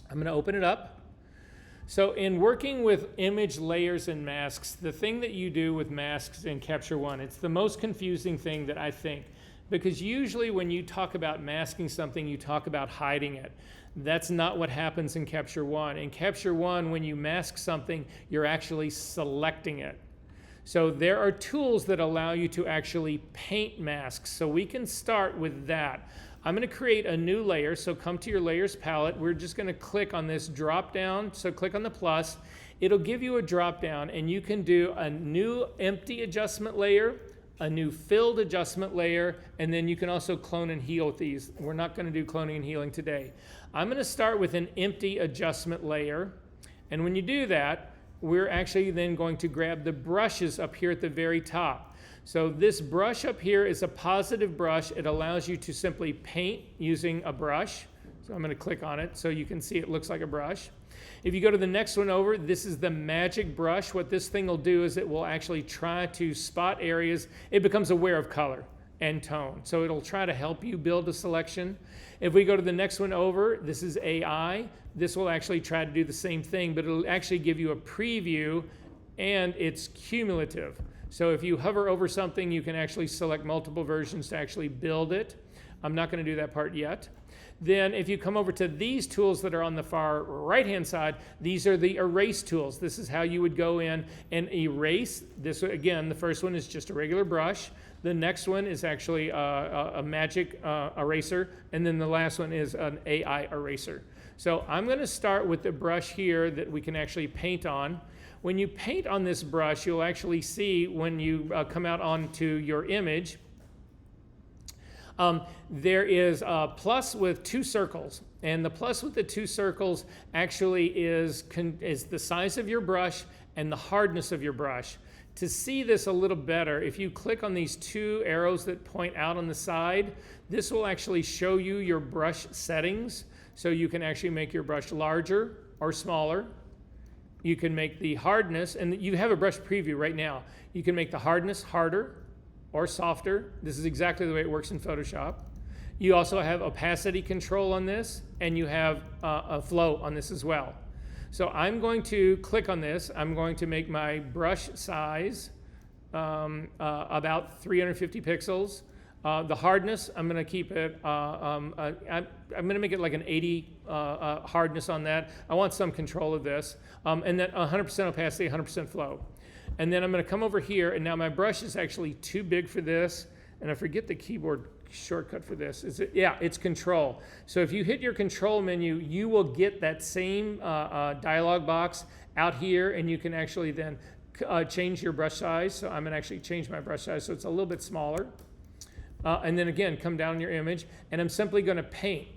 I'm going to open it up. So in working with image layers and masks, the thing that you do with masks in Capture One, it's the most confusing thing that I think. Because usually when you talk about masking something, you talk about hiding it. That's not what happens in Capture One. In Capture One, when you mask something, you're actually selecting it. So there are tools that allow you to actually paint masks. So we can start with that. I'm going to create a new layer. So come to your layers palette. We're just going to click on this drop down. So click on the plus. It'll give you a drop down and you can do a new empty adjustment layer, a new filled adjustment layer, and then you can also clone and heal with these. We're not going to do cloning and healing today. I'm going to start with an empty adjustment layer. And when you do that, we're actually then going to grab the brushes up here at the very top. So this brush up here is a positive brush. It allows you to simply paint using a brush. So I'm going to click on it so you can see it looks like a brush. If you go to the next one over, this is the magic brush. What this thing will do is it will actually try to spot areas. It becomes aware of color and tone. So it'll try to help you build a selection. If we go to the next one over, this is AI. This will actually try to do the same thing, but it'll actually give you a preview and it's cumulative. So if you hover over something, you can actually select multiple versions to actually build it. I'm not going to do that part yet. Then if you come over to these tools that are on the far right-hand side, these are the erase tools. This is how you would go in and erase. This, again, the first one is just a regular brush. The next one is actually a magic eraser. And then the last one is an AI eraser. So I'm going to start with the brush here that we can actually paint on. When you paint on this brush, you'll actually see when you come out onto your image, there is a plus with 2 circles. And the plus with the 2 circles actually is the size of your brush and the hardness of your brush. To see this a little better, if you click on these 2 arrows that point out on the side, this will actually show you your brush settings. So you can actually make your brush larger or smaller. You can make the hardness, and you have a brush preview right now. You can make the hardness harder or softer. This is exactly the way it works in Photoshop. You also have opacity control on this, and you have a flow on this as well. So I'm going to click on this. I'm going to make my brush size about 350 pixels. The hardness, I'm going to keep it, I'm going to make it like an 80 hardness on that. I want some control of this. And then 100% opacity, 100% flow. And then I'm going to come over here, and now my brush is actually too big for this. And I forget the keyboard shortcut for this. Yeah, it's control. So if you hit your control menu, you will get that same dialog box out here, and you can actually then change your brush size. So I'm going to actually change my brush size so it's a little bit smaller. And then again, come down your image, and I'm simply going to paint.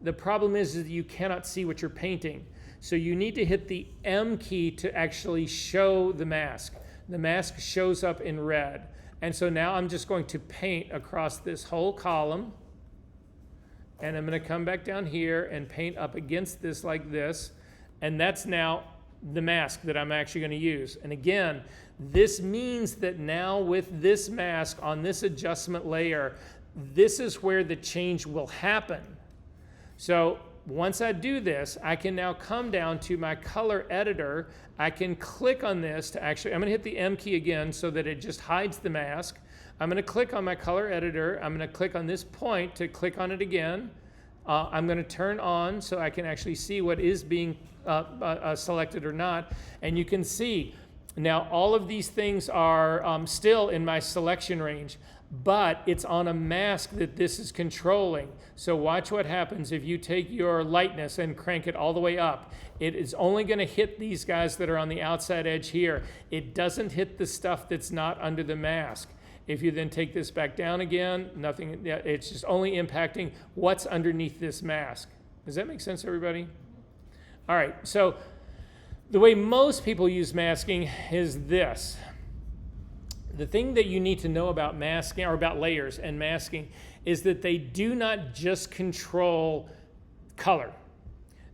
The problem is that you cannot see what you're painting. So you need to hit the M key to actually show the mask. The mask shows up in red. And so now I'm just going to paint across this whole column. And I'm going to come back down here and paint up against this like this. And that's now the mask that I'm actually going to use. And again, this means that now with this mask on this adjustment layer, this is where the change will happen. So once I do this, I can now come down to my color editor. I can click on this to actually, I'm going to hit the M key again so that it just hides the mask. I'm going to click on my color editor. I'm going to click on this point to click on it again. I'm going to turn on so I can actually see what is being selected or not. And you can see now all of these things are still in my selection range, but it's on a mask that this is controlling. So watch what happens if you take your lightness and crank it all the way up. It is only going to hit these guys that are on the outside edge here. It doesn't hit the stuff that's not under the mask. If you then take this back down again, nothing, it's just only impacting what's underneath this mask. Does that make sense, everybody? All right, so the way most people use masking is this. The thing that you need to know about masking, or about layers and masking, is that they do not just control color.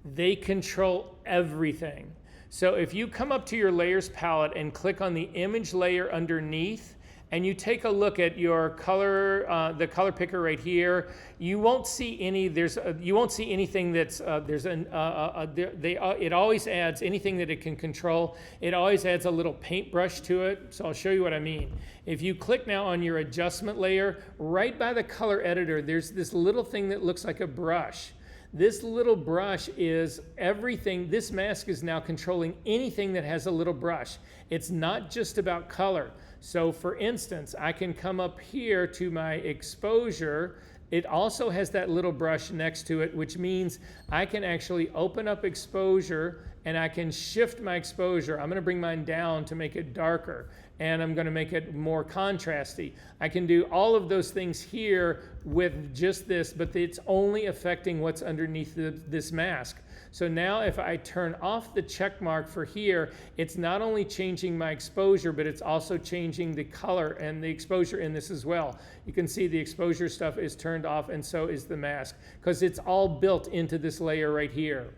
They control everything. So if you come up to your layers palette and click on the image layer underneath, and you take a look at your color, the color picker right here, you won't see any. You won't see anything that's it always adds anything that it can control. It always adds a little paintbrush to it. So I'll show you what I mean. If you click now on your adjustment layer, right by the color editor, there's this little thing that looks like a brush. This little brush is everything. This mask is now controlling anything that has a little brush. It's not just about color. So for instance, I can come up here to my exposure. It also has that little brush next to it, which means I can actually open up exposure and I can shift my exposure. I'm going to bring mine down to make it darker, and I'm going to make it more contrasty. I can do all of those things here with just this, but it's only affecting what's underneath this mask. So now if I turn off the check mark for here, it's not only changing my exposure, but it's also changing the color and the exposure in this as well. You can see the exposure stuff is turned off, and so is the mask, because it's all built into this layer right here.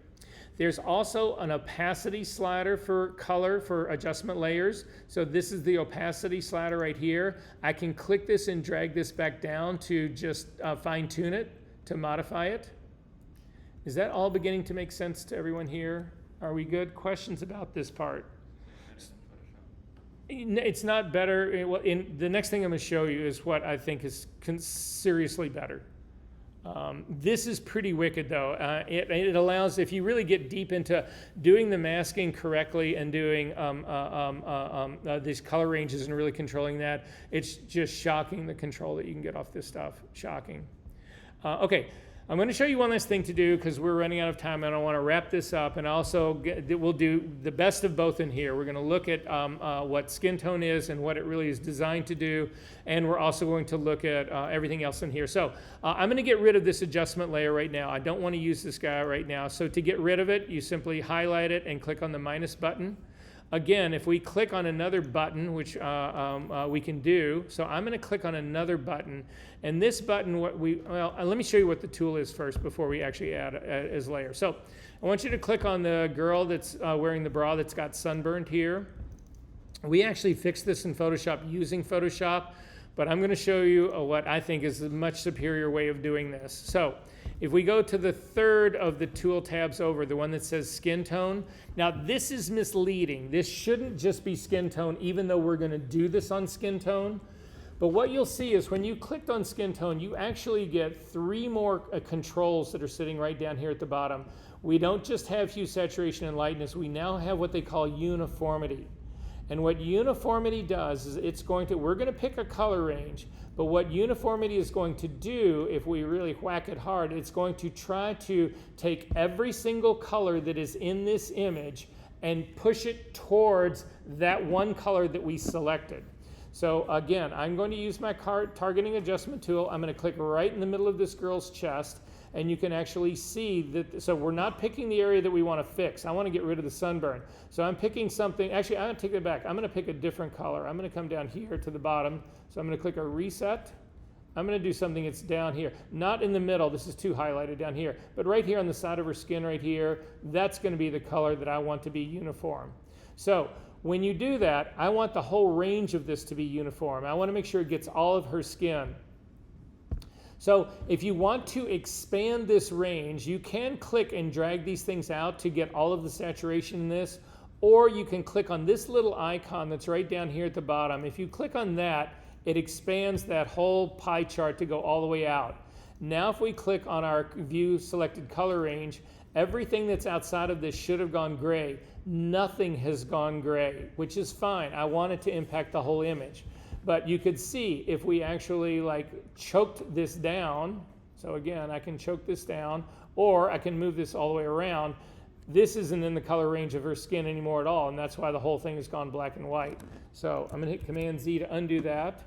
There's also an opacity slider for color for adjustment layers. So this is the opacity slider right here. I can click this and drag this back down to just fine tune it, to modify it. Is that all beginning to make sense to everyone here? Are we good? Questions about this part? It's not better. The next thing I'm going to show you is what I think is seriously better. This is pretty wicked though. It allows, if you really get deep into doing the masking correctly and doing these color ranges and really controlling that, it's just shocking the control that you can get off this stuff. Shocking. Okay, I'm going to show you one last thing to do because we're running out of time and I want to wrap this up, and also we'll do the best of both in here. We're going to look at what skin tone is and what it really is designed to do, and we're also going to look at everything else in here. So I'm going to get rid of this adjustment layer right now. I don't want to use this guy right now. So to get rid of it, you simply highlight it and click on the minus button. Again, if we click on another button, which we can do, so I'm going to click on another button, and this button, let me show you what the tool is first before we actually add as layer. So I want you to click on the girl that's wearing the bra that's got sunburned here. We actually fixed this in Photoshop using Photoshop, but I'm going to show you what I think is a much superior way of doing this. So if we go to the third of the tool tabs over, the one that says skin tone, now this is misleading. This shouldn't just be skin tone, even though we're going to do this on skin tone. But what you'll see is when you clicked on skin tone, you actually get 3 more controls that are sitting right down here at the bottom. We don't just have hue, saturation, and lightness. We now have what they call uniformity. And what uniformity does is we're going to pick a color range, but what uniformity is going to do, if we really whack it hard, it's going to try to take every single color that is in this image and push it towards that one color that we selected. So again, I'm going to use my targeting adjustment tool. I'm going to click right in the middle of this girl's chest, and you can actually see that, so we're not picking the area that we want to fix. I want to get rid of the sunburn. So I'm picking something, actually I'm going to take it back. I'm going to pick a different color. I'm going to come down here to the bottom. So I'm going to click a reset. I'm going to do something that's down here. Not in the middle, this is too highlighted down here, but right here on the side of her skin right here, that's going to be the color that I want to be uniform. So when you do that, I want the whole range of this to be uniform. I want to make sure it gets all of her skin. So if you want to expand this range, you can click and drag these things out to get all of the saturation in this, or you can click on this little icon that's right down here at the bottom. If you click on that, it expands that whole pie chart to go all the way out. Now if we click on our view selected color range, everything that's outside of this should have gone gray. Nothing has gone gray, which is fine. I want it to impact the whole image. But you could see if we actually choked this down, so again, I can choke this down, or I can move this all the way around. This isn't in the color range of her skin anymore at all, and that's why the whole thing has gone black and white. So I'm going to hit Command Z to undo that,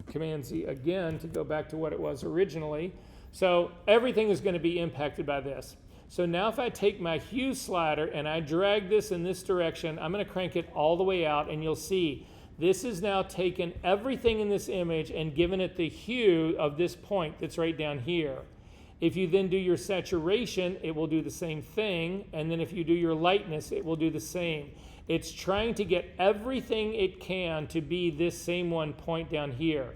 Command Z again to go back to what it was originally. So everything is going to be impacted by this. So now if I take my hue slider and I drag this in this direction, I'm going to crank it all the way out, and you'll see this has now taken everything in this image and given it the hue of this point that's right down here. If you then do your saturation, it will do the same thing. And then if you do your lightness, it will do the same. It's trying to get everything it can to be this same one point down here.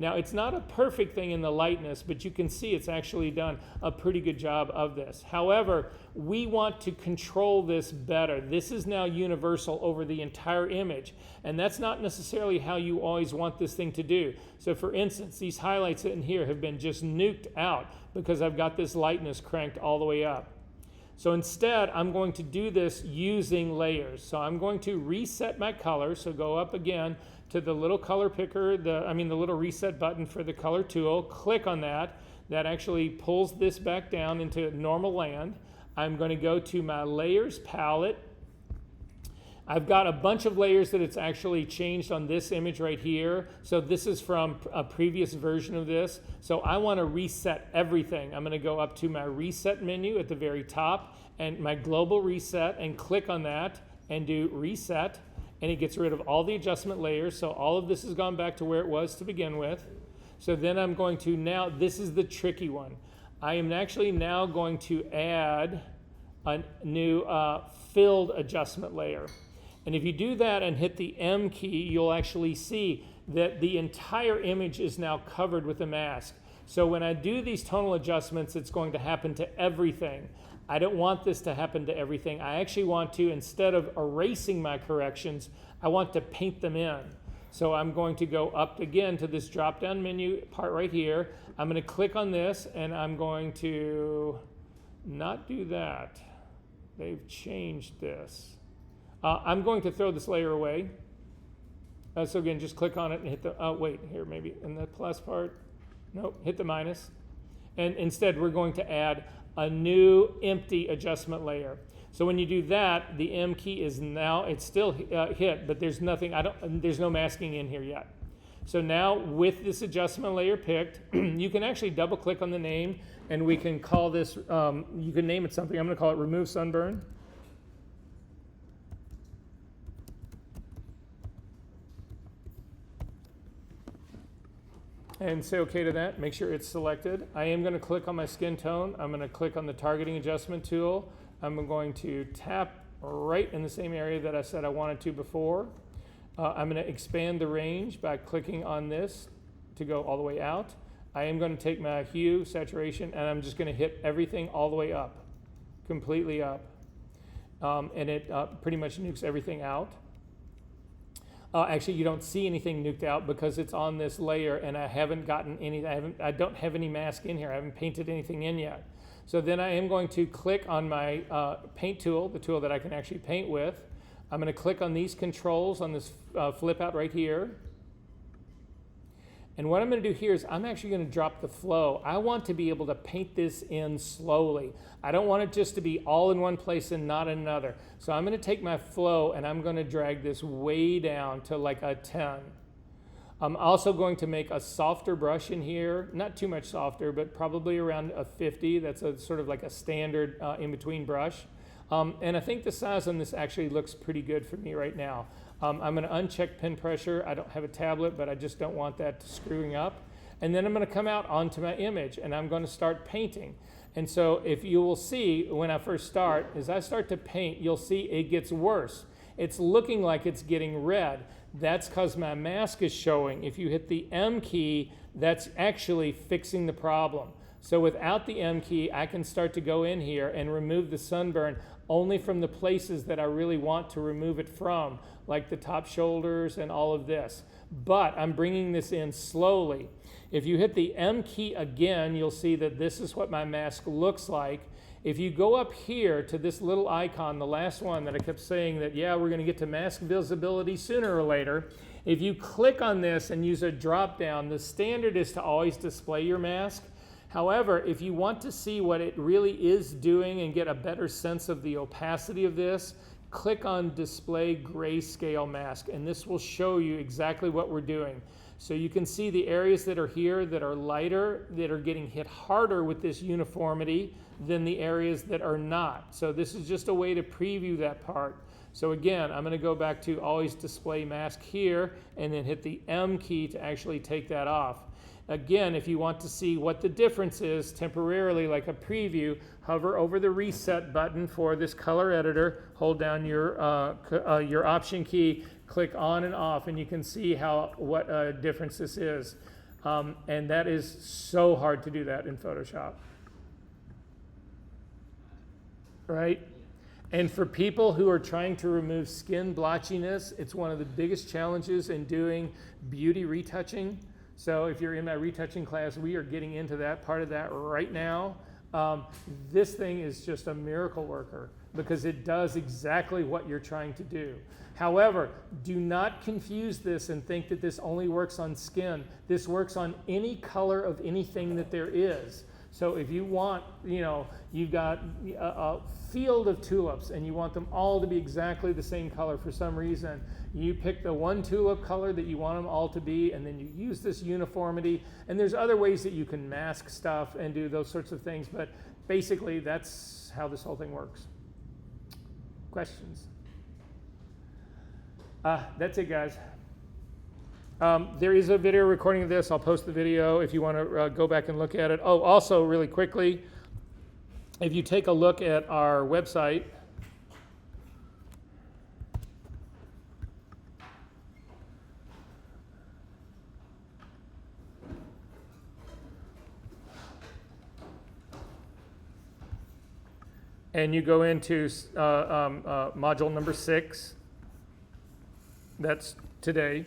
Now, it's not a perfect thing in the lightness, but you can see it's actually done a pretty good job of this. However, we want to control this better. This is now universal over the entire image, and that's not necessarily how you always want this thing to do. So for instance, these highlights in here have been just nuked out because I've got this lightness cranked all the way up. So instead, I'm going to do this using layers. So I'm going to reset my color, so go up again to the little color picker, the little reset button for the color tool, click on that. That actually pulls this back down into normal land. I'm going to go to my layers palette. I've got a bunch of layers that it's actually changed on this image right here. So this is from a previous version of this. So I want to reset everything. I'm going to go up to my reset menu at the very top and my global reset and click on that and do reset. And it gets rid of all the adjustment layers. So all of this has gone back to where it was to begin with. So then I'm going to now, this is the tricky one. I am actually now going to add a new filled adjustment layer. And if you do that and hit the M key, you'll actually see that the entire image is now covered with a mask. So when I do these tonal adjustments, it's going to happen to everything. I don't want this to happen to everything. I actually want to, instead of erasing my corrections, I want to paint them in. So I'm going to go up again to this drop-down menu part right here. I'm going to click on this, and I'm going to not do that. They've changed this. I'm going to throw this layer away. So again, just click on it and hit the, wait, here maybe in the plus part. Nope, hit the minus. And instead, we're going to add a new empty adjustment layer. So when you do that, the M key is now, it's still hit, but there's nothing, there's no masking in here yet. So now with this adjustment layer picked, you can actually double click on the name, and we can call this, you can name it something. I'm going to call it Remove Sunburn. And say OK to that. Make sure it's selected. I am going to click on my skin tone. I'm going to click on the targeting adjustment tool. I'm going to tap right in the same area that I said I wanted to before. I'm going to expand the range by clicking on this to go all the way out. I am going to take my hue, saturation, and I'm just going to hit everything all the way up, completely up. And it pretty much nukes everything out. Actually, you don't see anything nuked out because it's on this layer, and I haven't gotten any. I don't have any mask in here. I haven't painted anything in yet. So then I am going to click on my paint tool, the tool that I can actually paint with. I'm going to click on these controls on this flip out right here. And what I'm going to do here is I'm actually going to drop the flow. I want to be able to paint this in slowly. I don't want it just to be all in one place and not in another. So I'm going to take my flow and I'm going to drag this way down to like a 10. I'm also going to make a softer brush in here, not too much softer, but probably around a 50. That's a sort of like a standard in-between brush. And I think the size on this actually looks pretty good for me right now. I'm going to uncheck pen pressure. I don't have a tablet, but I just don't want that screwing up. And then I'm going to come out onto my image, and I'm going to start painting. And so if you will see, when I first start, as I start to paint, you'll see it gets worse. It's looking like it's getting red. That's because my mask is showing. If you hit the M key, that's actually fixing the problem. So without the M key, I can start to go in here and remove the sunburn only from the places that I really want to remove it from, like the top shoulders and all of this. But I'm bringing this in slowly. If you hit the M key again, you'll see that this is what my mask looks like. If you go up here to this little icon, the last one that I kept saying that, yeah, we're going to get to mask visibility sooner or later. If you click on this and use a drop down, the standard is to always display your mask. However, if you want to see what it really is doing and get a better sense of the opacity of this, click on Display Grayscale Mask, and this will show you exactly what we're doing. So you can see the areas that are here that are lighter, that are getting hit harder with this uniformity than the areas that are not. So this is just a way to preview that part. So again, I'm going to go back to Always Display Mask here, and then hit the M key to actually take that off. Again, if you want to see what the difference is temporarily, like a preview, hover over the reset button for this color editor, hold down your option key, click on and off, and you can see what difference this is. And that is so hard to do that in Photoshop. Right? And for people who are trying to remove skin blotchiness, it's one of the biggest challenges in doing beauty retouching. So if you're in my retouching class, we are getting into that part of that right now. This thing is just a miracle worker because it does exactly what you're trying to do. However, do not confuse this and think that this only works on skin. This works on any color of anything that there is. So if you want, you've got a field of tulips and you want them all to be exactly the same color for some reason, you pick the one tulip color that you want them all to be, and then you use this uniformity. And there's other ways that you can mask stuff and do those sorts of things, but basically that's how this whole thing works. Questions? That's it, guys. There is a video recording of this. I'll post the video if you want to go back and look at it. Oh, also really quickly, if you take a look at our website, and you go into module number 6, that's today.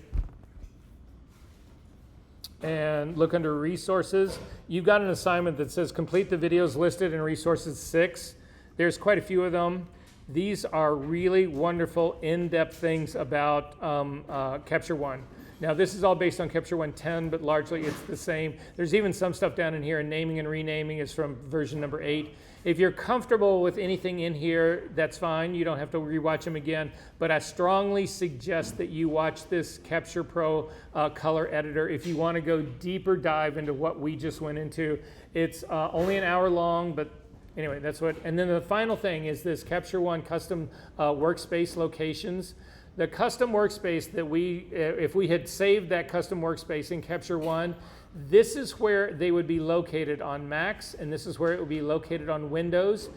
and look under resources. You've got an assignment that says complete the videos listed in resources 6. There's quite a few of them. These are really wonderful, in-depth things about Capture One. Now, this is all based on Capture 1.10, but largely it's the same. There's even some stuff down in here, and naming and renaming is from version number 8. If you're comfortable with anything in here, that's fine. You don't have to rewatch them again. But I strongly suggest that you watch this Capture Pro color editor if you want to go deeper dive into what we just went into. It's only an hour long, but anyway, that's what. And then the final thing is this Capture One custom workspace locations. The custom workspace that if we had saved that custom workspace in Capture One, this is where they would be located on Macs, and this is where it would be located on Windows.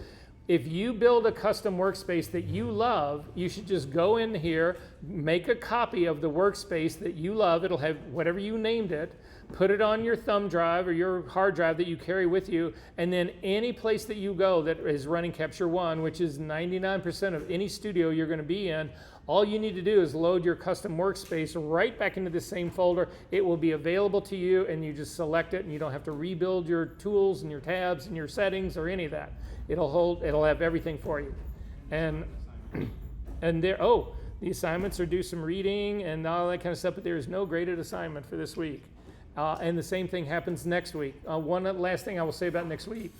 If you build a custom workspace that you love, you should just go in here, make a copy of the workspace that you love. It'll have whatever you named it. Put it on your thumb drive or your hard drive that you carry with you, and then any place that you go that is running Capture One, which is 99% of any studio you're going to be in, all you need to do is load your custom workspace right back into the same folder. It will be available to you, and you just select it, and you don't have to rebuild your tools and your tabs and your settings or any of that. It'll have everything for you. And the assignments are do some reading and all that kind of stuff, but there is no graded assignment for this week. And the same thing happens next week. One last thing I will say about next week.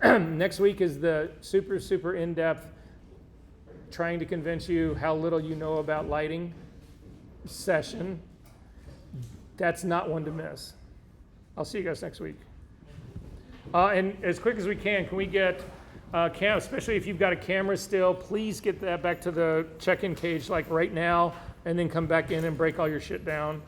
Next week is the super, super in-depth trying to convince you how little you know about lighting session. That's not one to miss. I'll see you guys next week. And as quick as we can we get especially if you've got a camera still, please get that back to the check-in cage like right now, and then come back in and break all your shit down.